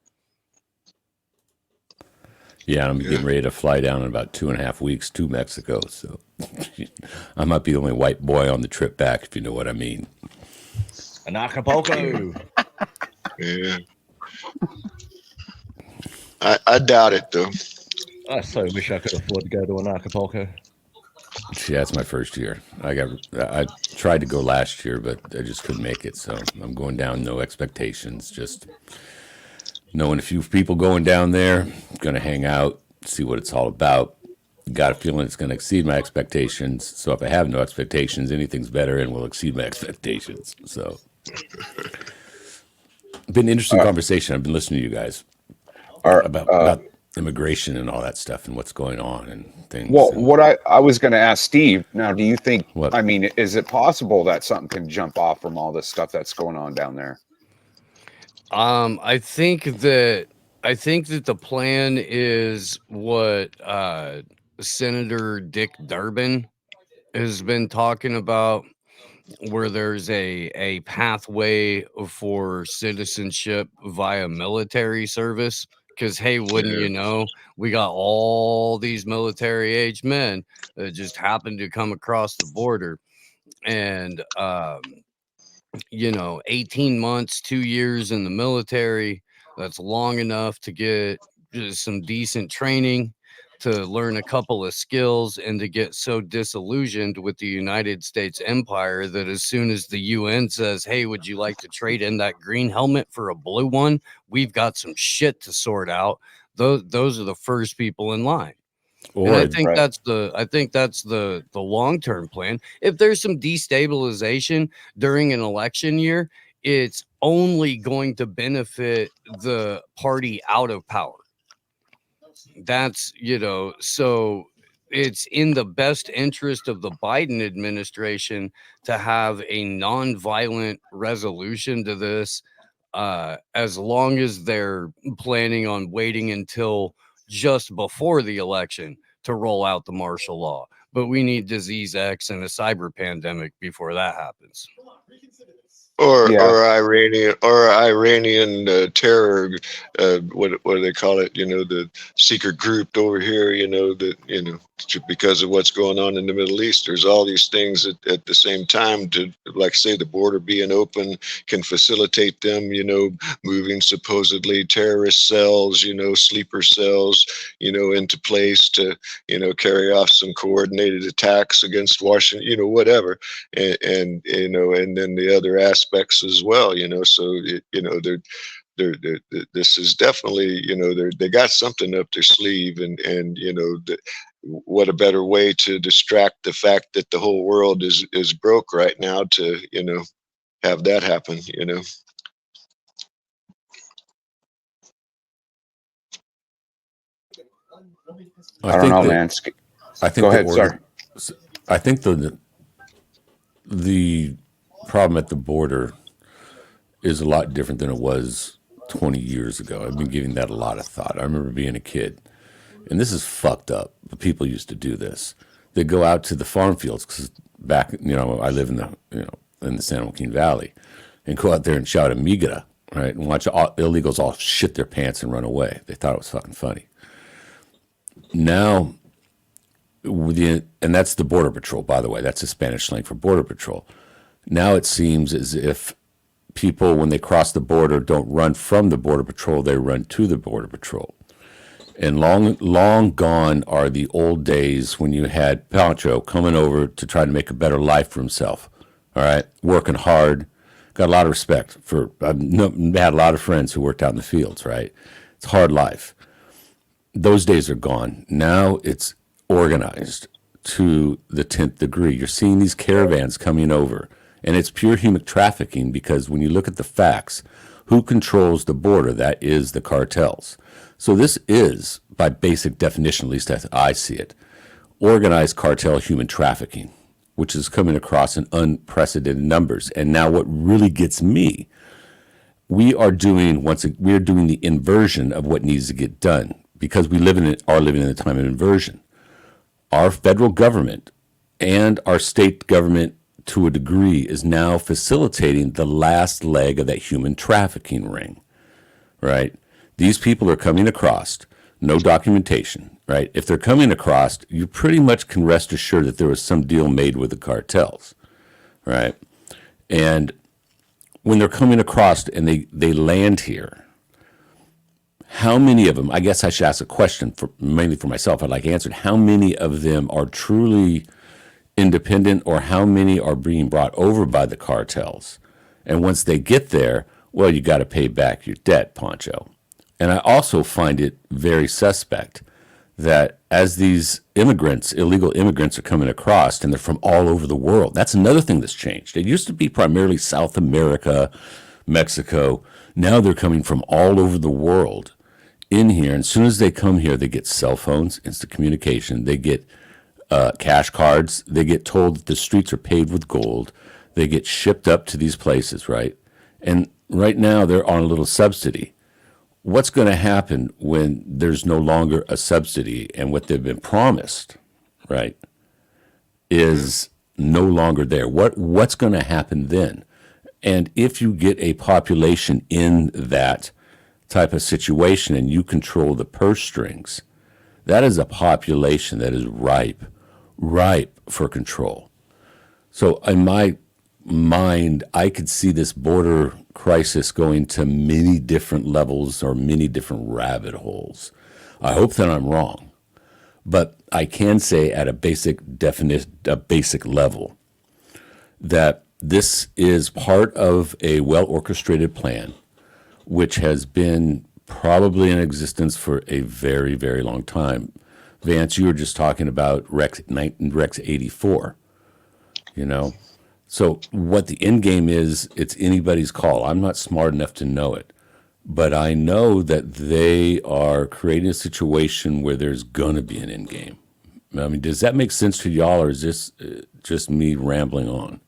Yeah, I'm getting ready to fly down in about 2.5 weeks to Mexico. So I might be the only white boy on the trip back, if you know what I mean. An Acapulco. Yeah. I doubt it, though. I so wish I could afford to go to an Acapulco. Yeah, it's my first year. I tried to go last year, but I just couldn't make it. So I'm going down, no expectations, just knowing a few people going down there, going to hang out, see what it's all about. Got a feeling it's going to exceed my expectations. So if I have no expectations, anything's better and will exceed my expectations. So been an interesting conversation. I've been listening to you guys about immigration and all that stuff and what's going on and things. Well, what I was going to ask Steve, now, do you think, I mean, is it possible that something can jump off from all this stuff that's going on down there? I think that the plan is what Senator Dick Durbin has been talking about, where there's a pathway for citizenship via military service. Because, hey, wouldn't you know, we got all these military-age men that just happen to come across the border. And, 18 months, 2 years in the military, that's long enough to get just some decent training, to learn a couple of skills, and to get so disillusioned with the United States empire that as soon as the UN says, hey, would you like to trade in that green helmet for a blue one? We've got some shit to sort out. Those are the first people in line. And I think that's the long-term plan. If there's some destabilization during an election year, it's only going to benefit the party out of power. That's, so it's in the best interest of the Biden administration to have a nonviolent resolution to this, as long as they're planning on waiting until just before the election to roll out the martial law. But we need Disease X and a cyber pandemic before that happens. Or Iranian terror, what do they call it? The secret group over here. Because of what's going on in the Middle East, there's all these things at the same time. To, like, say, the border being open can facilitate them, moving supposedly terrorist cells, sleeper cells, into place to, carry off some coordinated attacks against Washington, whatever, and then the other aspects as well, so this is definitely, they got something up their sleeve, and what a better way to distract the fact that the whole world is broke right now to, have that happen, I don't know, man. Go ahead, sir. I think the problem at the border is a lot different than it was 20 years ago. I've been giving that a lot of thought. I remember being a kid, and this is fucked up, but people used to do this. They'd go out to the farm fields, because back, I live in the, in the San Joaquin Valley, and go out there and shout "Amiga," right, and watch illegals all shit their pants and run away. They thought it was fucking funny. Now, and that's the Border Patrol, by the way. That's a Spanish slang for Border Patrol. Now it seems as if people, when they cross the border, don't run from the Border Patrol, they run to the Border Patrol. And long gone are the old days when you had Pancho coming over to try to make a better life for himself. All right, working hard. Got a lot of respect for. I've had a lot of friends who worked out in the fields. Right, it's a hard life. Those days are gone. Now it's organized to the 10th degree. You're seeing these caravans coming over, and it's pure human trafficking because when you look at the facts, who controls the border? That is the cartels. So this is, by basic definition, at least as I see it, organized cartel human trafficking, which is coming across in unprecedented numbers. And now what really gets me, we are doing the inversion of what needs to get done because we are living in a time of inversion. Our federal government and our state government, to a degree, is now facilitating the last leg of that human trafficking ring, right? These people are coming across, no documentation, right? If they're coming across, you pretty much can rest assured that there was some deal made with the cartels, right? And when they're coming across and they land here, how many of them, I guess I should ask a question mainly for myself, I'd like answered, how many of them are truly independent or how many are being brought over by the cartels? And once they get there, well, you got to pay back your debt, Pancho. And I also find it very suspect that as these illegal immigrants are coming across, and they're from all over the world, that's another thing that's changed. It used to be primarily South America, Mexico. Now they're coming from all over the world in here. And as soon as they come here, they get cell phones, instant communication. They get cash cards. They get told that the streets are paved with gold. They get shipped up to these places, right? And right now they're on a little subsidy. What's going to happen when there's no longer a subsidy and what they've been promised, right, is no longer there? What's going to happen then? And if you get a population in that type of situation and you control the purse strings, that is a population that is ripe for control. So in my mind, I could see this border crisis going to many different levels or many different rabbit holes. I hope that I'm wrong, but I can say at a basic level that this is part of a well-orchestrated plan, which has been probably in existence for a very, very long time. Vance, you were just talking about Rex 84, you know? So what the end game is, it's anybody's call. I'm not smart enough to know it, but I know that they are creating a situation where there's going to be an end game. I mean, does that make sense to y'all, or is this just me rambling on?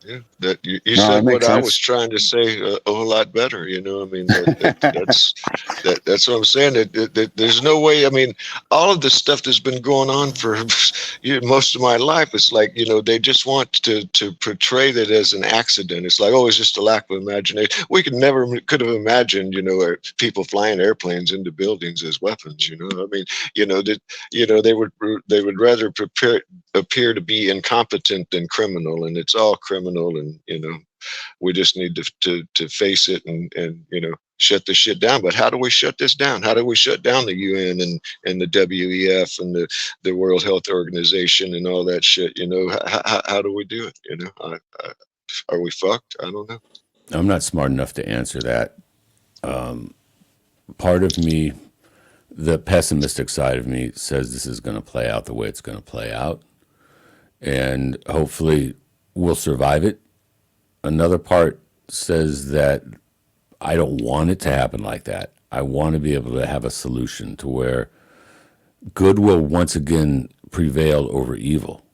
Yeah, that you said what I was trying to say a whole lot better. You know, I mean, that's what I'm saying. That there's no way. I mean, all of this stuff that's been going on for most of my life. It's like, you know, they just want to portray that as an accident. It's like, oh, it's just a lack of imagination. We could have imagined, you know, people flying airplanes into buildings as weapons. You know, I mean, they would rather appear to be incompetent than criminal, and it's all criminal. And you know, we just need to face it and you know, shut this shit down. But how do we shut this down? How do we shut down the UN and the WEF and the World Health Organization and all that shit? You know, how do we do it? You know, are we fucked? I don't know. I'm not smart enough to answer that. Part of me, the pessimistic side of me, says this is going to play out the way it's going to play out, and hopefully we'll survive it. Another part says that I don't want it to happen like that. I want to be able to have a solution to where good will once again prevail over evil.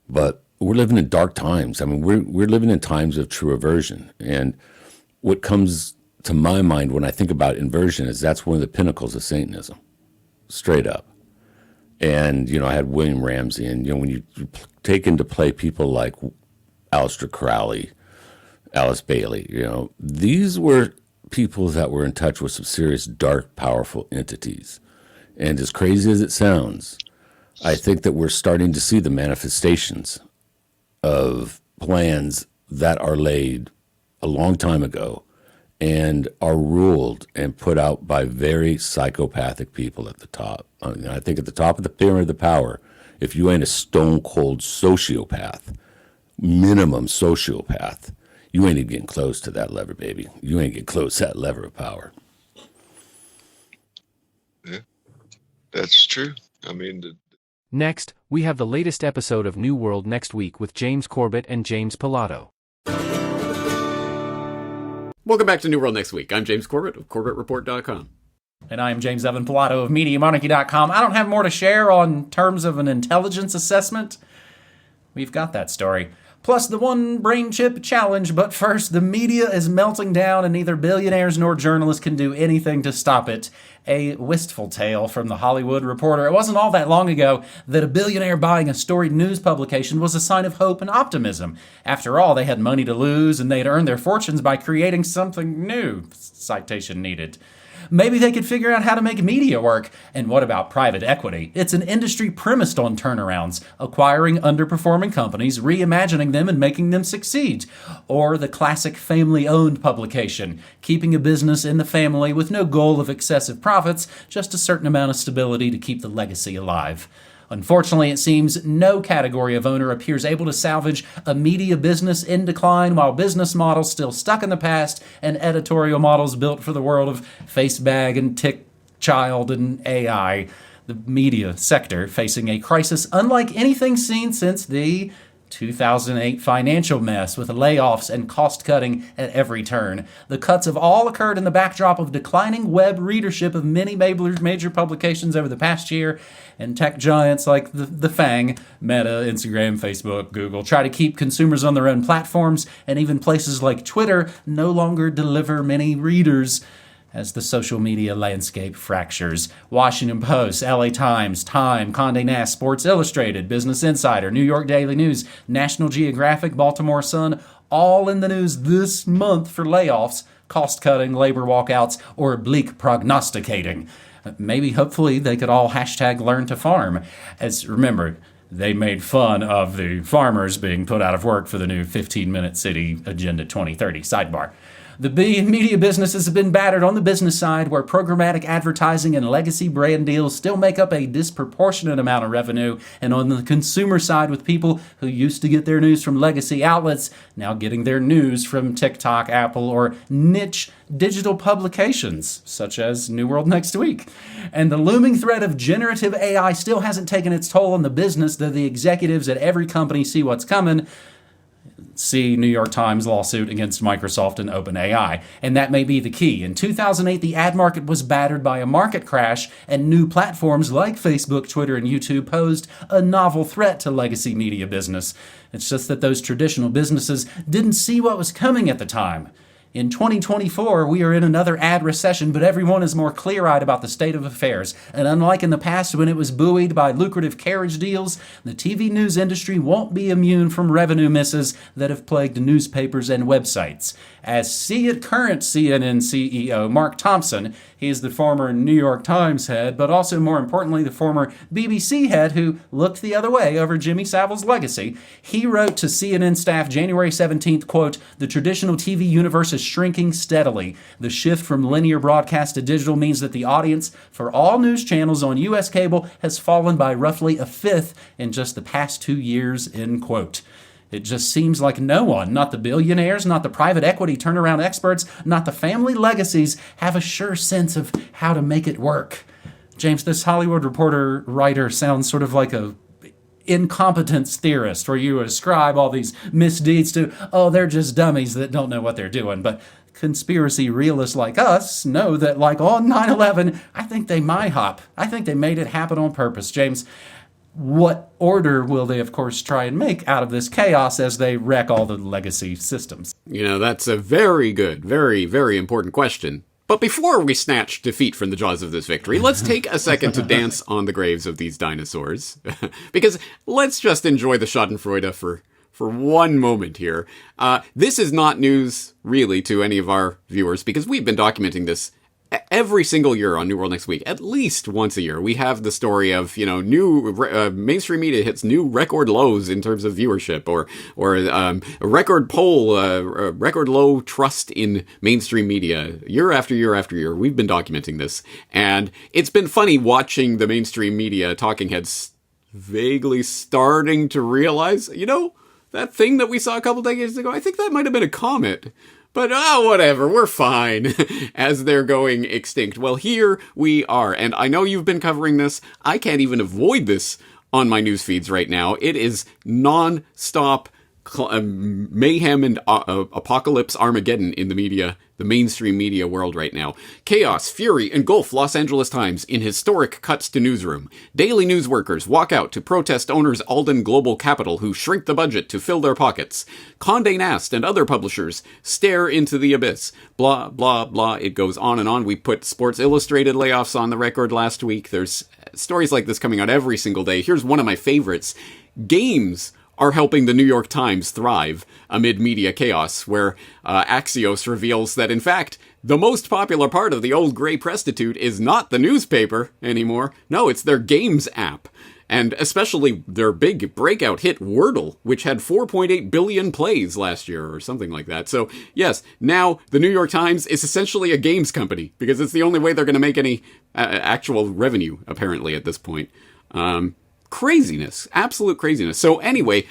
But we're living in dark times. I mean, we're living in times of true aversion. And what comes to my mind when I think about inversion is that's one of the pinnacles of Satanism, straight up. And, you know, I had William Ramsey, and, you know, when you take into play people like Aleister Crowley, Alice Bailey. You know, these were people that were in touch with some serious, dark, powerful entities. And as crazy as it sounds, I think that we're starting to see the manifestations of plans that are laid a long time ago and are ruled and put out by very psychopathic people at the top. I think at the top of the pyramid of power, if you ain't a stone-cold sociopath, minimum sociopath, you ain't even getting close to that lever, baby. You ain't getting close to that lever of power. Yeah, that's true. I mean, Next, we have the latest episode of New World next week with James Corbett and James Pilato. Welcome back to New World Next Week. I'm James Corbett of CorbettReport.com. And I'm James Evan Pilato of MediaMonarchy.com. I don't have more to share on terms of an intelligence assessment. We've got that story. Plus the one brain chip challenge, but first, the media is melting down and neither billionaires nor journalists can do anything to stop it. A wistful tale from the Hollywood Reporter. It wasn't all that long ago that a billionaire buying a storied news publication was a sign of hope and optimism. After all, they had money to lose and they'd earned their fortunes by creating something new. Citation needed. Maybe they could figure out how to make media work. And what about private equity? It's an industry premised on turnarounds, acquiring underperforming companies, reimagining them and making them succeed. Or the classic family-owned publication, keeping a business in the family with no goal of excessive profits, just a certain amount of stability to keep the legacy alive. Unfortunately, it seems no category of owner appears able to salvage a media business in decline while business models still stuck in the past and editorial models built for the world of Facebag and TickChild and AI. The media sector facing a crisis unlike anything seen since the 2008 financial mess with layoffs and cost-cutting at every turn. The cuts have all occurred in the backdrop of declining web readership of many major publications over the past year, and tech giants like the FANG, Meta, Instagram, Facebook, Google, try to keep consumers on their own platforms, and even places like Twitter no longer deliver many readers as the social media landscape fractures. Washington Post, LA Times, Time, Condé Nast, Sports Illustrated, Business Insider, New York Daily News, National Geographic, Baltimore Sun, all in the news this month for layoffs, cost-cutting, labor walkouts, or bleak prognosticating. Maybe, hopefully, they could all #learn to farm. As remember, they made fun of the farmers being put out of work for the new 15-minute city Agenda 2030. Sidebar. The media businesses have been battered on the business side, where programmatic advertising and legacy brand deals still make up a disproportionate amount of revenue, and on the consumer side, with people who used to get their news from legacy outlets now getting their news from TikTok, Apple, or niche digital publications, such as New World Next Week. And the looming threat of generative AI still hasn't taken its toll on the business, though the executives at every company see what's coming. See New York Times lawsuit against Microsoft and OpenAI. And that may be the key. In 2008, the ad market was battered by a market crash, and new platforms like Facebook, Twitter, and YouTube posed a novel threat to legacy media business. It's just that those traditional businesses didn't see what was coming at the time. In 2024, we are in another ad recession, but everyone is more clear-eyed about the state of affairs. And unlike in the past when it was buoyed by lucrative carriage deals, the TV news industry won't be immune from revenue misses that have plagued newspapers and websites. As current CNN CEO Mark Thompson, he is the former New York Times head, but also more importantly, the former BBC head who looked the other way over Jimmy Savile's legacy. He wrote to CNN staff January 17th, quote, "The traditional TV universe is shrinking steadily. The shift from linear broadcast to digital means that the audience for all news channels on U.S. cable has fallen by roughly a fifth in just the past 2 years," end quote. It just seems like no one, not the billionaires, not the private equity turnaround experts, not the family legacies, have a sure sense of how to make it work. James, this Hollywood Reporter writer sounds sort of like a incompetence theorist, where you ascribe all these misdeeds to, oh, they're just dummies that don't know what they're doing. But conspiracy realists like us know that, like on 9/11, I think they MyHop. I think they made it happen on purpose. James, what order will they, of course, try and make out of this chaos as they wreck all the legacy systems? You know, that's a very good, very, very important question. But before we snatch defeat from the jaws of this victory, let's take a second to dance on the graves of these dinosaurs. Because let's just enjoy the schadenfreude for for one moment here. This is not news, really, to any of our viewers, because we've been documenting this every single year on New World Next Week, at least once a year. We have the story of, new mainstream media hits new record lows in terms of viewership, or a record poll, record low trust in mainstream media. Year after year after year, we've been documenting this. And it's been funny watching the mainstream media talking heads vaguely starting to realize, that thing that we saw a couple decades ago, I think that might have been a comet. But, whatever, we're fine, as they're going extinct. Well, here we are, and I know you've been covering this. I can't even avoid this on my news feeds right now. It is non-stop mayhem and apocalypse Armageddon in the media, the mainstream media world right now. Chaos, fury, engulf Los Angeles Times in historic cuts to newsroom. Daily news workers walk out to protest owners Alden Global Capital who shrink the budget to fill their pockets. Condé Nast and other publishers stare into the abyss. Blah, blah, blah. It goes on and on. We put Sports Illustrated layoffs on the record last week. There's stories like this coming out every single day. Here's one of my favorites. Games are helping the New York Times thrive amid media chaos, where Axios reveals that, in fact, the most popular part of the old gray prostitute is not the newspaper anymore. No, it's their games app. And especially their big breakout hit Wordle, which had 4.8 billion plays last year or something like that. So, yes, now the New York Times is essentially a games company, because it's the only way they're going to make any actual revenue, apparently, at this point. Craziness. Absolute craziness. So anyway,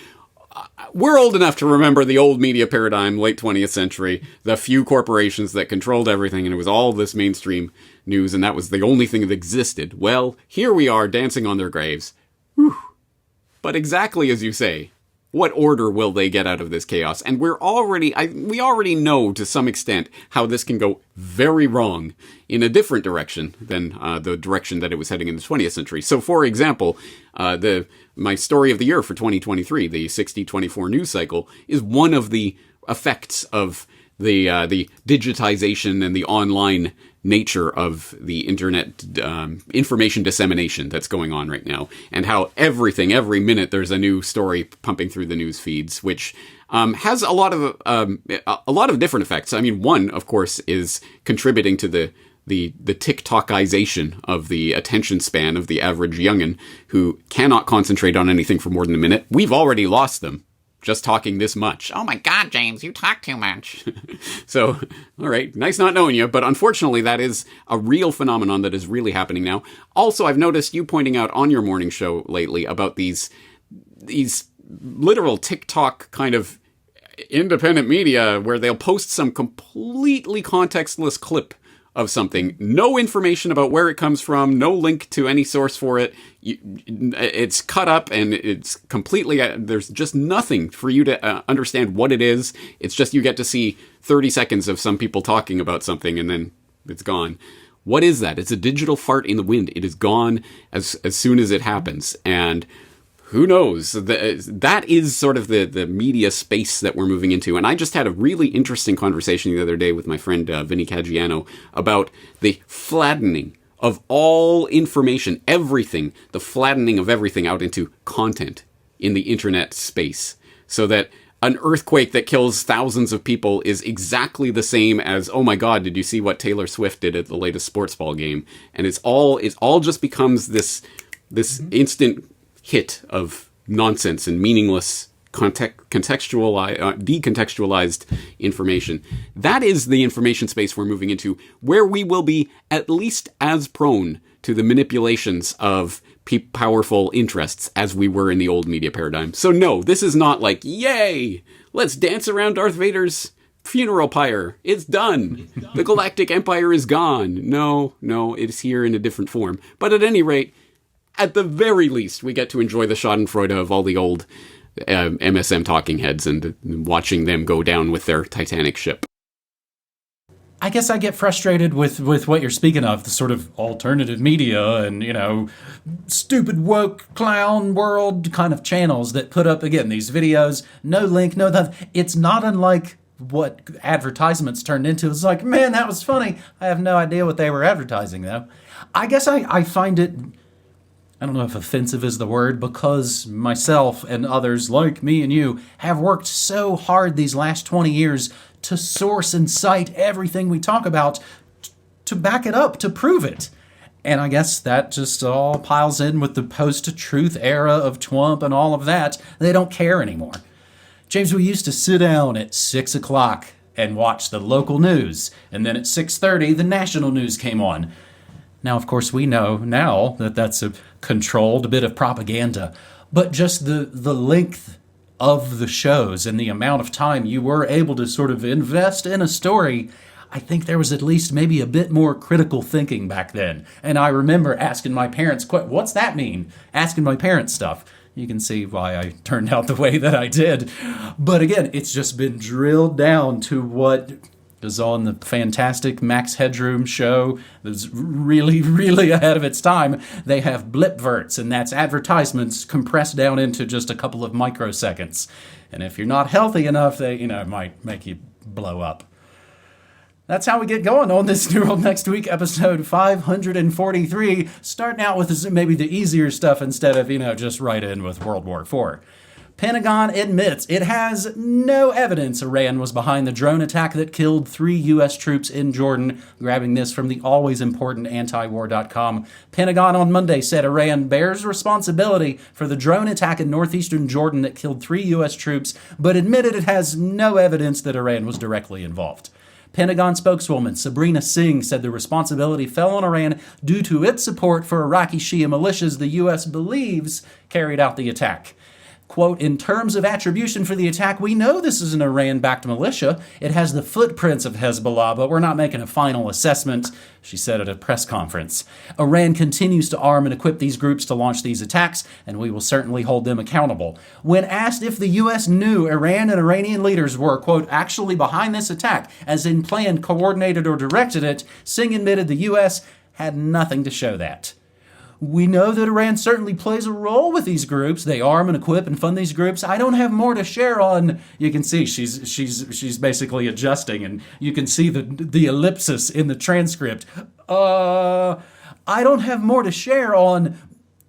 we're old enough to remember the old media paradigm, late 20th century, the few corporations that controlled everything, and it was all this mainstream news, and that was the only thing that existed. Well, here we are dancing on their graves. Whew. But exactly as you say, what order will they get out of this chaos? And we already know to some extent how this can go very wrong in a different direction than the direction that it was heading in the 20th century. So, for example, my story of the year for 2023, the 60-24 news cycle, is one of the effects of the digitization and the online nature of the internet information dissemination that's going on right now, and how every minute there's a new story pumping through the news feeds, which has a lot of different effects. I mean, one, of course, is contributing to the TikTokization of the attention span of the average youngin who cannot concentrate on anything for more than a minute. We've already lost them just talking this much. Oh my God, James, you talk too much. So, all right, nice not knowing you, but unfortunately that is a real phenomenon that is really happening now. Also, I've noticed you pointing out on your morning show lately about these literal TikTok kind of independent media where they'll post some completely contextless clip of something, no information about where it comes from, no link to any source for it. It's cut up and it's completely, there's just nothing for you to understand what it is. It's just you get to see 30 seconds of some people talking about something and then it's gone. What is that? It's a digital fart in the wind. It is gone as soon as it happens. And who knows? That is sort of the media space that we're moving into. And I just had a really interesting conversation the other day with my friend Vinny Caggiano about the flattening of all information, everything, the flattening of everything out into content in the internet space. So that an earthquake that kills thousands of people is exactly the same as, oh my God, did you see what Taylor Swift did at the latest sports ball game? And it all just becomes this instant hit of nonsense and meaningless decontextualized information. That is the information space we're moving into, where we will be at least as prone to the manipulations of powerful interests as we were in the old media paradigm. So no, this is not like, yay, let's dance around Darth Vader's funeral pyre. It's done. The Galactic Empire is gone. No, it is here in a different form. But at any rate, at the very least, we get to enjoy the schadenfreude of all the old MSM talking heads and watching them go down with their Titanic ship. I guess I get frustrated with what you're speaking of, the sort of alternative media and, stupid woke clown world kind of channels that put up, again, these videos, no link, no nothing. It's not unlike what advertisements turned into. It's like, man, that was funny. I have no idea what they were advertising, though. I guess I find it I don't know if offensive is the word, because myself and others like me and you have worked so hard these last 20 years to source and cite everything we talk about to back it up, to prove it. And I guess that just all piles in with the post-truth era of Trump and all of that. They don't care anymore. James, we used to sit down at 6 o'clock and watch the local news, and then at 6:30 the national news came on. Now, of course, we know now that that's a controlled bit of propaganda, but just the length of the shows and the amount of time you were able to sort of invest in a story, I think there was at least maybe a bit more critical thinking back then. And I remember asking my parents, what's that mean? Asking my parents stuff. You can see why I turned out the way that I did. But again, it's just been drilled down to what is on the fantastic Max Headroom show that's really, really ahead of its time. They have blipverts, and that's advertisements compressed down into just a couple of microseconds. And if you're not healthy enough, they, it might make you blow up. That's how we get going on this New World Next Week, episode 543, starting out with maybe the easier stuff instead of, just right in with World War IV. Pentagon admits it has no evidence Iran was behind the drone attack that killed 3 U.S. troops in Jordan. Grabbing this from the always important antiwar.com. Pentagon on Monday said Iran bears responsibility for the drone attack in northeastern Jordan that killed 3 U.S. troops, but admitted it has no evidence that Iran was directly involved. Pentagon spokeswoman Sabrina Singh said the responsibility fell on Iran due to its support for Iraqi Shia militias the U.S. believes carried out the attack. Quote, in terms of attribution for the attack, we know this is an Iran-backed militia. It has the footprints of Hezbollah, but we're not making a final assessment, she said at a press conference. Iran continues to arm and equip these groups to launch these attacks, and we will certainly hold them accountable. When asked if the U.S. knew Iran and Iranian leaders were, quote, actually behind this attack, as in planned, coordinated, or directed it, Singh admitted the U.S. had nothing to show that. We know that Iran certainly plays a role with these groups. They arm and equip and fund these groups. I don't have more to share on. You can see she's basically adjusting, and you can see the ellipsis in the transcript. I don't have more to share on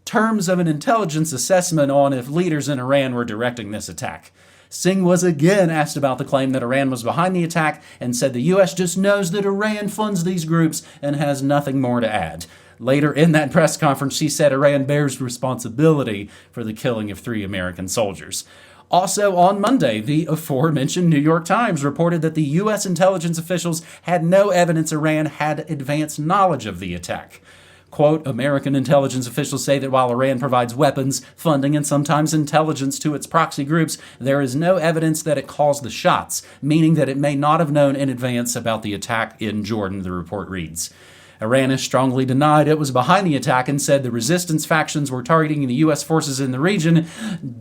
terms of an intelligence assessment on if leaders in Iran were directing this attack. Singh was again asked about the claim that Iran was behind the attack and said the U.S. just knows that Iran funds these groups and has nothing more to add. Later in that press conference, she said Iran bears responsibility for the killing of 3 American soldiers. Also on Monday, the aforementioned New York Times reported that the U.S. intelligence officials had no evidence Iran had advanced knowledge of the attack. Quote, American intelligence officials say that while Iran provides weapons, funding, and sometimes intelligence to its proxy groups, there is no evidence that it calls the shots, meaning that it may not have known in advance about the attack in Jordan, the report reads. Iran has strongly denied it was behind the attack and said the resistance factions were targeting the U.S. forces in the region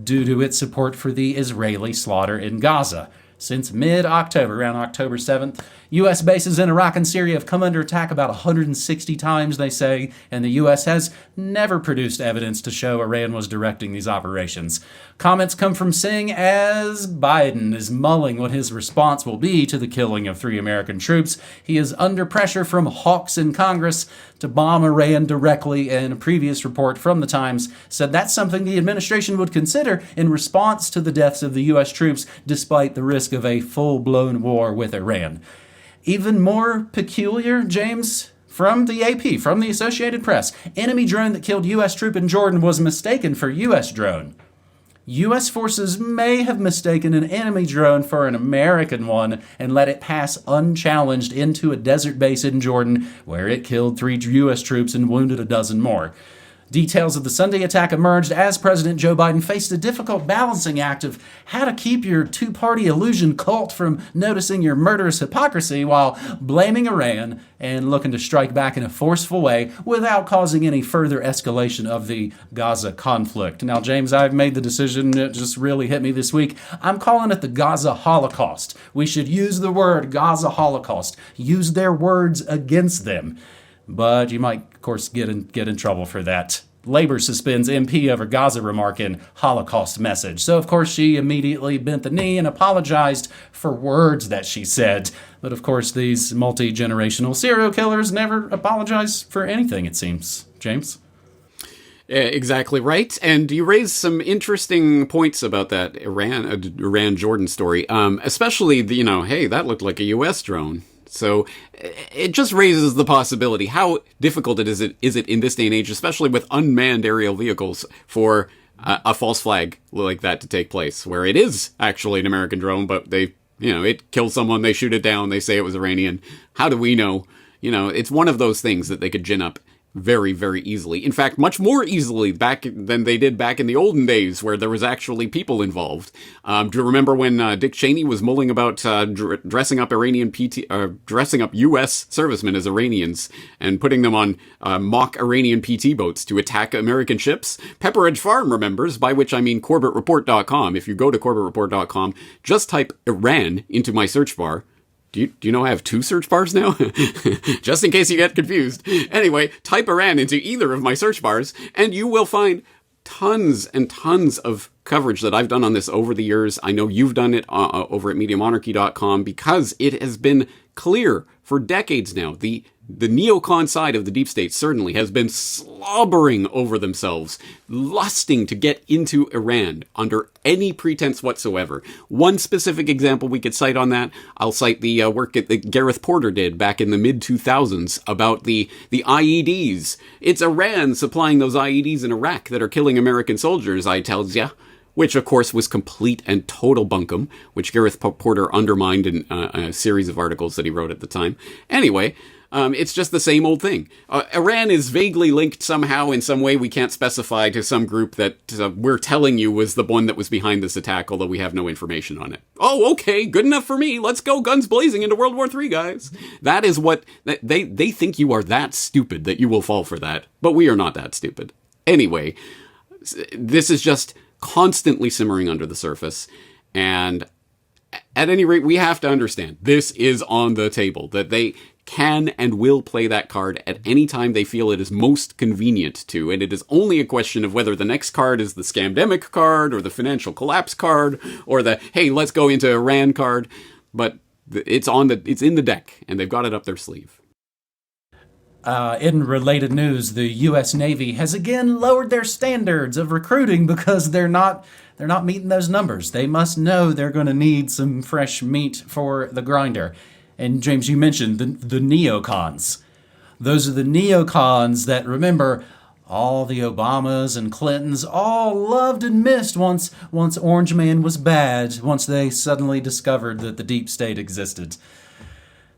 due to its support for the Israeli slaughter in Gaza. Since mid-October, around October 7th, U.S. bases in Iraq and Syria have come under attack about 160 times, they say, and the U.S. has never produced evidence to show Iran was directing these operations. Comments come from Singh as Biden is mulling what his response will be to the killing of 3 American troops. He is under pressure from hawks in Congress to bomb Iran directly, and a previous report from the Times said that's something the administration would consider in response to the deaths of the U.S. troops, despite the risk of a full-blown war with Iran. Even more peculiar, James, from the AP, from the Associated Press, enemy drone that killed U.S. troop in Jordan was mistaken for U.S. drone. U.S. forces may have mistaken an enemy drone for an American one and let it pass unchallenged into a desert base in Jordan, where it killed 3 U.S. troops and wounded a dozen more. Details of the Sunday attack emerged as President Joe Biden faced a difficult balancing act of how to keep your two-party illusion cult from noticing your murderous hypocrisy while blaming Iran and looking to strike back in a forceful way without causing any further escalation of the Gaza conflict. Now, James, I've made the decision, it just really hit me this week. I'm calling it the Gaza Holocaust. We should use the word Gaza Holocaust. Use their words against them. But you might, of course, get in trouble for that. Labor suspends MP over Gaza remark in Holocaust message. So, of course, she immediately bent the knee and apologized for words that she said. But, of course, these multi-generational serial killers never apologize for anything, it seems. James? Exactly right. And you raised some interesting points about that Iran Jordan story, especially the, hey, that looked like a U.S. drone. So it just raises the possibility how difficult is it in this day and age, especially with unmanned aerial vehicles, for a false flag like that to take place, where it is actually an American drone, but they, it kills someone, they shoot it down, they say it was Iranian. How do we know? It's one of those things that they could gin up very, very easily. In fact, much more easily than they did back in the olden days, where there was actually people involved. Do you remember when Dick Cheney was mulling about dressing up dressing up U.S. servicemen as Iranians and putting them on mock Iranian PT boats to attack American ships? Pepperidge Farm remembers, by which I mean CorbettReport.com. If you go to CorbettReport.com, just type Iran into my search bar. Do you know I have 2 search bars now? Just in case you get confused. Anyway, type Iran into either of my search bars, and you will find tons and tons of coverage that I've done on this over the years. I know you've done it over at MediumMonarchy.com, because it has been clear for decades now. The neocon side of the deep state certainly has been slobbering over themselves, lusting to get into Iran under any pretense whatsoever. One specific example we could cite on that, I'll cite the work that Gareth Porter did back in the mid-2000s about the IEDs. It's Iran supplying those IEDs in Iraq that are killing American soldiers, I tells ya. Which, of course, was complete and total bunkum, which Gareth Porter undermined in a series of articles that he wrote at the time. Anyway, it's just the same old thing. Iran is vaguely linked somehow in some way we can't specify to some group that we're telling you was the one that was behind this attack, although we have no information on it. Oh, okay, good enough for me. Let's go guns blazing into World War III, guys. That is what... They think you are that stupid that you will fall for that, but we are not that stupid. Anyway, this is just constantly simmering under the surface, and at any rate, we have to understand this is on the table, that they can and will play that card at any time they feel it is most convenient to, and it is only a question of whether the next card is the scamdemic card, or the financial collapse card, or the hey, let's go into Iran card, but it's in the deck, and they've got it up their sleeve. In related news, the U.S. Navy has again lowered their standards of recruiting because they're not meeting those numbers. They must know they're going to need some fresh meat for the grinder. And James, you mentioned the neocons. Those are the neocons that, remember, all the Obamas and Clintons all loved and missed once Orange Man was bad, once they suddenly discovered that the deep state existed.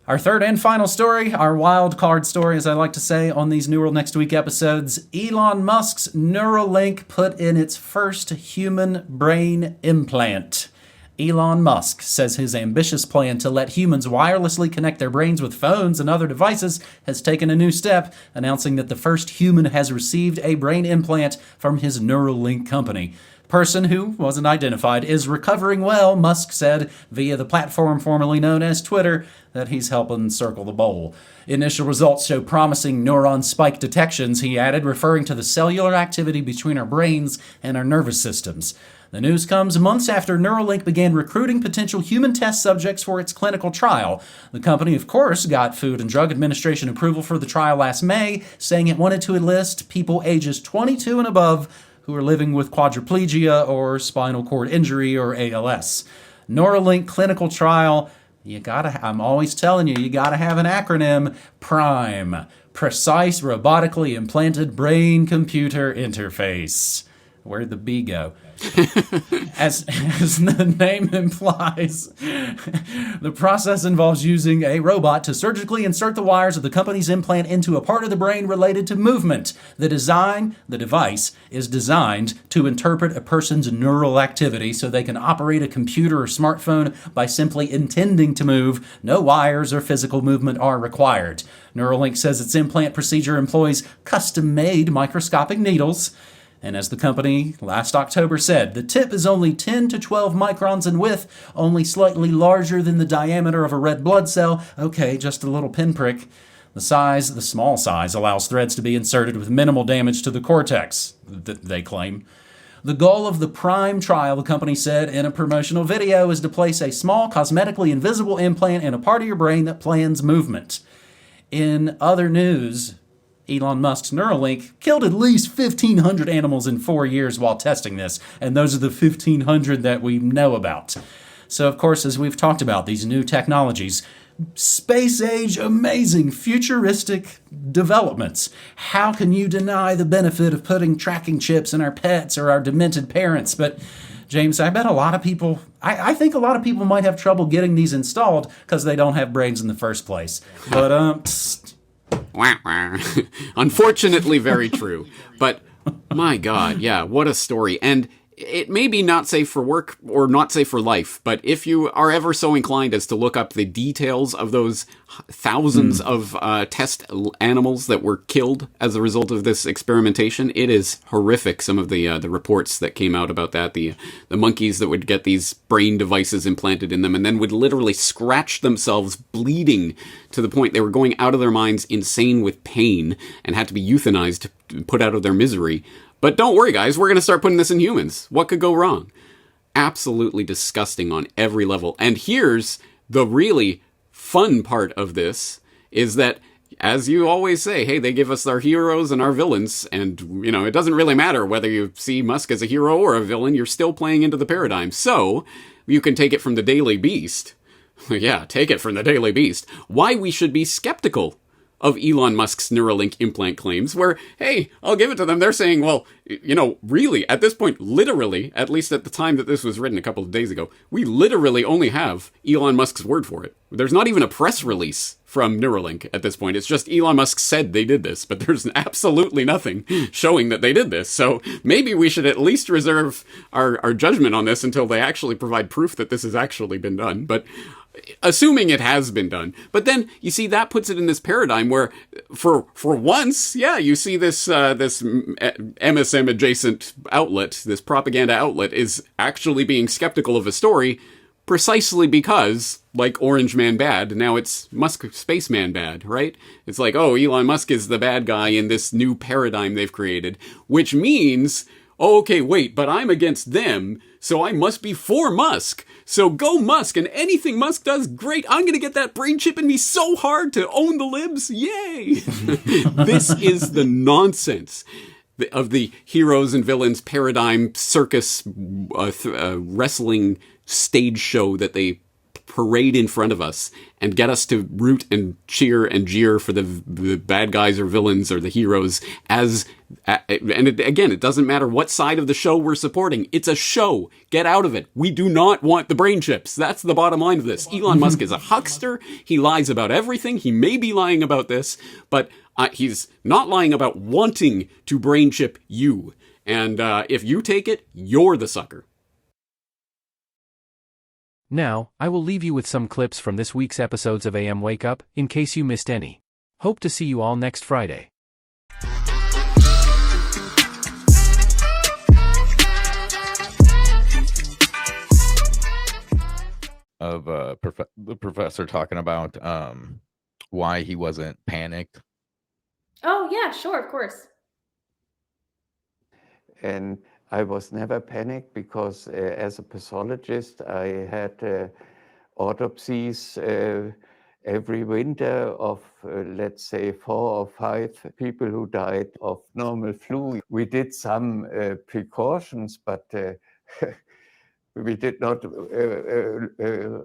Our third and final story, our wild card story, as I like to say on these New World Next Week episodes, Elon Musk's Neuralink put in its first human brain implant. Elon Musk says his ambitious plan to let humans wirelessly connect their brains with phones and other devices has taken a new step, announcing that the first human has received a brain implant from his Neuralink company. Person who wasn't identified is recovering well, Musk said via the platform formerly known as Twitter that he's helping circle the bowl. Initial results show promising neuron spike detections, he added, referring to the cellular activity between our brains and our nervous systems. The news comes months after Neuralink began recruiting potential human test subjects for its clinical trial. The company, of course, got Food and Drug Administration approval for the trial last May, saying it wanted to enlist people ages 22 and above who are living with quadriplegia or spinal cord injury or ALS. Neuralink clinical trial, I'm always telling you, you gotta have an acronym, PRIME. Precise Robotically Implanted Brain-Computer Interface. Where'd the B go? As the name implies, the process involves using a robot to surgically insert the wires of the company's implant into a part of the brain related to movement. The device is designed to interpret a person's neural activity so they can operate a computer or smartphone by simply intending to move. No wires or physical movement are required. Neuralink says its implant procedure employs custom-made microscopic needles. And as the company last October said, the tip is only 10 to 12 microns in width, only slightly larger than the diameter of a red blood cell. Okay, just a little pinprick. The small size, allows threads to be inserted with minimal damage to the cortex, they claim. The goal of the PRIME trial, the company said in a promotional video, is to place a small, cosmetically invisible implant in a part of your brain that plans movement. In other news, Elon Musk's Neuralink killed at least 1,500 animals in 4 years while testing this, and those are the 1,500 that we know about. So, of course, as we've talked about, these new technologies, space age, amazing, futuristic developments. How can you deny the benefit of putting tracking chips in our pets or our demented parents? But James, I bet a lot of people, I think a lot of people might have trouble getting these installed because they don't have brains in the first place. But, Unfortunately, very true. But my God, yeah, what a story. And it may be not safe for work or not safe for life, but if you are ever so inclined as to look up the details of those thousands of test animals that were killed as a result of this experimentation, it is horrific. Some of the reports that came out about that, the monkeys that would get these brain devices implanted in them and then would literally scratch themselves bleeding to the point they were going out of their minds, insane with pain, and had to be euthanized to put out of their misery. But don't worry, guys, we're going to start putting this in humans. What could go wrong? Absolutely disgusting on every level. And here's the really fun part of this, is that, as you always say, hey, they give us our heroes and our villains, and, you know, it doesn't really matter whether you see Musk as a hero or a villain, you're still playing into the paradigm. So, you can take it from the Daily Beast. Yeah, take it from the Daily Beast. Why we should be skeptical of Elon Musk's Neuralink implant claims, where, hey, I'll give it to them. They're saying, well, you know, really, at this point, literally, at least at the time that this was written a couple of days ago, we literally only have Elon Musk's word for it. There's not even a press release from Neuralink at this point. It's just Elon Musk said they did this, but there's absolutely nothing showing that they did this. So maybe we should at least reserve our judgment on this until they actually provide proof that this has actually been done. But assuming it has been done. But then, you see, that puts it in this paradigm where, for once, yeah, you see this MSM-adjacent outlet, this propaganda outlet, is actually being skeptical of a story precisely because, like Orange Man bad, now it's Musk Spaceman bad, right? It's like, oh, Elon Musk is the bad guy in this new paradigm they've created, which means, oh, okay, wait, but I'm against them, so I must be for Musk. So go Musk, and anything Musk does, great. I'm going to get that brain chip in me so hard to own the libs. Yay! This is the nonsense of the heroes and villains paradigm circus wrestling stage show that they parade in front of us and get us to root and cheer and jeer for the bad guys or villains or the heroes as, and again, it doesn't matter what side of the show we're supporting. It's a show. Get out of it. We do not want the brain chips. That's the bottom line of this. Elon Musk is a huckster. He lies about everything. He may be lying about this, but he's not lying about wanting to brain chip you. And if you take it, you're the sucker. Now, I will leave you with some clips from this week's episodes of AM Wake Up, in case you missed any. Hope to see you all next Friday. Of the professor talking about why he wasn't panicked. Oh, yeah, sure, of course. And I was never panicked because as a pathologist, I had autopsies every winter of, let's say, 4 or 5 people who died of normal flu. We did some precautions, but we did not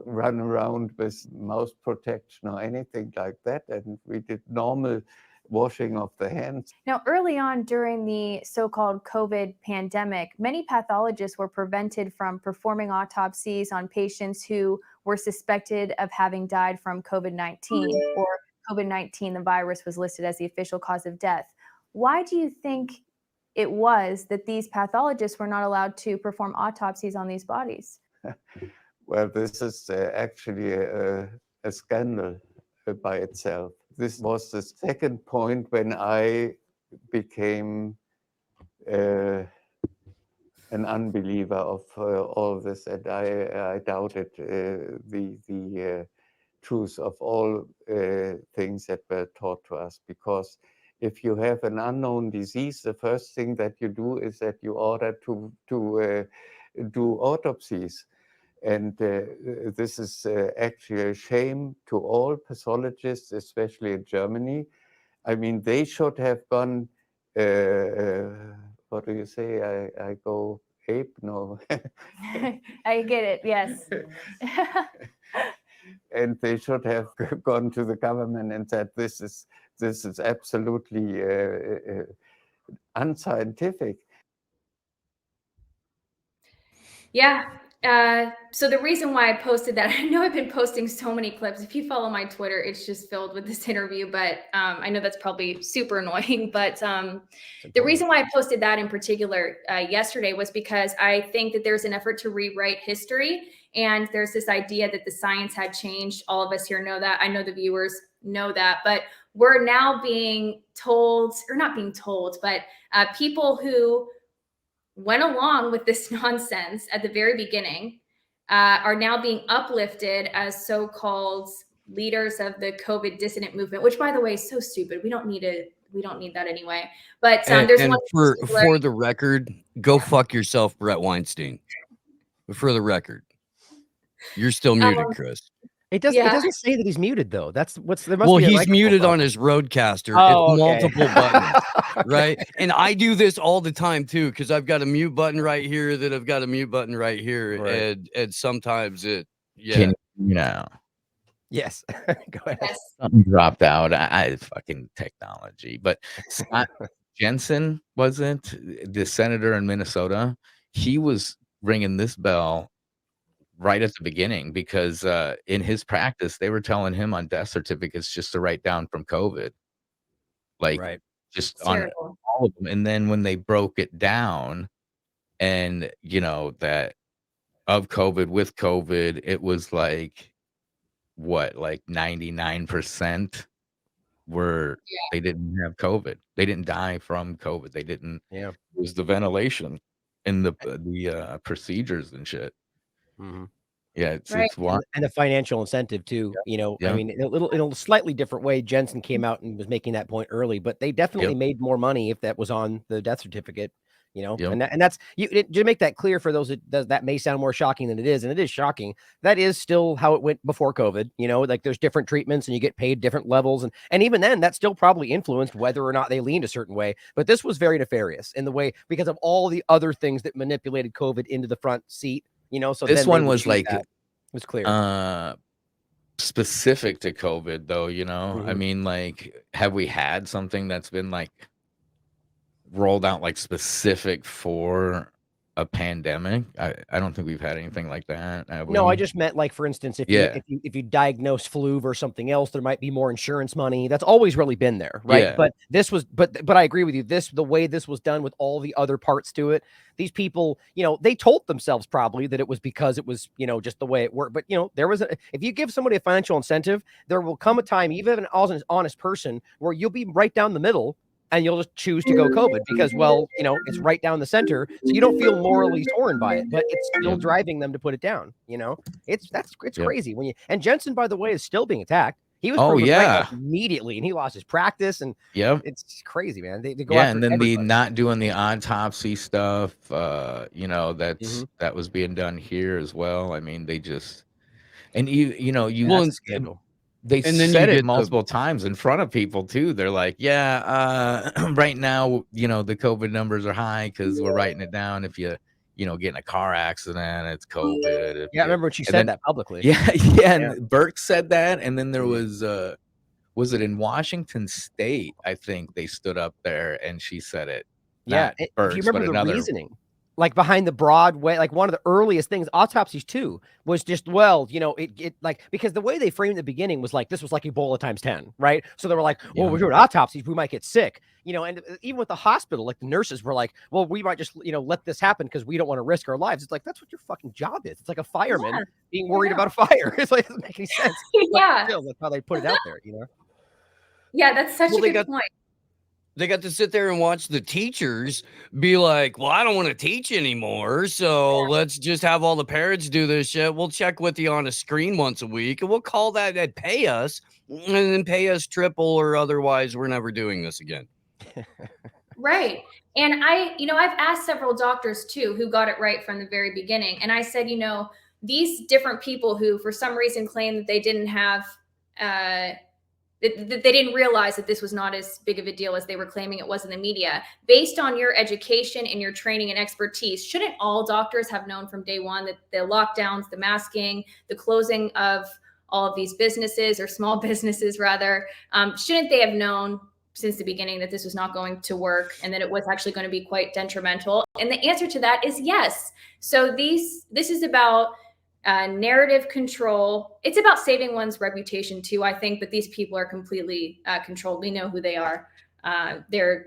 run around with mouth protection or anything like that. And we did normal washing of the hands. Now, early on during the so-called COVID pandemic, many pathologists were prevented from performing autopsies on patients who were suspected of having died from COVID-19, or COVID-19, the virus was listed as the official cause of death. Why do you think it was that these pathologists were not allowed to perform autopsies on these bodies? Well, this is actually a scandal by itself. This was the second point when I became an unbeliever of all this, and I doubted the truth of all things that were taught to us. Because if you have an unknown disease, the first thing that you do is that you order to do autopsies. And this is actually a shame to all pathologists, especially in Germany. I mean, they should have gone, what do you say? I go ape? No. I get it. Yes. And they should have gone to the government and said, this is absolutely unscientific. Yeah. So the reason why I posted that, I know I've been posting so many clips. If you follow my Twitter, it's just filled with this interview, but I know that's probably super annoying. But the reason why I posted that in particular yesterday was because I think that there's an effort to rewrite history. And there's this idea that the science had changed. All of us here know that. I know the viewers know that. But we're now being told, or not being told, but people who went along with this nonsense at the very beginning are now being uplifted as so-called leaders of the COVID dissident movement, which, by the way, is so stupid. We don't need that anyway. But there's and one for the record, go fuck yourself, Brett Weinstein. For the record, you're still muted, Chris. It doesn't. It doesn't say that he's muted though. That's what's there. Well, he's muted on his Roadcaster. Oh, it's okay. multiple buttons, right? And I do this all the time too, because I've got a mute button right here, that I've got a mute button right here, and sometimes it. Can you now? Yes. Go ahead. Yes. Something dropped out. I fucking technology. But Scott Jensen, wasn't the senator in Minnesota? He was ringing this bell right at the beginning, because in his practice, they were telling him on death certificates just to write down from COVID, like just on all of them. And then when they broke it down, and that of COVID with COVID, it was like what, like 99% were they didn't have COVID. They didn't die from COVID. They didn't. Yeah, it was the ventilation and the procedures and shit. Mm-hmm. Yeah, it's wild. And the financial incentive too. I mean, in a slightly different way. Jensen came out and was making that point early, but they definitely made more money if that was on the death certificate. And that's to make that clear for those that may sound more shocking than it is, and it is shocking. That is still how it went before COVID. Like there's different treatments and you get paid different levels, and even then that still probably influenced whether or not they leaned a certain way. But this was very nefarious in the way, because of all the other things that manipulated COVID into the front seat. So this one was like it was clear. Specific to COVID though. I mean, like, have we had something that's been like rolled out like specific for a pandemic? I don't think we've had anything like that. No, I just meant, like, for instance, if you diagnose flu versus something else, there might be more insurance money. That's always really been there, right? Yeah. But this was, but I agree with you. The way this was done with all the other parts to it, these people, they told themselves probably that it was because it was, just the way it worked. But there was if you give somebody a financial incentive, there will come a time, even an honest person, where you'll be right down the middle. And you'll just choose to go COVID because, well, it's right down the center. So you don't feel morally torn by it, but it's still driving them to put it down. It's crazy and Jensen, by the way, is still being attacked. He was immediately, and he lost his practice, and it's crazy, man. They go after and then everybody. the not doing the autopsy stuff, that was being done here as well. I mean, they just, and they said it multiple times in front of people too. They're like, right now, the COVID numbers are high because we're writing it down. If you get in a car accident, it's COVID. I remember when she said that publicly. And Burke said that. And then there was it in Washington State? I think they stood up there and she said it. If you remember the reasoning, like behind the Broadway, like one of the earliest things, autopsies too, was just, it like, because the way they framed the beginning was like, this was like Ebola times 10, right? So they were like, well, we're doing autopsies, we might get sick, and even with the hospital, like the nurses were like, well, we might just, let this happen because we don't want to risk our lives. It's like, that's what your fucking job is. It's like a fireman being worried about a fire. It's like, it doesn't make any sense. Still, that's how they put it out there, Yeah, that's such a good point. They got to sit there and watch the teachers be like, well, I don't want to teach anymore, so let's just have all the parents do this shit. We'll check with you on a screen once a week, and we'll call that and pay us, and then pay us triple, or otherwise we're never doing this again. Right. And I've asked several doctors too who got it right from the very beginning. And I said, these different people who for some reason claim that they didn't have They didn't realize that this was not as big of a deal as they were claiming it was in the media. Based on your education and your training and expertise, shouldn't all doctors have known from day one that the lockdowns, the masking, the closing of all of these businesses, or small businesses rather, shouldn't they have known since the beginning that this was not going to work and that it was actually going to be quite detrimental? And the answer to that is yes. So this is about narrative control. It's about saving one's reputation too, I think, but these people are completely controlled. We know who they are. They're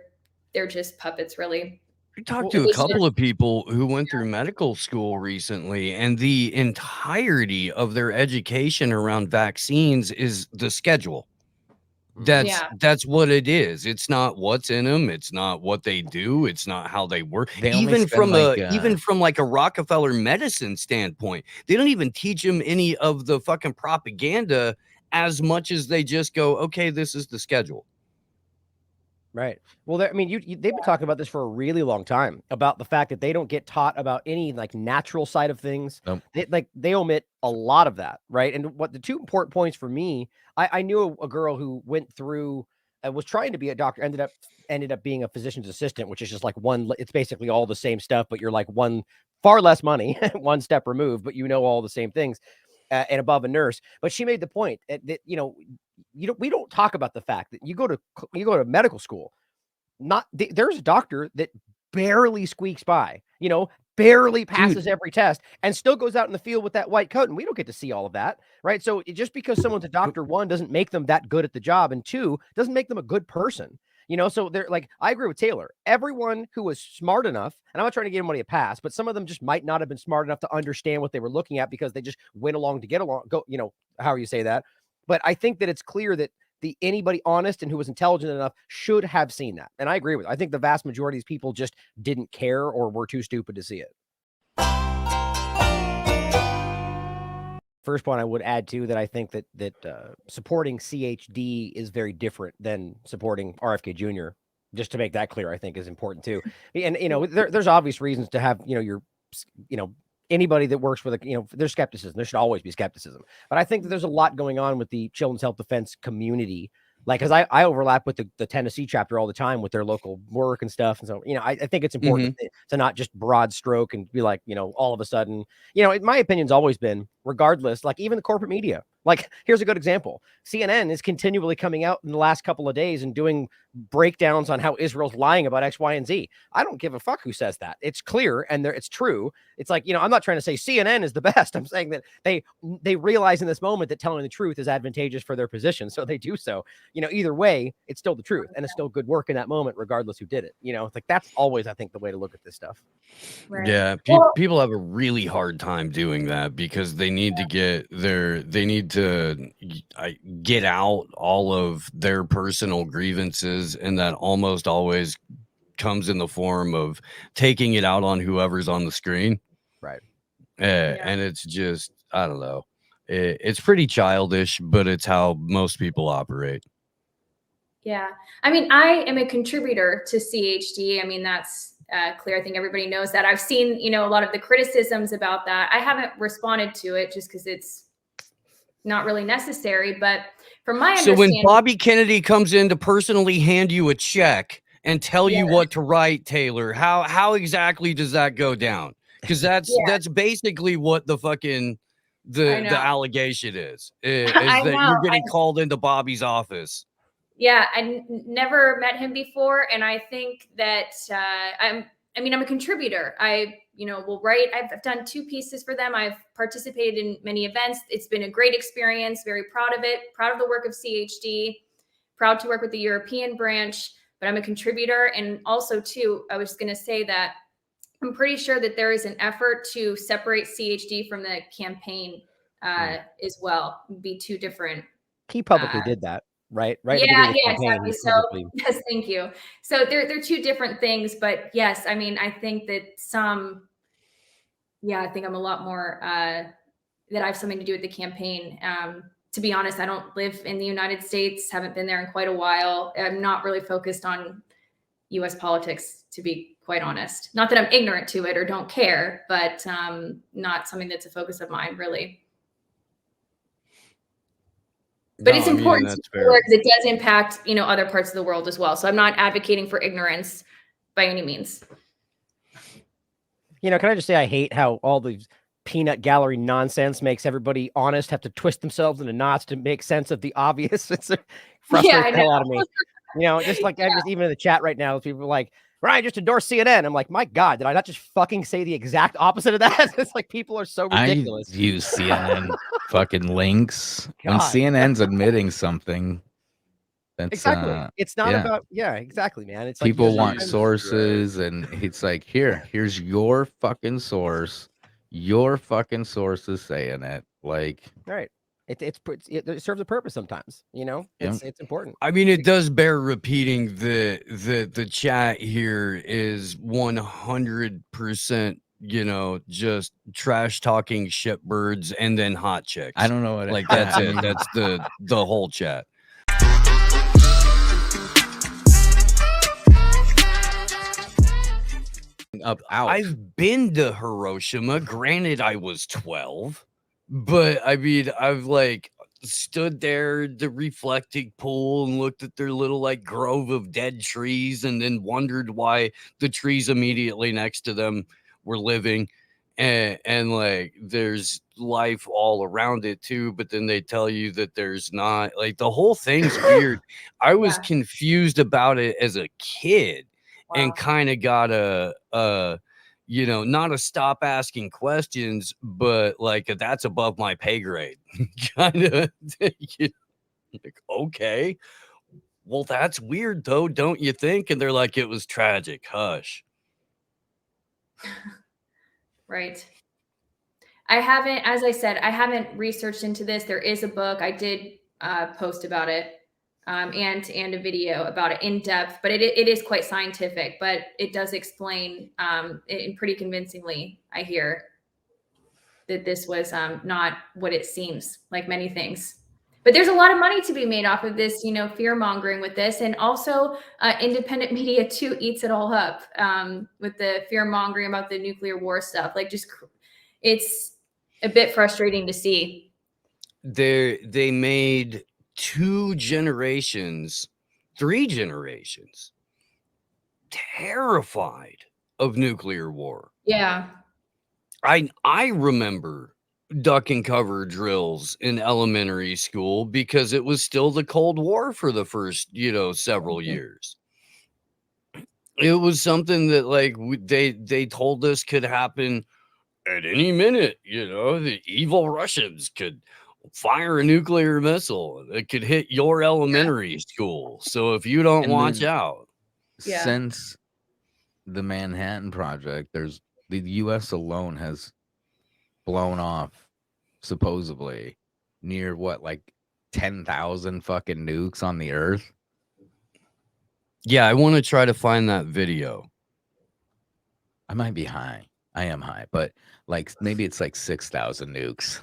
just puppets, really. We talked to a couple of people who went through medical school recently, and the entirety of their education around vaccines is the schedule. That's what it is. It's not what's in them. It's not what they do. It's not how they work. Even from like a Rockefeller medicine standpoint, they don't even teach them any of the fucking propaganda as much as they just go, okay, this is the schedule. Right. Well, I mean, they've been talking about this for a really long time, about the fact that they don't get taught about any like natural side of things. Nope. They omit a lot of that, right? And what the two important points for me, I knew a girl who went through, was trying to be a doctor, ended up being a physician's assistant, which is just like it's basically all the same stuff, but you're like far less money, one step removed, but you know all the same things, and above a nurse. But she made the point that we don't talk about the fact that you go to medical school, there's a doctor that barely squeaks by, barely passes every test and still goes out in the field with that white coat, and we don't get to see all of that, right? So just because someone's a doctor, one, doesn't make them that good at the job, and two, doesn't make them a good person. So they're like, I agree with Taylor. Everyone who was smart enough, and I'm not trying to give anybody a pass, but some of them just might not have been smart enough to understand what they were looking at because they just went along to get along. However you say that. But I think that it's clear that anybody honest and who was intelligent enough should have seen that. And I agree with it. I think the vast majority of these people just didn't care or were too stupid to see it. First point I would add to that, I think that supporting CHD is very different than supporting RFK Jr. Just to make that clear, I think is important too. And there's obvious reasons to have anybody that works with there's skepticism. There should always be skepticism. But I think that there's a lot going on with the children's health defense community. Like, because I overlap with the Tennessee chapter all the time with their local work and stuff. And so, I think it's important to not just broad stroke and be like, all of a sudden, my opinion's always been, regardless, like even the corporate media, like, here's a good example. CNN is continually coming out in the last couple of days and doing breakdowns on how Israel's lying about X, Y, and Z. I don't give a fuck who says that. It's clear and it's true. It's like, I'm not trying to say CNN is the best. I'm saying that they realize in this moment that telling the truth is advantageous for their position. So they do so. Either way, it's still the truth and it's still good work in that moment, regardless who did it. It's like, that's always, I think, the way to look at this stuff. Right. Yeah. People have a really hard time doing that because they need to get out all of their personal grievances, and that almost always comes in the form of taking it out on whoever's on the screen. Right. And it's just, I don't know. It's pretty childish, but it's how most people operate. Yeah. I mean, I am a contributor to CHD. I mean, that's clear. I think everybody knows that. I've seen, a lot of the criticisms about that. I haven't responded to it just because it's not really necessary. But from my understanding, so when Bobby Kennedy comes in to personally hand you a check and tell you what to write, Taylor, how exactly does that go down? Because that's basically what the fucking the allegation is that you're getting called into Bobby's office. Yeah, I never met him before, and I think that I'm a contributor. I will write. I've done 2 pieces for them. I've participated in many events. It's been a great experience. Very proud of it. Proud of the work of CHD. Proud to work with the European branch. But I'm a contributor, and also too, I was going to say that I'm pretty sure that there is an effort to separate CHD from the campaign as well. Be 2 different. He publicly did that. Right. Yeah, exactly. So yes, thank you. So they're 2 different things, but yes, I mean, I think that I think I'm a lot more that I have something to do with the campaign. To be honest, I don't live in the United States, haven't been there in quite a while. I'm not really focused on US politics, to be quite honest. Not that I'm ignorant to it or don't care, but not something that's a focus of mine, really. But it's important to explore because it does impact, other parts of the world as well. So I'm not advocating for ignorance by any means. Can I just say I hate how all these peanut gallery nonsense makes everybody honest have to twist themselves into knots to make sense of the obvious. It's frustrating the hell out of me. Just like I'm just even in the chat right now, people are like, Ryan just endorsed CNN. I'm like, my God, did I not just fucking say the exact opposite of that? It's like people are so ridiculous. I use CNN fucking links. When God. CNN's admitting something, that's exactly. It's not about exactly, man. It's people like want sources, and it's like here's your fucking source. Your fucking source is saying it. Like, right. It serves a purpose sometimes, it's important. I mean, it does bear repeating that the chat here is 100%, just trash talking shitbirds and then hot chicks. I don't know what like that's it. That's the whole chat. I've been to Hiroshima. Granted, I was 12. But I mean, I've stood there at the reflecting pool and looked at their little grove of dead trees and then wondered why the trees immediately next to them were living. And there's life all around it too, but then they tell you that there's not. The whole thing's weird. I was confused about it as a kid and kind of got not to stop asking questions, but that's above my pay grade. Kind of okay. Well, that's weird though, don't you think? And they're like, it was tragic. Hush. Right. As I said, I haven't researched into this. There is a book. I did post about it. And a video about it in depth, but it is quite scientific, but it does explain it pretty convincingly. I hear that this was not what it seems like many things, but there's a lot of money to be made off of this, fear mongering with this. And also independent media too eats it all up with the fear mongering about the nuclear war stuff. It's a bit frustrating to see. They made 2 generations, 3 generations terrified of nuclear war. Yeah. I remember duck and cover drills in elementary school because it was still the Cold War for the first, several years. It was something that they told us could happen at any minute. The evil Russians could fire a nuclear missile that could hit your elementary school. So if you don't watch out. Since the Manhattan Project, the U.S. alone has blown off supposedly near 10,000 fucking nukes on the earth. Yeah, I want to try to find that video. I might be high. I am high, but maybe it's 6,000 nukes.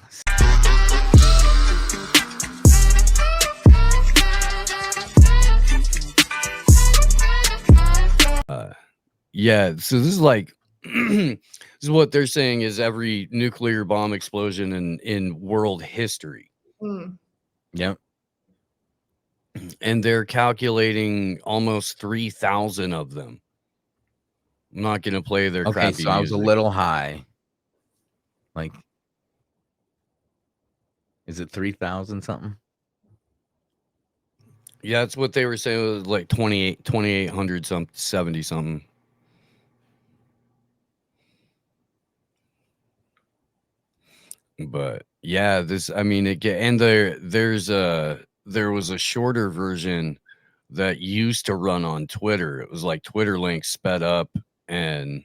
Yeah, so this is this is what they're saying is every nuclear bomb explosion in world history. Yep. And they're calculating almost 3,000 of them. I'm not going to play their crappy so I was a music. little high. Is it 3,000 something? Yeah, that's what they were saying. It was 2,800 something, 70 something. But yeah, there was a shorter version that used to run on Twitter. It was Twitter links sped up, and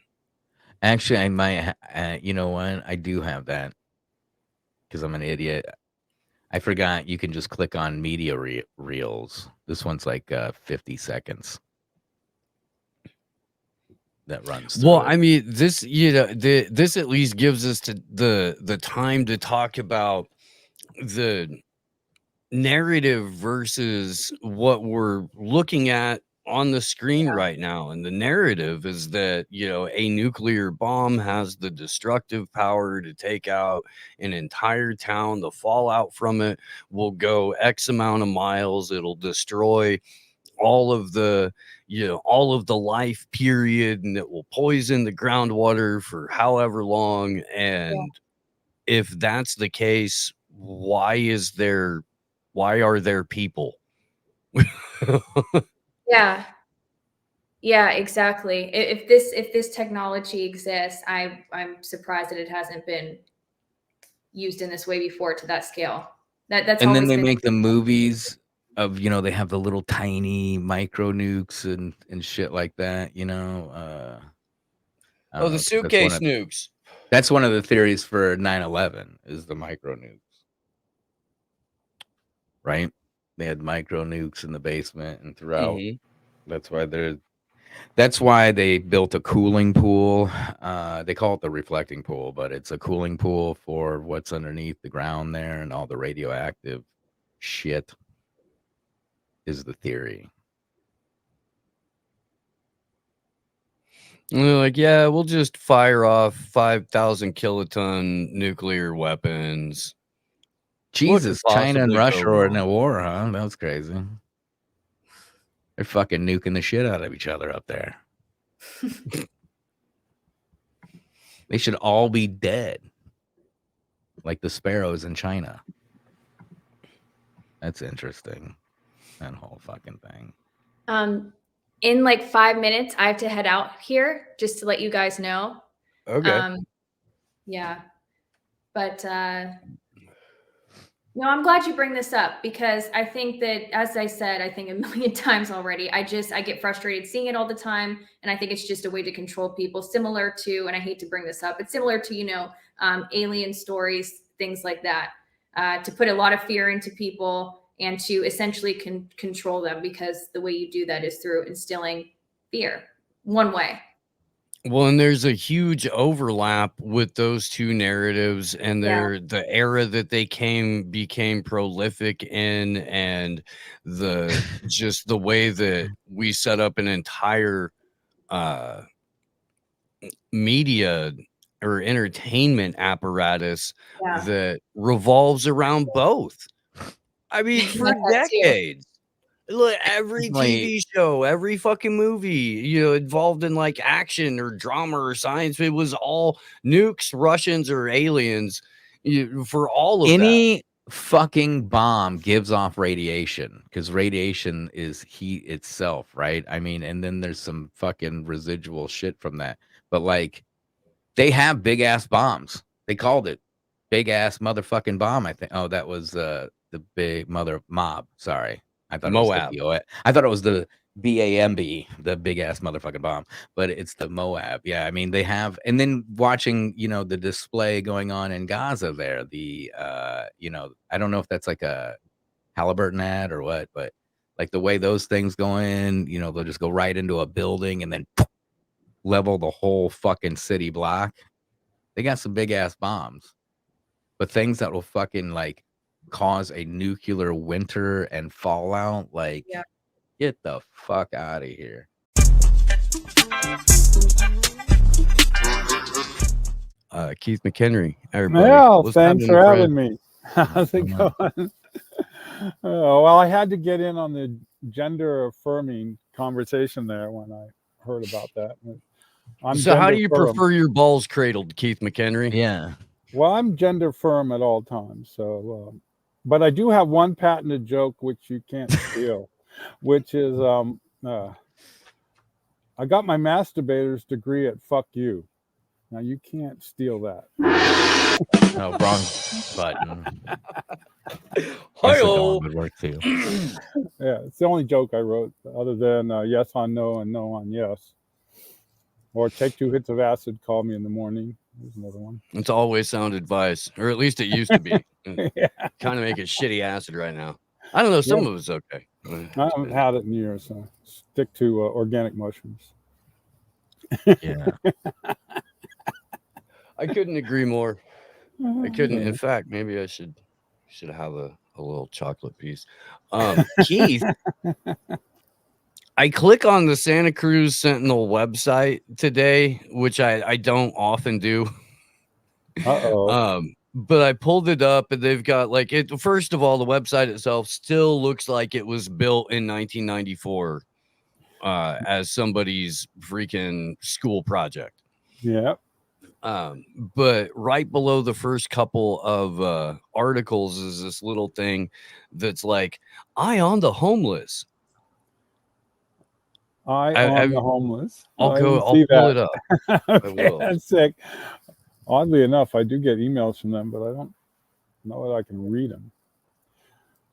actually I might you know what? I do have that because I'm an idiot. I forgot you can just click on media reels. This one's 50 seconds. That runs. Well, I mean, this this at least gives us the time to talk about the narrative versus what we're looking at on the screen right now, and the narrative is that, you know, a nuclear bomb has the destructive power to take out an entire town. The fallout from it will go X amount of miles. It'll destroy all of the, you know, all of the life period, and it will poison the groundwater for however long. And if that's the case, why are there people? Yeah. Yeah, exactly. If this technology exists, I'm surprised that it hasn't been used in this way before to that scale. That's And then always they been make the movies of, you know, they have the little tiny micro nukes and shit like that, you know. I don't Oh, the know. suitcase nukes. That's one of the theories for 9/11 is the micro nukes. Right? They had micro nukes in the basement and throughout. That's why they built a cooling pool. They call it the reflecting pool, but it's a cooling pool for what's underneath the ground there, and all the radioactive shit is the theory. And they're like, yeah, we'll just fire off 5,000 kiloton nuclear weapons. Jesus, China and possibly Russia go are in wrong? a war, huh? That was crazy. They're fucking nuking the shit out of each other up there. They should all be dead, like the sparrows in China. That's interesting. That whole fucking thing. In like 5 minutes, I have to head out here just to let you guys know. Okay. Yeah. But no, I'm glad you bring this up, because I think that, as I said, I think a million times already, I get frustrated seeing it all the time. And I think it's just a way to control people, similar to, and I hate to bring this up, it's similar to, you know, alien stories, things like that, to put a lot of fear into people and to essentially control them, because the way you do that is through instilling fear one way. Well, and there's a huge overlap with those two narratives, and the era that they became prolific in, and just the way that we set up an entire media or entertainment apparatus that revolves around both. I mean, for decades. Look, every TV show, every fucking movie, you know, involved in like action or drama or science, it was all nukes, Russians, or aliens. For all of Any fucking bomb gives off radiation, because radiation is heat itself, right? I mean, and then there's some fucking residual shit from that. But like, they have big ass bombs. They called it big ass motherfucking bomb, I think. Oh, that was the big mother mob. Sorry. I thought Moab. It was I thought it was the BAMB, the big ass motherfucking bomb, but it's the Moab. Yeah, I mean, they have, and then watching, you know, the display going on in Gaza there, the you know, I don't know if that's like a Halliburton ad or what, but like the way those things go in, you know, they'll just go right into a building and then level the whole fucking city block. They got some big ass bombs, but things that will fucking like cause a nuclear winter and fallout, like get the fuck out of here. Keith McHenry, everybody. Well, thanks for having me. How's it going? Well, I had to get in on the gender affirming conversation there when I heard about that. So how do you prefer your balls cradled, Keith McHenry? Yeah. Well, I'm gender firm at all times. So, but I do have one patented joke which you can't steal, which is I got my masturbator's degree at fuck you. Now you can't steal that. No, wrong button. Would work too. Yeah, it's the only joke I wrote other than yes on no and no on yes. Or take 2 hits of acid, call me in the morning. There's another one. It's always sound advice, or at least it used to be. Kind of make it shitty acid right now. I don't know. Some of it's okay. I haven't had it in years, so stick to organic mushrooms. Yeah. I couldn't agree more. I couldn't. In fact, maybe I should have a little chocolate piece. Keith, I click on the Santa Cruz Sentinel website today, which I don't often do. But I pulled it up and they've got like it. First of all, the website itself still looks like it was built in 1994 as somebody's freaking school project. Yeah. But right below the first couple of articles is this little thing that's like, "Eye on the homeless." Eye on the homeless. I'll see pull that. it up. I Okay, will. that's sick. Oddly enough, I do get emails from them, but I don't know that I can read them.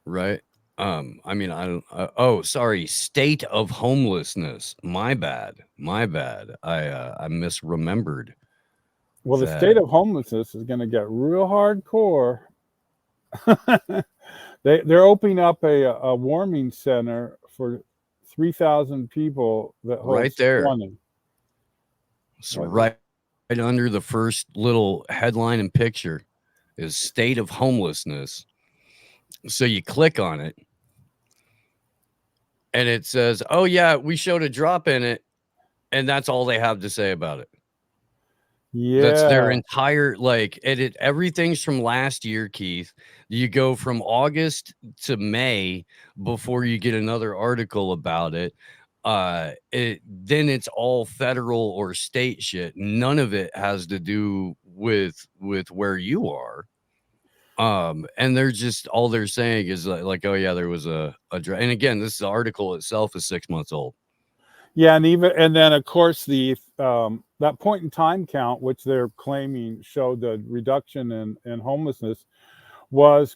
Right. I mean, I don't. Oh, sorry. State of homelessness. My bad. I misremembered. Well, the state of homelessness is going to get real hardcore. They're opening up a warming center for 3,000 people that holds Right there. 20. So right under the first little headline and picture is state of homelessness. So you click on it and it says, "Oh yeah, we showed a drop in it," and that's all they have to say about it. Yeah, that's their entire everything's from last year, Keith. You go from August to May before you get another article about it. Then it's all federal or state shit. None of it has to do with where you are. And they're just all they're saying is like, oh yeah, there was a and again, this article itself is 6 months old. Yeah, and then of course the that point in time count, which they're claiming showed the reduction in homelessness, was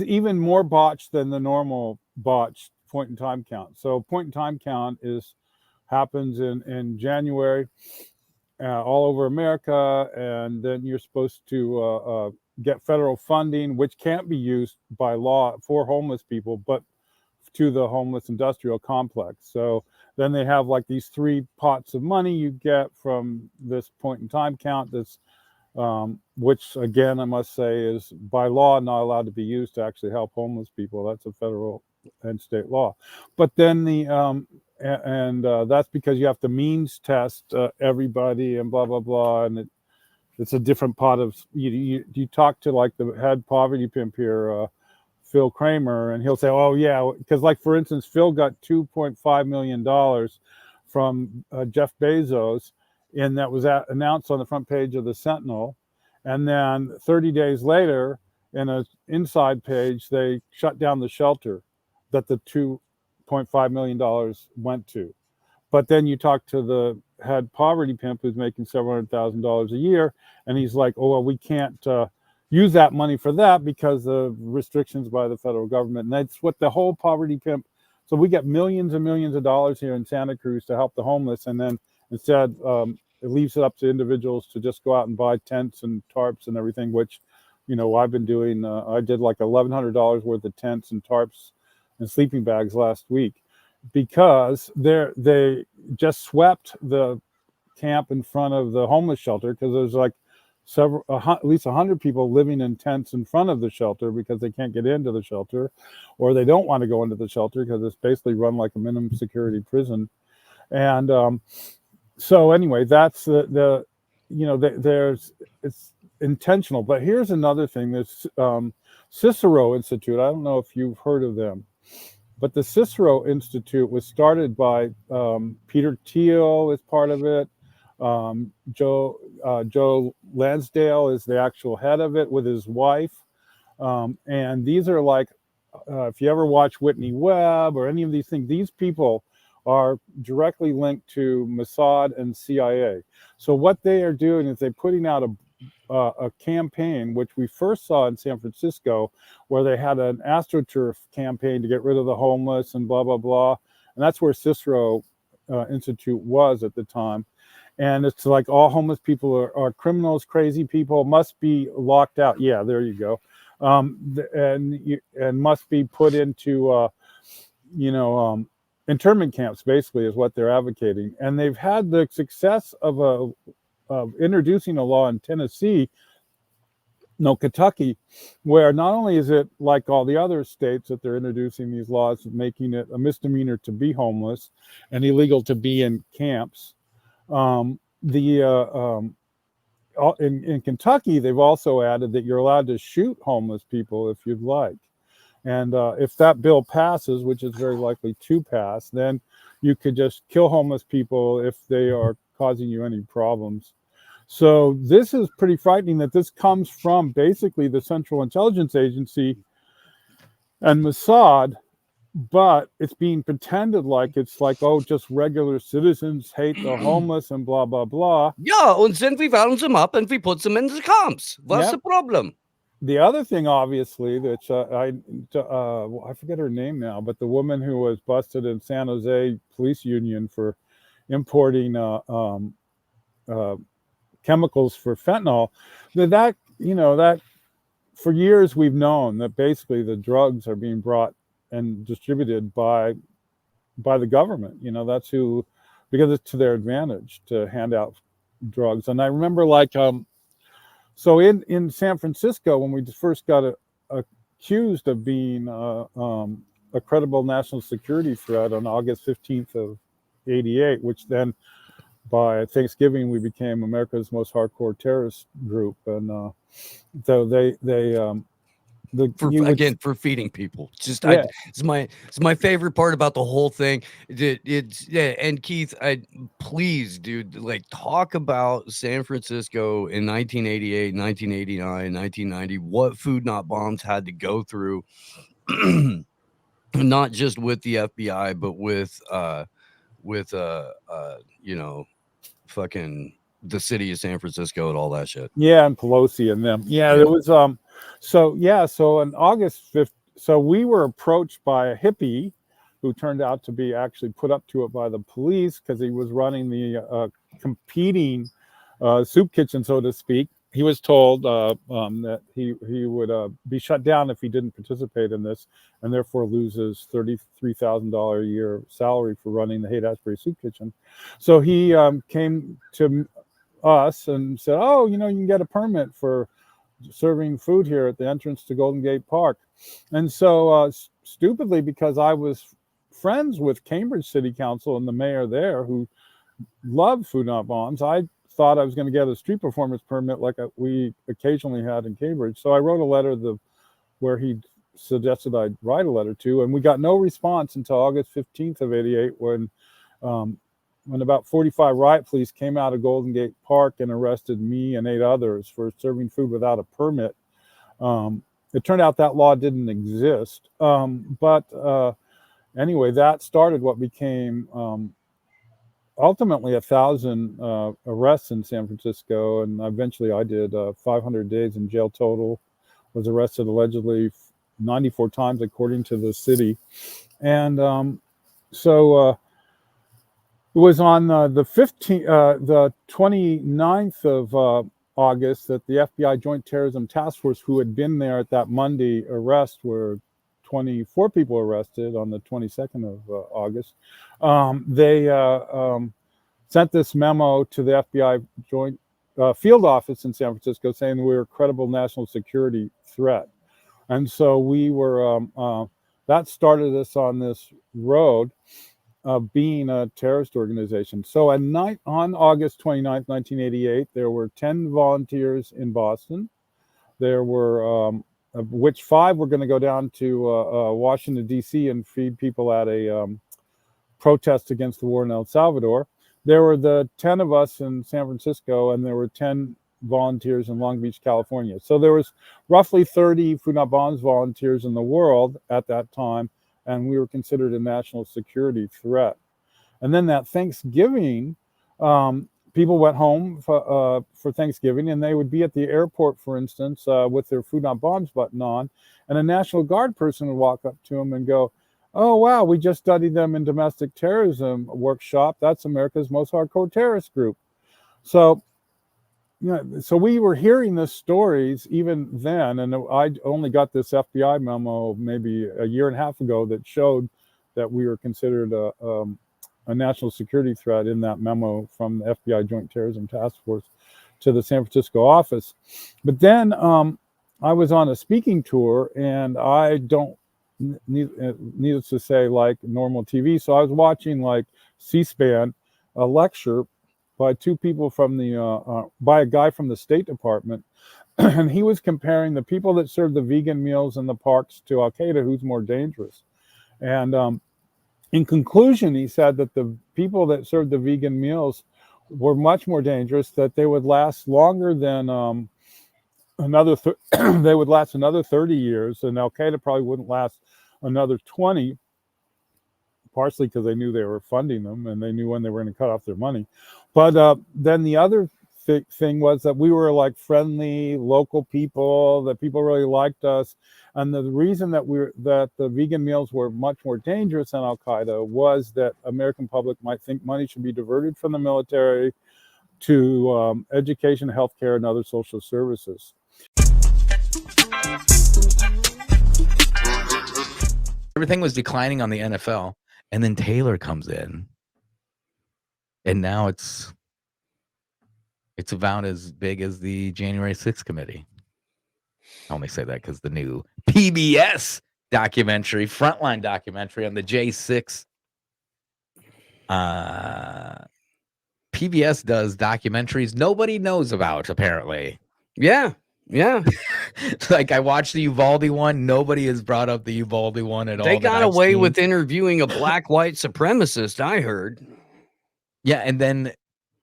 even more botched than the normal botched point in time count. So point in time count happens in January all over America, and then you're supposed to get federal funding, which can't be used by law for homeless people, but to the homeless industrial complex. So then they have like these 3 pots of money you get from this point in time count that's which again I must say is by law not allowed to be used to actually help homeless people. That's a federal and state law. But then that's because you have to means test everybody and blah blah blah, and it's a different pot of you talk to like the head poverty pimp here, Phil Kramer, and he'll say, oh yeah, because like for instance, Phil got $2.5 million from Jeff Bezos, and that was announced on the front page of the Sentinel, and then 30 days later in an inside page they shut down the shelter that the $2.5 million went to. But then you talk to the head poverty pimp who's making several $100,000 a year, and he's like, oh well, we can't use that money for that because of restrictions by the federal government. And that's what the whole poverty pimp. So we get millions and millions of dollars here in Santa Cruz to help the homeless, and then instead it leaves it up to individuals to just go out and buy tents and tarps and everything, which I've been doing. I did like $1,100 worth of tents and tarps and sleeping bags last week, because they just swept the camp in front of the homeless shelter, because there's like at least 100 people living in tents in front of the shelter because they can't get into the shelter, or they don't want to go into the shelter because it's basically run like a minimum security prison. And so anyway, that's it's intentional. But here's another thing. This Cicero Institute, I don't know if you've heard of them, but the Cicero Institute was started by Peter Thiel is part of it. Joe Lansdale is the actual head of it with his wife. And these are like, if you ever watch Whitney Webb or any of these things, these people are directly linked to Mossad and CIA. So what they are doing is they're putting out a campaign, which we first saw in San Francisco, where they had an AstroTurf campaign to get rid of the homeless and blah, blah, blah. And that's where Cicero Institute was at the time. And it's like all homeless people are criminals, crazy people, must be locked out. Yeah, there you go. And must be put into, internment camps, basically, is what they're advocating. And they've had the success of introducing a law in Tennessee No, Kentucky, where not only is it like all the other states that they're introducing these laws, making it a misdemeanor to be homeless and illegal to be in camps. In Kentucky, they've also added that you're allowed to shoot homeless people if you'd like. And if that bill passes, which is very likely to pass, then you could just kill homeless people if they are causing you any problems. So this is pretty frightening that this comes from basically the Central Intelligence Agency and Mossad, but it's being pretended like it's like, oh, just regular citizens hate the homeless and blah, blah, blah. Yeah, and then we round them up and we put them in the camps. What's the problem? The other thing, obviously, that I forget her name now, but the woman who was busted in San Jose police union for importing chemicals for fentanyl, that for years we've known that basically the drugs are being brought and distributed by the government. That's who, because it's to their advantage to hand out drugs. And I remember so in San Francisco, when we first got accused of being a credible national security threat on August 15th of '88, which then by Thanksgiving we became America's most hardcore terrorist group, and so for feeding people. It's my favorite part about the whole thing. And Keith, please, dude, talk about San Francisco in 1988, 1989, 1990. What food not bombs had to go through, not just with the FBI, but with fucking the city of San Francisco and all that shit. Yeah, and Pelosi and them. Yeah, there was so on August 5th, so we were approached by a hippie who turned out to be actually put up to it by the police because he was running the competing soup kitchen, so to speak. He was told that he would be shut down if he didn't participate in this, and therefore loses $33,000 a year salary for running the Haight-Ashbury soup kitchen. So he came to us and said, oh, you can get a permit for serving food here at the entrance to Golden Gate Park. And so stupidly, because I was friends with Cambridge City Council and the mayor there who loved food not bombs, I thought I was going to get a street performance permit like we occasionally had in Cambridge. So I wrote a letter where he suggested I'd write a letter to, and we got no response until August 15th of '88 when about 45 riot police came out of Golden Gate Park and arrested me and 8 others for serving food without a permit. It turned out that law didn't exist. But anyway, that started what became ultimately 1,000 arrests in San Francisco. And eventually I did 500 days in jail total, was arrested allegedly 94 times according to the city. And it was on the 29th of August that the FBI Joint Terrorism Task Force, who had been there at that Monday arrest, where 24 people arrested on the 22nd of August, they sent this memo to the FBI Joint Field Office in San Francisco saying we were a credible national security threat. And so we were, that started us on this road of being a terrorist organization. So on August 29th, 1988, there were 10 volunteers in Boston. There were, of which 5 were going to go down to Washington, D.C. and feed people at a protest against the war in El Salvador. There were the 10 of us in San Francisco, and there were 10 volunteers in Long Beach, California. So there was roughly 30 Food Not Bombs volunteers in the world at that time, and we were considered a national security threat. And then that Thanksgiving, people went home for Thanksgiving, and they would be at the airport, for instance, with their Food Not Bombs button on, and a National Guard person would walk up to them and go, oh, wow, we just studied them in domestic terrorism workshop. That's America's most hardcore terrorist group. So, so we were hearing the stories even then, and I only got this FBI memo maybe a year and a half ago that showed that we were considered a national security threat in that memo from the FBI Joint Terrorism Task Force to the San Francisco office. But then I was on a speaking tour, and I don't, needless to say, like normal TV. So I was watching like C-SPAN, a lecture by two people from the, by a guy from the State Department. And he was comparing the people that serve the vegan meals in the parks to Al-Qaeda, who's more dangerous. And in conclusion, he said that the people that served the vegan meals were much more dangerous, that they would last longer than they would last another 30 years, and Al-Qaeda probably wouldn't last another 20, partially because they knew they were funding them and they knew when they were going to cut off their money. But then the other thing was that we were like friendly local people, that people really liked us. And the reason that the vegan meals were much more dangerous than Al-Qaeda was that American public might think money should be diverted from the military to education, healthcare, and other social services. Everything was declining on the NFL, and then Taylor comes in, and now it's about as big as the January 6th committee. I only say that because the new PBS documentary, Frontline documentary on the J6. PBS does documentaries nobody knows about, apparently. Yeah. Like, I watched the Uvalde one. Nobody has brought up the Uvalde one at all. They got away with interviewing a black white supremacist, I heard. Yeah, and then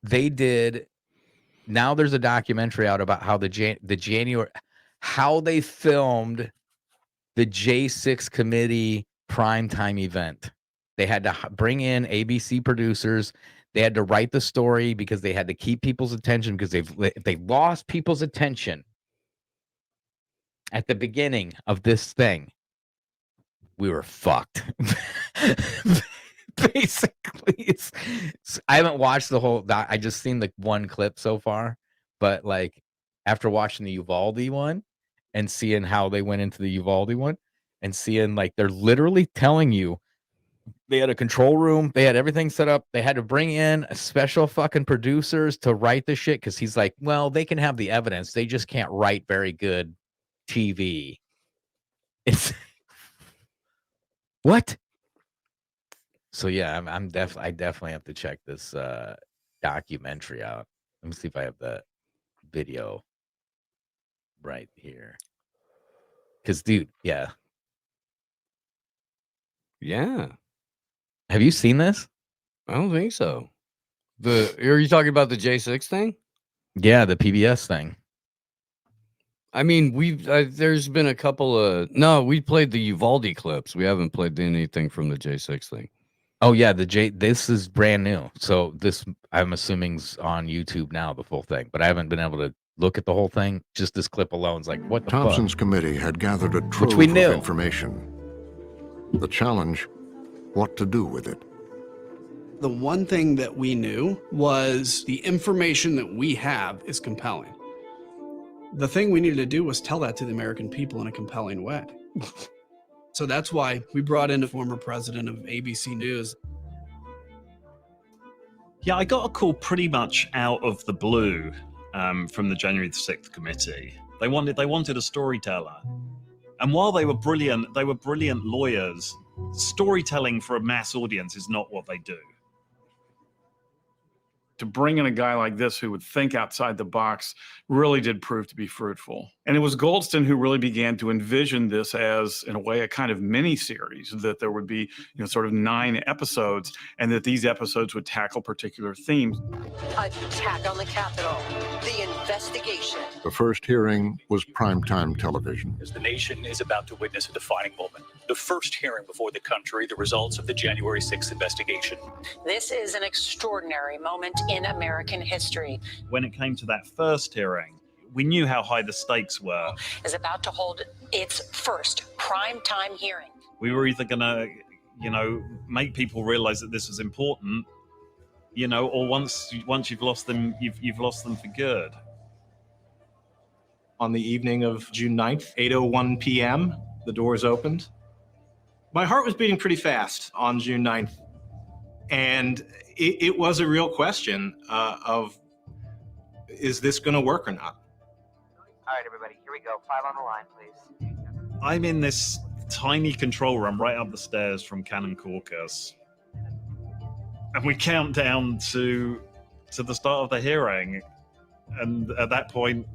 they did. Now there's a documentary out about how the January, how they filmed the J6 committee primetime event. They had to bring in ABC producers. They had to write the story because they had to keep people's attention, because if they lost people's attention at the beginning of this thing, we were fucked. Basically, I haven't watched the whole. I just seen the one clip so far, but like after watching the Uvalde one and seeing how they went into the Uvalde one and seeing like they're literally telling you they had a control room, they had everything set up, they had to bring in a special fucking producers to write the shit, because he's like, well, they can have the evidence, they just can't write very good TV. It's what? So yeah, I definitely have to check this documentary out. Let me see if I have the video right here. Cause dude, yeah. Have you seen this? I don't think so. Are you talking about the J6 thing? Yeah, the PBS thing. I mean, there's been a couple of we played the Uvalde clips. We haven't played anything from the J6 thing. Oh yeah, this is brand new. So this, I'm assuming's on YouTube now, the full thing, but I haven't been able to look at the whole thing. Just this clip alone's like, what the Thompson's fuck? committee had gathered a trove of information. The challenge, what to do with it. The one thing that we knew was the information that we have is compelling. The thing we needed to do was tell that to the American people in a compelling way. So that's why we brought in a former president of ABC News. Yeah, I got a call pretty much out of the blue from the January 6th committee. They wanted a storyteller. And while they were brilliant lawyers, storytelling for a mass audience is not what they do. To bring in a guy like this who would think outside the box really did prove to be fruitful. And it was Goldston who really began to envision this as, in a way, a kind of mini series, that there would be, sort of 9 episodes, and that these episodes would tackle particular themes. Attack on the Capitol, the investigation. The first hearing was primetime television. As the nation is about to witness a defining moment, the first hearing before the country, the results of the January 6th investigation. This is an extraordinary moment in American history. When it came to that first hearing, we knew how high the stakes were. Is about to hold its first primetime hearing. We were either gonna, make people realize that this was important, or once you've lost them, you've lost them for good. On the evening of June 9th, 8:01 p.m., the doors opened. My heart was beating pretty fast on June 9th. And it was a real question of, is this going to work or not? All right, everybody, here we go. 5 on the line, please. I'm in this tiny control room right up the stairs from Canon Caucus. And we count down to the start of the hearing. And at that point,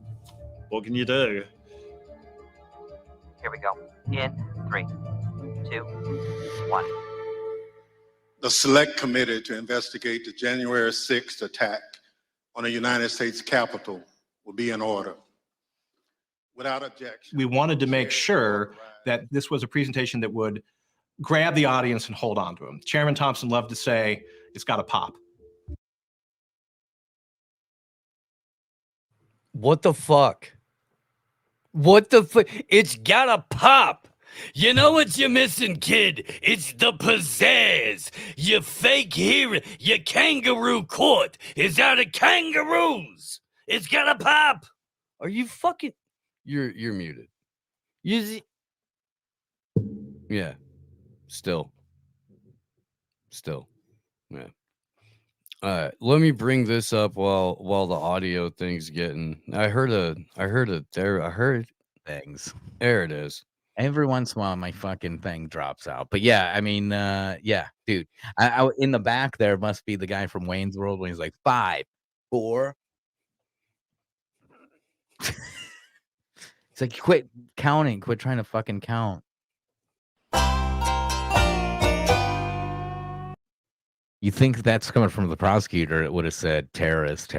what can you do? Here we go. In 3, 2, 1. The Select Committee to investigate the January 6th attack on the United States Capitol will be in order. Without objection. We wanted to make sure that this was a presentation that would grab the audience and hold on to them. Chairman Thompson loved to say, it's got to pop. What the fuck? What the fuck? It's gotta pop. You know what you're missing, kid? It's the pizzazz. Your fake hearing, your kangaroo court is out of kangaroos. It's gotta pop. Are you fucking? You're muted. Yeah. Still. Yeah. All right. Let me bring this up while the audio thing's getting. I heard things. There it is. Every once in a while, my fucking thing drops out. But yeah, I mean, yeah, dude. I in the back there must be the guy from Wayne's World when he's like 5, 4. It's like quit counting, quit trying to fucking count. You think that's coming from the prosecutor? It would have said terrorist.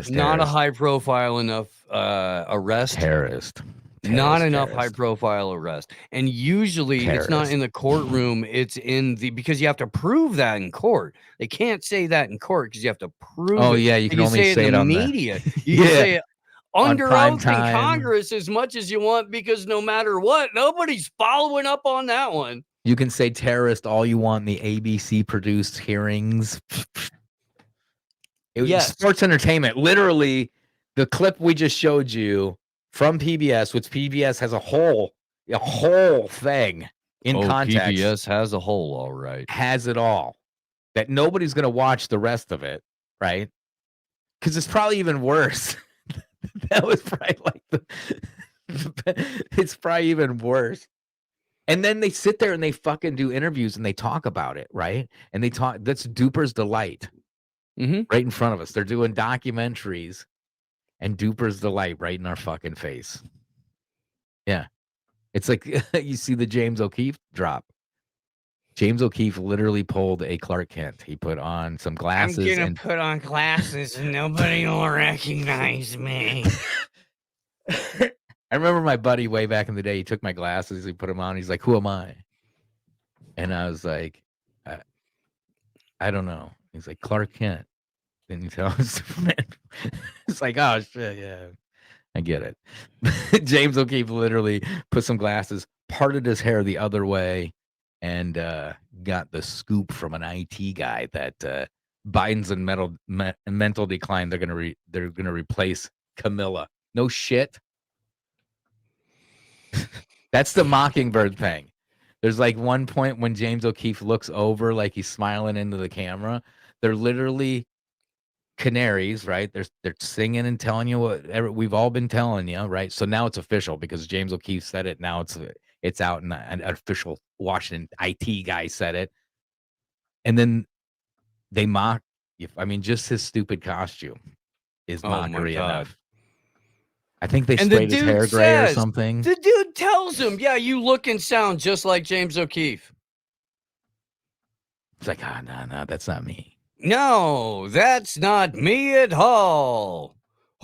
Not a high profile enough arrest. Terrorist. Not enough high profile arrest. And usually it's not in the courtroom, it's in the, because you have to prove that in court. They can't say that in court because you have to prove it. Yeah, you can only say it in on the media. You can say it under oath in time. Congress as much as you want, because no matter what, nobody's following up on that one. You can say terrorist all you want in the ABC produced hearings. It was sports entertainment. Literally, the clip we just showed you from PBS, which PBS has a whole thing in context. PBS has a whole, all right. Has it all. That nobody's going to watch the rest of it, right? Because it's probably even worse. That was probably like it's probably even worse. And then they sit there and they fucking do interviews and they talk about it, right? And they talk, that's Duper's Delight. Right in front of us. They're doing documentaries and Duper's Delight right in our fucking face. Yeah. It's like you see the James O'Keefe drop. James O'Keefe literally pulled a Clark Kent. He put on some glasses. I'm going to put on glasses and nobody will recognize me. I remember my buddy way back in the day, he took my glasses, he put them on. He's like, who am I? And I was like, I don't know. He's like, Clark Kent. Then you tell us. It's like, oh, shit, yeah. I get it. James O'Keefe literally put some glasses, parted his hair the other way, and got the scoop from an IT guy that Biden's in mental decline. They're gonna replace Camilla. No shit. That's the Mockingbird thing. There's like one point when James O'Keefe looks over like he's smiling into the camera. They're literally canaries, right? They're singing and telling you what we've all been telling you, right? So now it's official because James O'Keefe said it. Now it's out, and an official Washington IT guy said it. And then they mock. Just his stupid costume is mockery enough. I think they sprayed his hair gray or something. The dude tells him, yeah, you look and sound just like James O'Keefe. It's like, no, that's not me. No, that's not me at all.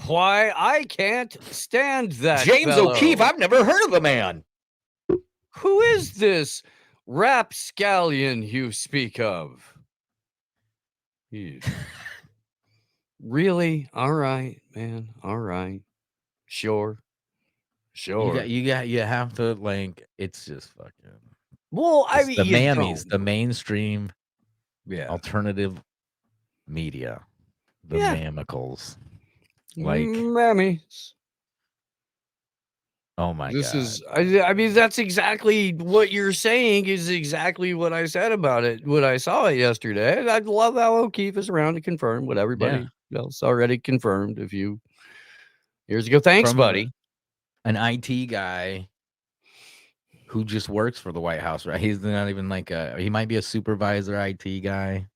Why, I can't stand that James O'Keefe, I've never heard of the man. Who is this rapscallion you speak of? Really? All right, man. All right. Sure. You have to, like, it's just fucking. Well, I mean, the mammies, the mainstream, alternative media, the mammicles, like mammies. Oh my God! That's exactly what you're saying. Is exactly what I said about it. What I saw it yesterday. I love how O'Keefe is around to confirm what everybody It's already confirmed. If you years ago, thanks, From buddy. An IT guy who just works for the White House, right? He's not even like he might be a supervisor IT guy.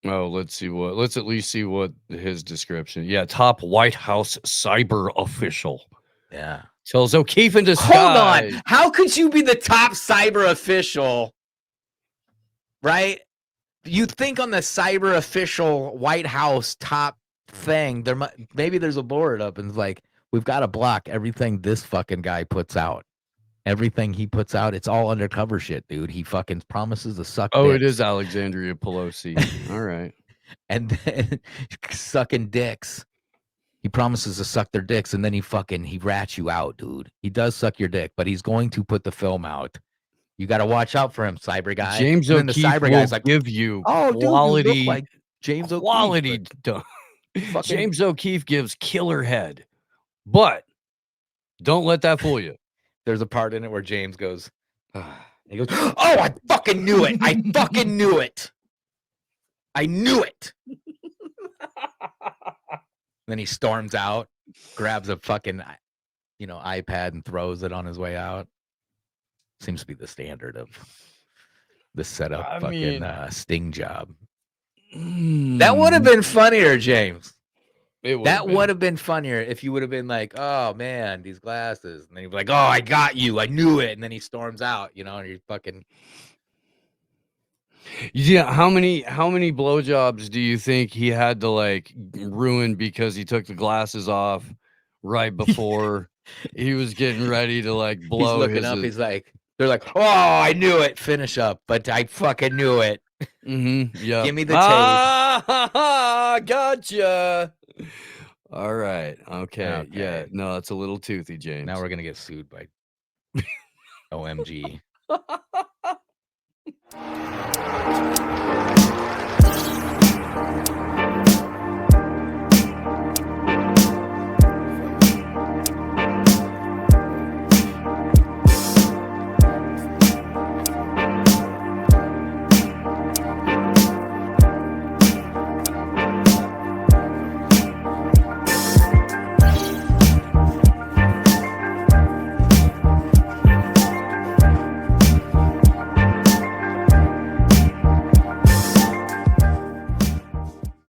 Oh, let's at least see what his description. Yeah, top White House cyber official. Yeah. Tells O'Keefe in disguise. Hold on. How could you be the top cyber official? Right? You think on the cyber official White House top thing, maybe there's a board up and it's like, we've got to block everything this fucking guy puts out. Everything he puts out, it's all undercover shit, dude. He fucking promises to suck Oh, dicks. it is Alexandria Pelosi. All right. And then sucking dicks. He promises to suck their dicks, and then he rats you out, dude. He does suck your dick, but he's going to put the film out. You got to watch out for him, cyber guy. James and then O'Keefe the cyber will guy's like, give you quality, quality, dude, you look like James O'Keefe. quality. James O'Keefe gives killer head, but don't let that fool you. There's a part in it where James goes, he goes, oh, I fucking knew it. I fucking knew it. I knew it. Then he storms out, grabs a fucking, iPad and throws it on his way out. Seems to be the standard of the setup sting job. That would have been funnier, James. That would have been funnier if you would have been like, oh man, these glasses. And then you'd be like, oh, I got you. I knew it. And then he storms out, and you're fucking. Yeah, how many blowjobs do you think he had to ruin because he took the glasses off right before he was getting ready to blow? He's looking up. He's like, they're like, oh, I knew it. Finish up, but I fucking knew it. Yeah. Give me the tape. Gotcha. All right. Okay. Yeah. No, it's a little toothy, James. Now we're gonna get sued by OMG.